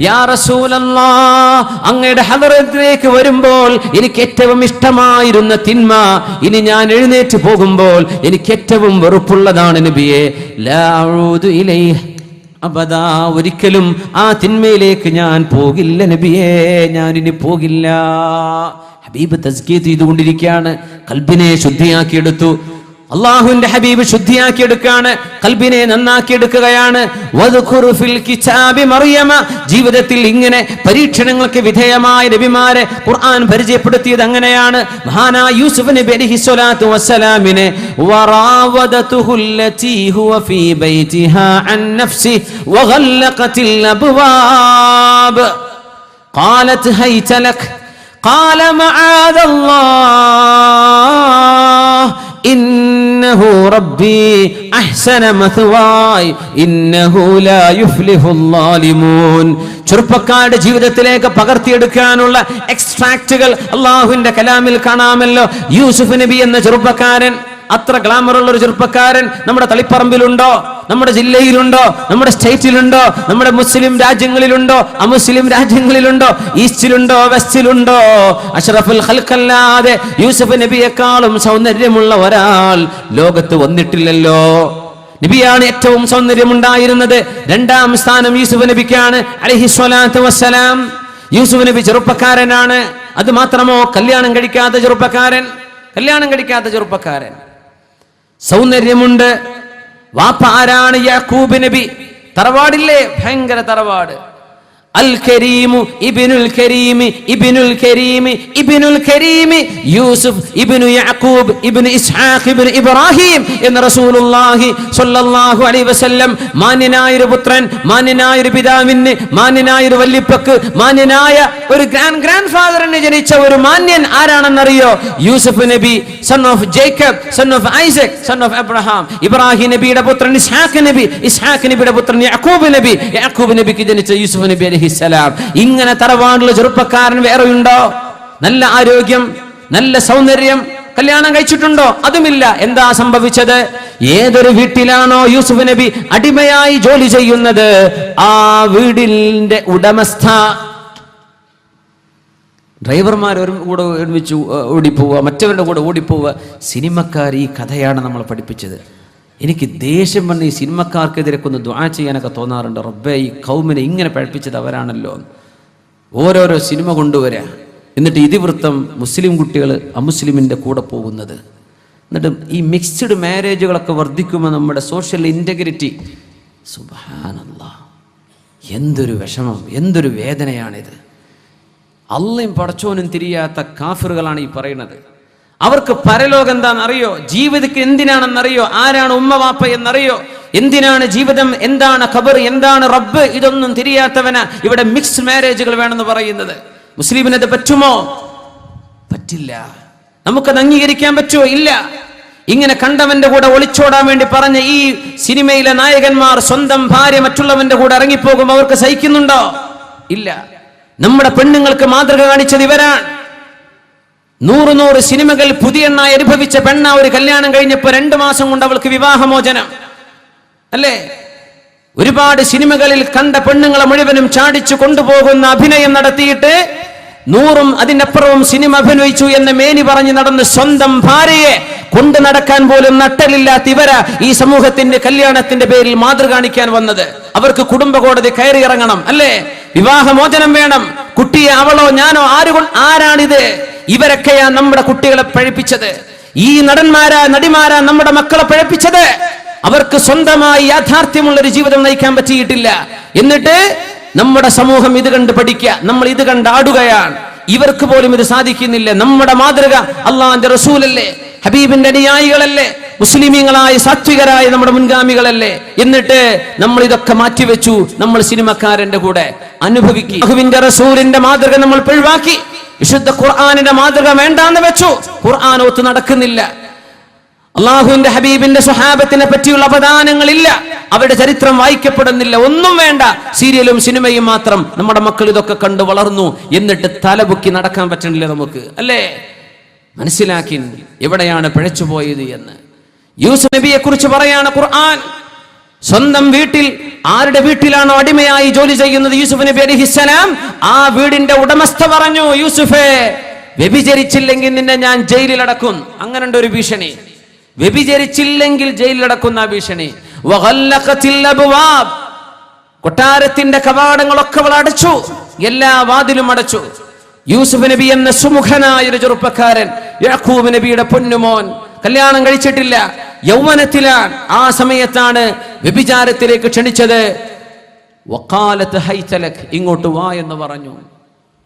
യാ റസൂലല്ലാഹ്, അങ്ങയുടെ ഹദറത്തിലേക്ക് വരുമ്പോൾ എനിക്ക് ഏറ്റവും ഇഷ്ടമായിരുന്ന തിന്മ ഇനി ഞാൻ എഴുന്നേറ്റ് പോകുമ്പോൾ എനിക്ക് ഏറ്റവും വെറുപ്പുള്ളതാണ് നബിയെ. ലാ അഊദു ഇലൈഹി അബദാ, ഒരിക്കലും ആ തിന്മയിലേക്ക് ഞാൻ പോകില്ല നബിയേ, ഞാൻ ഇനി പോകില്ല. ഹബീബ് തസ്കിയ ചെയ്തുകൊണ്ടിരിക്കുകയാണ്, കൽബിനെ ശുദ്ധിയാക്കിയെടുത്തു. അള്ളാഹുവിന്റെ ഹബീബ് ശുദ്ധിയാക്കിയെടുക്കുകയാണ്, കൽബിനെ നന്നാക്കിയെടുക്കുകയാണ്. വദ്കുറു ഫിൽ കിതാബി മറിയമ, ജീവിതത്തിൽ ഇങ്ങനെ പരീക്ഷണങ്ങൾക്ക് വിധേയമായ നബിമാരെ ഖുർആൻ പരിചയപ്പെടുത്തിയത് അങ്ങനെയാണ്. മഹാനായ യൂസുഫ് നബി അലൈഹി സ്വലാത്തു വസ്സലാമിനെ വറാവദതുഹു അല്ലതി ഹുവ ഫീ ബൈതിഹാ അൻ നഫ്സി വഗല്ലഖത്തിൽ അബ്വാബ് ഖാലത് ഹൈത ലക് ഖാല മആദല്ലാഹ് ഇന്നഹു റബ്ബി അഹ്സന മത്വായ ഇന്നഹു ലാ യുഫ്ലിഹുൽ ളാലിമൂൻ. ചെറുപ്പക്കാരുടെ ജീവിതത്തിലേക്ക് പകർത്തിയെടുക്കാനുള്ള എക്സ്ട്രാക്റ്റുകൾ അള്ളാഹുവിന്റെ കലാമിൽ കാണാമല്ലോ. യൂസുഫ് നബി എന്ന ചെറുപ്പക്കാരൻ, അത്ര ഗ്ലാമറുള്ള ഒരു ചെറുപ്പക്കാരൻ നമ്മുടെ തളിപ്പറമ്പിലുണ്ടോ? നമ്മുടെ ജില്ലയിലുണ്ടോ? നമ്മുടെ സ്റ്റേറ്റിലുണ്ടോ? നമ്മുടെ മുസ്ലിം രാജ്യങ്ങളിലുണ്ടോ? അമുസ്ലിം രാജ്യങ്ങളിലുണ്ടോ? ഈസ്റ്റിലുണ്ടോ? വെസ്റ്റിലുണ്ടോ? അഷ്റഫുൽ ഖൽഖല്ലാതെ യൂസുഫ് നബിയെക്കാളും സൗന്ദര്യമുള്ള ഒരാൾ ലോകത്ത് വന്നിട്ടില്ലല്ലോ. നബിയാണ് ഏറ്റവും സൗന്ദര്യമുണ്ടായിരുന്നത്. രണ്ടാം സ്ഥാനം യൂസുഫ് നബിക്കാണ് അലൈഹി സ്വലാത്തു വസ്സലാം. യൂസുഫ് നബി ചെറുപ്പക്കാരനാണ്. അത് മാത്രമോ, കല്യാണം കഴിക്കാത്ത ചെറുപ്പക്കാരൻ, സൗന്ദര്യമുണ്ട്. വാപ്പ ആരാണ്? യാക്കൂബ് നബി. തറവാടില്ലേ? ഭയങ്കര തറവാട്. അൽ കരീമു ഇബ്നുൽ കരീമി ഇബ്നുൽ കരീമി ഇബ്നുൽ കരീമി യൂസുഫ് ഇബ്നു യാക്കൂബ് ഇബ്നു ഇസ്ഹാഖ് ഇബ്നു ഇബ്രാഹിം എന്ന റസൂലുള്ളാഹി സ്വല്ലല്ലാഹു അലൈഹി വസല്ലം മാന്യനായ ഒരു പുത്രൻ, മാന്യനായ ഒരു പിതാവിന്, മാന്യനായ ഒരു വല്ലിപ്പക്ക്, മാന്യനായ ഒരു ഗ്രാൻഡ് ഫാദറിന് ജനിച്ച ഒരു മാന്യൻ ആരാണെന്നറിയോ? യൂസുഫ് നബി, son of Jacob, son of Isaac, son of Abraham. Ibrahim നബിയുടെ പുത്രൻ ഇസ്ഹാഖ് നബി, ഇസ്ഹാഖ് നബിയുടെ പുത്രൻ യാക്കൂബ് നബി, യാക്കൂബ് നബിക്ക് ജനിച്ച യൂസുഫ് നബി അലൈഹി സലാം. ഇങ്ങനെ തറവാടുള്ള ചെറുപ്പക്കാരൻ വേറെയുണ്ടോ? നല്ല ആരോഗ്യം, നല്ല സൗന്ദര്യം, കല്യാണം കഴിച്ചിട്ടുണ്ടോ? അതുമില്ല. എന്താ സംഭവിച്ചത്? ഏതൊരു വീട്ടിലാണോ യൂസുഫ് നബി അടിമയായി ജോലി ചെയ്യുന്നത്, ആ വീടിന്റെ ഉടമസ്ഥ, ഡ്രൈവർമാർ കൂടെ ഒരുമിച്ച് ഓടിപ്പോവുക, മറ്റവരുടെ കൂടെ ഓടിപ്പോവുക. സിനിമക്കാർ ഈ കഥയാണ് നമ്മൾ പഠിപ്പിച്ചത്. എനിക്ക് ദേഷ്യം വന്ന് ഈ സിനിമക്കാർക്കെതിരെ ഒന്ന് ദുആ ചെയ്യാനൊക്കെ തോന്നാറുണ്ട്. റബ്ബേ, ഈ കൗമിനെ ഇങ്ങനെ പഠിപ്പിച്ചത് അവരാണല്ലോ. ഓരോരോ സിനിമ കൊണ്ടുവരിക, എന്നിട്ട് ഇതിവൃത്തം മുസ്ലിം കുട്ടികൾ അമുസ്ലിമിൻ്റെ കൂടെ പോകുന്നത്. എന്നിട്ട് ഈ മിക്സ്ഡ് മാരേജുകളൊക്കെ വർദ്ധിക്കുമ്പോൾ നമ്മുടെ സോഷ്യൽ ഇൻറ്റഗ്രിറ്റി, സുബ്ഹാനല്ലാഹ്, എന്തൊരു വിഷമം, എന്തൊരു വേദനയാണിത്. അള്ളയും പടച്ചോനും തിരിയാത്ത കാഫിറുകളാണ് ഈ പറയുന്നത്. അവർക്ക് പരലോകം എന്താണെന്നറിയോ? ജീവിതത്തിൽ എന്തിനാണെന്നറിയോ? ആരാണ് ഉമ്മ വാപ്പ എന്നറിയോ? എന്തിനാണ് ജീവിതം? എന്താണ് ഖബർ? എന്താണ് റബ്ബ്? ഇതൊന്നും തിരിയാത്തവന ഇവിടെ മിക്സ്ഡ് മാരേജുകൾ വേണമെന്ന് പറയുന്നത്. മുസ്ലിമിനത് പറ്റുമോ? പറ്റില്ല. നമുക്കത് അംഗീകരിക്കാൻ പറ്റുമോ? ഇല്ല. ഇങ്ങനെ കണ്ടവന്റെ കൂടെ ഒളിച്ചോടാൻ വേണ്ടി പറഞ്ഞ ഈ സിനിമയിലെ നായകന്മാർ സ്വന്തം ഭാര്യ മറ്റുള്ളവന്റെ കൂടെ ഇറങ്ങിപ്പോകുമ്പോൾ അവർക്ക് സഹിക്കുന്നുണ്ടോ? ഇല്ല. നമ്മുടെ പെണ്ണുങ്ങൾക്ക് മാതൃക കാണിച്ചത് ഇവരാണ്. 100 സിനിമകൾ പുതിയ എണ്ണായി അനുഭവിച്ച പെണ്ണ ഒരു കല്യാണം കഴിഞ്ഞപ്പോൾ 2 മാസം കൊണ്ട് അവൾക്ക് വിവാഹമോചനം അല്ലേ? ഒരുപാട് സിനിമകളിൽ കണ്ട പെണ്ണുങ്ങളെ മുഴുവനും ചാടിച്ചു കൊണ്ടുപോകുന്ന അഭിനയം നടത്തിയിട്ട് 100 അതിനപ്പുറവും സിനിമ അഭിനയിച്ചു എന്ന് മേനി പറഞ്ഞ് നടന്ന് സ്വന്തം ഭാര്യയെ കൊണ്ടു നടക്കാൻ പോലും നട്ടലില്ലാത്ത ഇവരാ ഈ സമൂഹത്തിന്റെ കല്യാണത്തിന്റെ പേരിൽ മാതൃക കാണിക്കാൻ വന്നത്. അവർക്ക് കുടുംബ കോടതി കയറി ഇറങ്ങണം അല്ലേ? വിവാഹമോചനം വേണം. കുട്ടിയെ അവളോ ഞാനോ ആരാണിത്? ഇവരൊക്കെയാ നമ്മുടെ കുട്ടികളെ പഴിപ്പിച്ചത്. ഈ നടിമാരാ നമ്മുടെ മക്കളെ പഴപ്പിച്ചത്. അവർക്ക് സ്വന്തമായി യാഥാർത്ഥ്യമുള്ള ഒരു ജീവിതം നയിക്കാൻ പറ്റിയിട്ടില്ല. എന്നിട്ട് നമ്മുടെ സമൂഹം ഇത് കണ്ട് പഠിക്കുക, നമ്മൾ ഇത് കണ്ട് ആടുകയാണ്. ഇവർക്ക് പോലും ഇത് സാധിക്കുന്നില്ല. നമ്മുടെ മാതൃക അള്ളാഹുവിന്റെ റസൂലല്ലേ, ഹബീബിന്റെ അനുയായികളല്ലേ, മുസ്ലിമീങ്ങളായ സാത്വികരായ നമ്മുടെ മുൻഗാമികളല്ലേ. എന്നിട്ട് നമ്മൾ ഇതൊക്കെ മാറ്റിവെച്ചു, നമ്മൾ സിനിമക്കാരന്റെ കൂടെ അനുഭവിക്കും. അല്ലാഹുവിന്റെ റസൂലിന്റെ മാതൃക നമ്മൾ പിഴവാക്കി, വിശുദ്ധ ഖുർആനിന്റെ മാതൃക വേണ്ടാന്ന് വെച്ചു. ഖുർആൻ ഒത്തു നടക്കുന്നില്ല. അള്ളാഹുവിന്റെ ഹബീബിന്റെ സ്വഹാബത്തിനെ പറ്റിയുള്ള അപദാനങ്ങളില്ല, അവരുടെ ചരിത്രം വായിക്കപ്പെടുന്നില്ല. ഒന്നും വേണ്ട, സീരിയലും സിനിമയും മാത്രം. നമ്മുടെ മക്കൾ ഇതൊക്കെ കണ്ടു വളർന്നു. എന്നിട്ട് തലപൊക്കി നടക്കാൻ പറ്റണില്ല നമുക്ക്, അല്ലേ? മനസ്സിലാക്കി എവിടെയാണ് പിഴച്ചുപോയത് എന്ന്. യൂസുഫ് നബിയെ കുറിച്ച് പറയാണ് ഖുർആൻ. സ്വന്തം വീട്ടിൽ, ആരുടെ വീട്ടിലാണോ അടിമയായി ജോലി ചെയ്യുന്നത് യൂസുഫ് നബി അലൈഹിസ്സലാം, ആ വീടിന്റെ ഉടമസ്ഥ പറഞ്ഞു, യൂസുഫേ, വ്യഭിചരിച്ചില്ലെങ്കിൽ നിന്നെ ഞാൻ ജയിലിൽ അടക്കും. അങ്ങനെയുണ്ട് ഒരു ഭീഷണി. വ്യഭിചരിച്ചില്ലെങ്കിൽ ജയിലിലടക്കുന്ന ഭീഷണി. കൊട്ടാരത്തിന്റെ കവാടങ്ങളൊക്കെ അവൾ അടച്ചു, എല്ലാ വാതിലും അടച്ചു. യൂസുഫ് നബി എന്ന സുമുഖനായ ഒരു ചെറുപ്പക്കാരൻ, യാക്കൂബ് നബിയുടെ പൊന്നുമോൻ, കല്യാണം കഴിച്ചിട്ടില്ല, യൗവനത്തിലാണ്. ആ സമയത്താണ് വ്യഭിചാരത്തിലേക്ക് ക്ഷണിച്ചത്. വഖാലത്ത് ഹൈതലക്, ഇങ്ങോട്ട് വാ എന്ന് പറഞ്ഞു.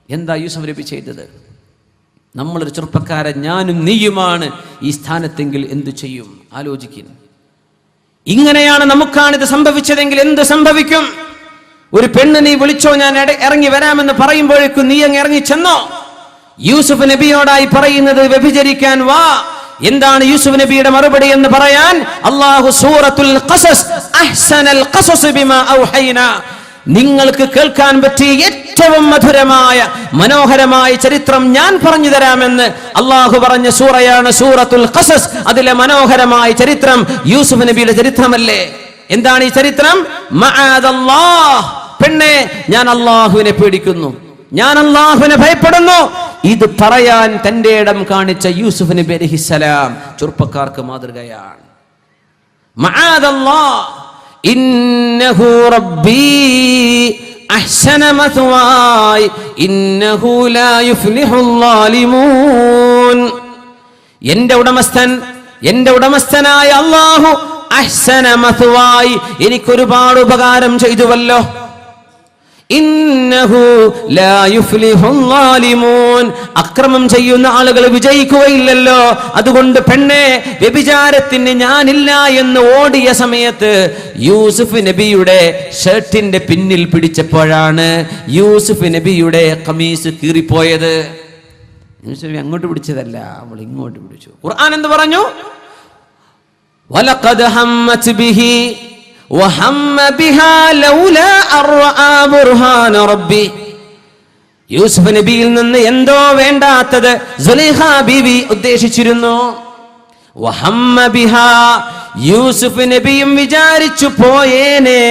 എന്താ യൂസുഫ് നബി ചെയ്തത്? നമ്മളൊരു ചെറുപ്പക്കാരൻ, ഞാനും നീയുമാണ് ഈ സ്ഥാനത്തെങ്കിൽ എന്തു ചെയ്യും? ആലോചിക്കുന്നു. ഇങ്ങനെയാണ് നമുക്കാണിത് സംഭവിച്ചതെങ്കിൽ എന്ത് സംഭവിക്കും? ഒരു പെണ്ണ് നീ വിളിച്ചോ, ഞാൻ ഇറങ്ങി വരാമെന്ന് പറയുമ്പോഴേക്കും നീ അങ്ങ് ഇറങ്ങി ചെന്നോ? യൂസുഫ് നബിയോടായി പറയുന്നത് വ്യഭിചരിക്കാൻ വാ. എന്താണ് യൂസുഫ് നബിയുടെ മറുപടി എന്ന് പറയാൻ അല്ലാഹു സൂറത്തുൽ ഖസസ്, അഹ്സനൽ ഖസസ് ബിമാ ഔഹൈന, നിങ്ങൾക്ക് കേൾക്കാൻ പറ്റിയ ഏറ്റവും മധുരമായ മനോഹരമായ ചരിത്രം ഞാൻ പറഞ്ഞു തരാമെന്ന് അള്ളാഹു പറഞ്ഞ സൂറയാണ് സൂറത്തുൽ ഖസസ്. അതിലെ മനോഹരമായ ചരിത്രം യൂസുഫ് നബിയുടെ ചരിത്രമല്ലേ? എന്താണ് ഈ ചരിത്രം? മഅദല്ലാഹ്, പെണ്ണെ, ഞാൻ അള്ളാഹുവിനെ പേടിക്കുന്നു, ഞാൻ അള്ളാഹുവിനെ ഭയപ്പെടുന്നു. ഇത് പറയാൻ തന്റെ ഇടം കാണിച്ച യൂസുഫ് നബി അലൈഹിസ്സലാം ചെറുപ്പക്കാർക്ക് മാതൃകയാണ്. മഅദല്ലാഹ്, ഇന്നഹു റബ്ബി അഹ്സന മത്വായ ഇന്നഹു ലാ യുഫ്ലിഹുൽ ളാലിമൂൻ. എന്റെ ഉടമസ്ഥനായ അല്ലാഹു അഹ്സന മത്വായ, എനിക്കൊരുപാട് ഉപകാരം ചെയ്തുവല്ലോ. ഇന്നഹു ലാ യുഫ്ലിഹുൽ ളാലിമൂൻ, അക്രമം ചെയ്യുന്ന ആളുകൾ വിജയിക്കുകയില്ലല്ലോ. അതുകൊണ്ട് പെണ്ണെ, വ്യഭിചാരത്തിന് ഞാനില്ല എന്ന് ഓടിയ സമയത്ത് യൂസുഫ് നബിയുടെ ഷർട്ടിന്റെ പിന്നിൽ പിടിച്ചപ്പോഴാണ് യൂസുഫ് നബിയുടെ ഖമീസ് കീറിപ്പോയത്. യൂസുഫ് അങ്ങോട്ട് പിടിച്ചതല്ല, അവൾ ഇങ്ങോട്ട് പിടിച്ചു. ഖുർആൻ എന്ത് പറഞ്ഞു? വലഖദ് ഹമ്മത് ബിഹി വഹമ്മ ബിഹാ ലൗലാ അർആ ബുർഹാന റബ്ബി. യൂസുഫ് നബിയിൽ നിന്ന് എന്തോ വേണ്ടാത്തത് സുലൈഖ ബീവി ഉദ്ദേശിച്ചിരുന്നു. വഹമ്മ ബിഹാ, യൂസുഫ് നബിയും വിചാരിച്ചു പോയേനെ,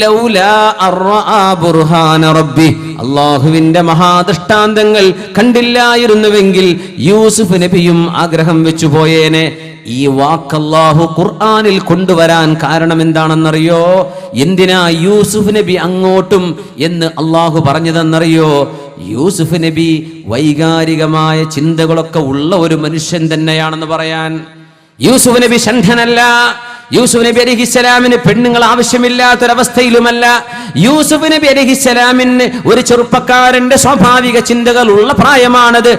ലൗലാ അർആ ബുർഹാന റബ്ബി, അല്ലാഹുവിന്റെ മഹാദൃഷ്ടാന്തങ്ങൾ കണ്ടില്ലായിരുന്നുവെങ്കിൽ യൂസുഫ് നബിയും ആഗ്രഹം വെച്ചു പോയേനെ. ഈ വാക്ക് അല്ലാഹു ഖുർആനിൽ കൊണ്ടുവരാൻ കാരണം എന്താണെന്നറിയോ? എന്തിനാ യൂസുഫ് നബി അങ്ങോട്ടും എന്ന് അല്ലാഹു പറഞ്ഞതെന്നറിയോ? യൂസുഫ് നബി വൈകാരികമായ ചിന്തകളൊക്കെ ഉള്ള ഒരു മനുഷ്യൻ തന്നെയാണെന്ന് പറയാൻ. യൂസുഫ് നബി ഷണ്ഠനല്ല. യൂസുഫ് നബി അലൈഹിസ്സലാമിന് പെണ്ണുങ്ങൾ ആവശ്യമില്ലാത്തൊരവസ്ഥയിലുമല്ല. യൂസുഫ് നബി അലൈഹിസ്സലാമിന് ഒരു ചെറുപ്പക്കാരന്റെ സ്വാഭാവിക ചിന്തകൾ ഉള്ള പ്രായമാണത്.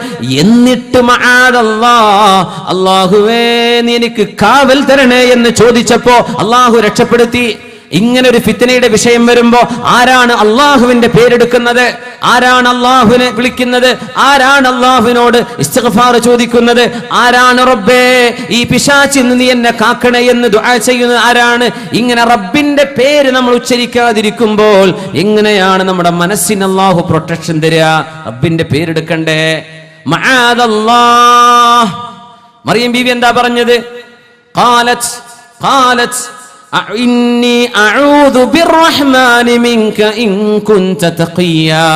എന്നിട്ട് മഅദല്ലാഹ്, അല്ലാഹുവേ നീ എനിക്ക് കാവൽ തരണേ എന്ന് ചോദിച്ചപ്പോ അല്ലാഹു രക്ഷപ്പെടുത്തി. ഇങ്ങനെ ഒരു ഫിത്നയുടെ വിഷയം വരുമ്പോ ആരാണ് അള്ളാഹുവിന്റെ പേരെടുക്കുന്നത്? ആരാണ് അള്ളാഹുവിനെ വിളിക്കുന്നത്? ആരാണ് അള്ളാഹുവിനോട് ഇസ്തിഗ്ഫാർ ചോദിക്കുന്നത്? ആരാണ് റബ്ബേ ഈ പിശാചിൽ നിന്ന് നീ എന്നെ കാക്കണേ എന്ന് ദുആ ചെയ്യുന്നത്? ആരാണ്? ഇങ്ങനെ റബ്ബിന്റെ പേര് നമ്മൾ ഉച്ചരിക്കാതിരിക്കുമ്പോൾ എങ്ങനെയാണ് നമ്മുടെ മനസ്സിന് അള്ളാഹു പ്രൊട്ടക്ഷൻ തരിക? റബ്ബിന്റെ പേരെടുക്കണ്ടേ. മഅദല്ലാഹ്. മറിയം ബീവി എന്താ പറഞ്ഞത്? ഖാലത് ഇന്നി അഊദു ബിർറഹ്മാനി മിൻക ഇൻ കുൻത തഖിയാ.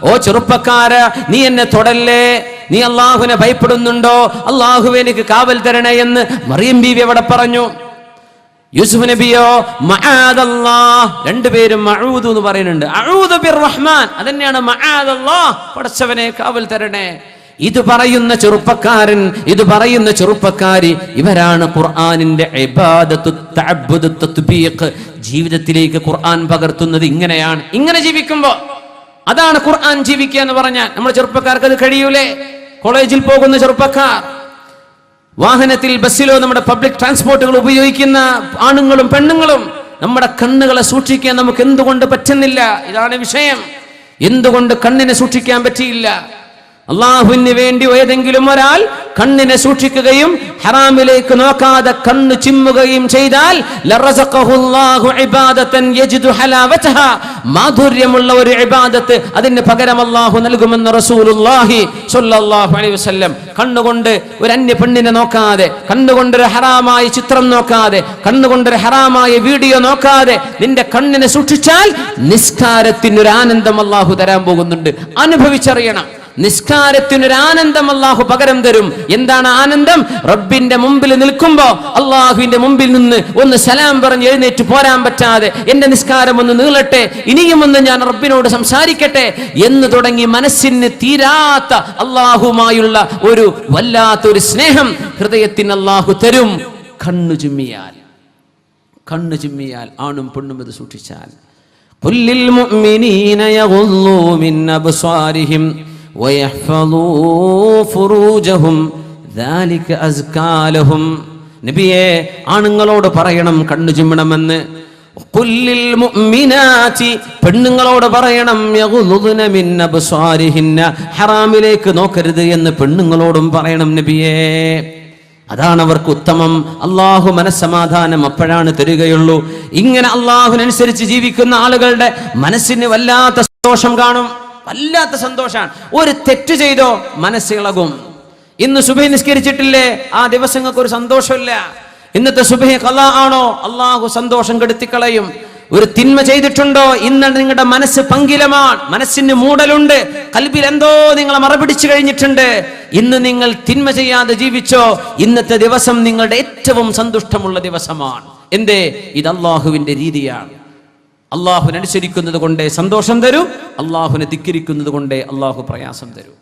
ഓ ചെറുപ്പക്കാര, നീ എന്നെ തൊടല്ലേ, നീ അല്ലാഹുവിനെ ഭയപ്പെടുന്നുണ്ടോ? അല്ലാഹുവേ എനിക്ക് കാവൽ തരണേ എന്ന് മറിയം ബീവി അവിടെ പറഞ്ഞു. യൂസുഫ് നബിയോ മഅദല്ലാഹ്, രണ്ടുപേരും മഊദു എന്ന് പറയുന്നുണ്ട്. അഊദു ബിർറഹ്മാൻ, അതന്നെയാണ് മഅദല്ലാഹ്, പടച്ചവനെ കാവൽ തരണേ. ഇത് പറയുന്ന ചെറുപ്പക്കാരൻ, ഇത് പറയുന്ന ചെറുപ്പക്കാരി, ഇവരാണ് ഖുർആനിന്റെ ഇബാദത്തു തഅബ്ബുദ് തത്ബീഖ് ജീവിതത്തിലേക്ക് ഖുർആൻ പകർത്തുന്നത്. ഇങ്ങനെയാണ്. ഇങ്ങനെ ജീവിക്കുമ്പോ അതാണ് ഖുർആൻ ജീവിക്കുക എന്ന് പറഞ്ഞാൽ. നമ്മുടെ ചെറുപ്പക്കാർക്ക് അത് കഴിയൂലേ? കോളേജിൽ പോകുന്ന ചെറുപ്പക്കാർ, വാഹനത്തിൽ ബസ്സിലോ നമ്മുടെ പബ്ലിക് ട്രാൻസ്പോർട്ടുകൾ ഉപയോഗിക്കുന്ന ആണുങ്ങളും പെണ്ണുങ്ങളും, നമ്മുടെ കണ്ണുകളെ സൂക്ഷിക്കാൻ നമുക്ക് എന്തുകൊണ്ട് പറ്റുന്നില്ല? ഇതാണ് വിഷയം. എന്തുകൊണ്ട് കണ്ണിനെ സൂക്ഷിക്കാൻ പറ്റിയില്ല? അള്ളാഹുവിന് വേണ്ടി ഏതെങ്കിലും ഒരാൾ കണ്ണിനെ സൂക്ഷിക്കുകയും ഹറാമിലേക്ക് നോക്കാതെ കണ്ണ് ചിമ്മുകയും ചെയ്താൽ മാധുര്യമുള്ള ഒരു ഇബാദത്ത് അതിന് പകരം അള്ളാഹു നൽകുമെന്ന് റസൂലുള്ളാഹി സ്വല്ലല്ലാഹു അലൈഹി വസല്ലം. കണ്ണുകൊണ്ട് ഒരു അന്യ പെണ്ണിനെ നോക്കാതെ, കണ്ണുകൊണ്ടൊരു ഹറാമായ ചിത്രം നോക്കാതെ, കണ്ണുകൊണ്ടൊരു ഹറാമായ വീഡിയോ നോക്കാതെ നിന്റെ കണ്ണിനെ സൂക്ഷിച്ചാൽ നിസ്കാരത്തിനൊരു ആനന്ദം അള്ളാഹു തരാൻ പോകുന്നുണ്ട്. അനുഭവിച്ചറിയണം. നിസ്കാരത്തിനൊരു ആനന്ദം അള്ളാഹു പകരം തരും. എന്താണ് ആനന്ദം? റബ്ബിന്റെ മുമ്പിൽ നിൽക്കുമ്പോ അള്ളാഹുവിന്റെ മുമ്പിൽ നിന്ന് ഒന്ന് സലാം പറഞ്ഞ് എഴുന്നേറ്റ് പോരാൻ പറ്റാതെ എന്റെ നിസ്കാരം ഒന്ന് നീളട്ടെ, ഇനിയും ഒന്ന് ഞാൻ റബ്ബിനോട് സംസാരിക്കട്ടെ എന്ന് തുടങ്ങി മനസ്സിന് തീരാത്ത അള്ളാഹുമായുള്ള ഒരു വല്ലാത്തൊരു സ്നേഹം ഹൃദയത്തിന് അള്ളാഹു തരും. കണ്ണു ചിമ്മിയാൽ ആണും പെണ്ണും ഇത് സൂക്ഷിച്ചാൽ. ഖുല്ലിൽ മുഅ്മിനീന യഗുള്ളൂ മിൻ അബ്സാരിഹിം വയഹ്ഫളൂ ഫുറൂജഹും ദാലിക അസ്കാ ലഹും. നബിയേ, ആണുങ്ങളോട് പറയണം കണ്ണു ചിമ്മണമെന്ന്. ഖുല്ലിൽ മുഅ്മിനാതി, പെണ്ണുങ്ങളോട് പറയണം യഗുളുന മിൻ അബ്സാരിഹിന്ന, ഹറാമിലേക്ക് നോക്കരുത് എന്ന് പെണ്ണുങ്ങളോടും പറയണം നബിയേ. അതാണ് അവർക്ക് ഉത്തമം. അള്ളാഹു മനസ്സമാധാനം അപ്പോഴാണ് തരികയുള്ളൂ. ഇങ്ങനെ അള്ളാഹുവിനനുസരിച്ച് ജീവിക്കുന്ന ആളുകളുടെ മനസ്സിന് വല്ലാത്ത സന്തോഷം കാണും. വല്ലാത്ത സന്തോഷമാണ്. ഒരു തെറ്റ് ചെയ്തോ മനസ്സിളകും. ഇന്ന് സുബഹി നിസ്കരിച്ചിട്ടില്ലേ, ആ ദിവസങ്ങൾക്ക് ഒരു സന്തോഷമില്ല. ഇന്നത്തെ സുബഹി ഖളാ ആണോ, അള്ളാഹു സന്തോഷം കെടുത്തിക്കളയും. ഒരു തിന്മ ചെയ്തിട്ടുണ്ടോ, ഇന്ന് നിങ്ങളുടെ മനസ്സ് പങ്കിലമാണ്, മനസ്സിന് മൂടലുണ്ട്, കൽബിൽ എന്തോ നിങ്ങളെ മറപിടിച്ചു കഴിഞ്ഞിട്ടുണ്ട്. ഇന്ന് നിങ്ങൾ തിന്മ ചെയ്യാതെ ജീവിച്ചോ, ഇന്നത്തെ ദിവസം നിങ്ങളുടെ ഏറ്റവും സന്തുഷ്ടമുള്ള ദിവസമാണ്. എന്തേ? ഇത് അള്ളാഹുവിന്റെ രീതിയാണ്. അള്ളാഹുവിനനുസരിക്കുന്നത് കൊണ്ടേ സന്തോഷം തരൂ, അള്ളാഹുവിനെ ധിക്കരിക്കുന്നത് കൊണ്ടേ അള്ളാഹു പ്രയാസം തരൂ.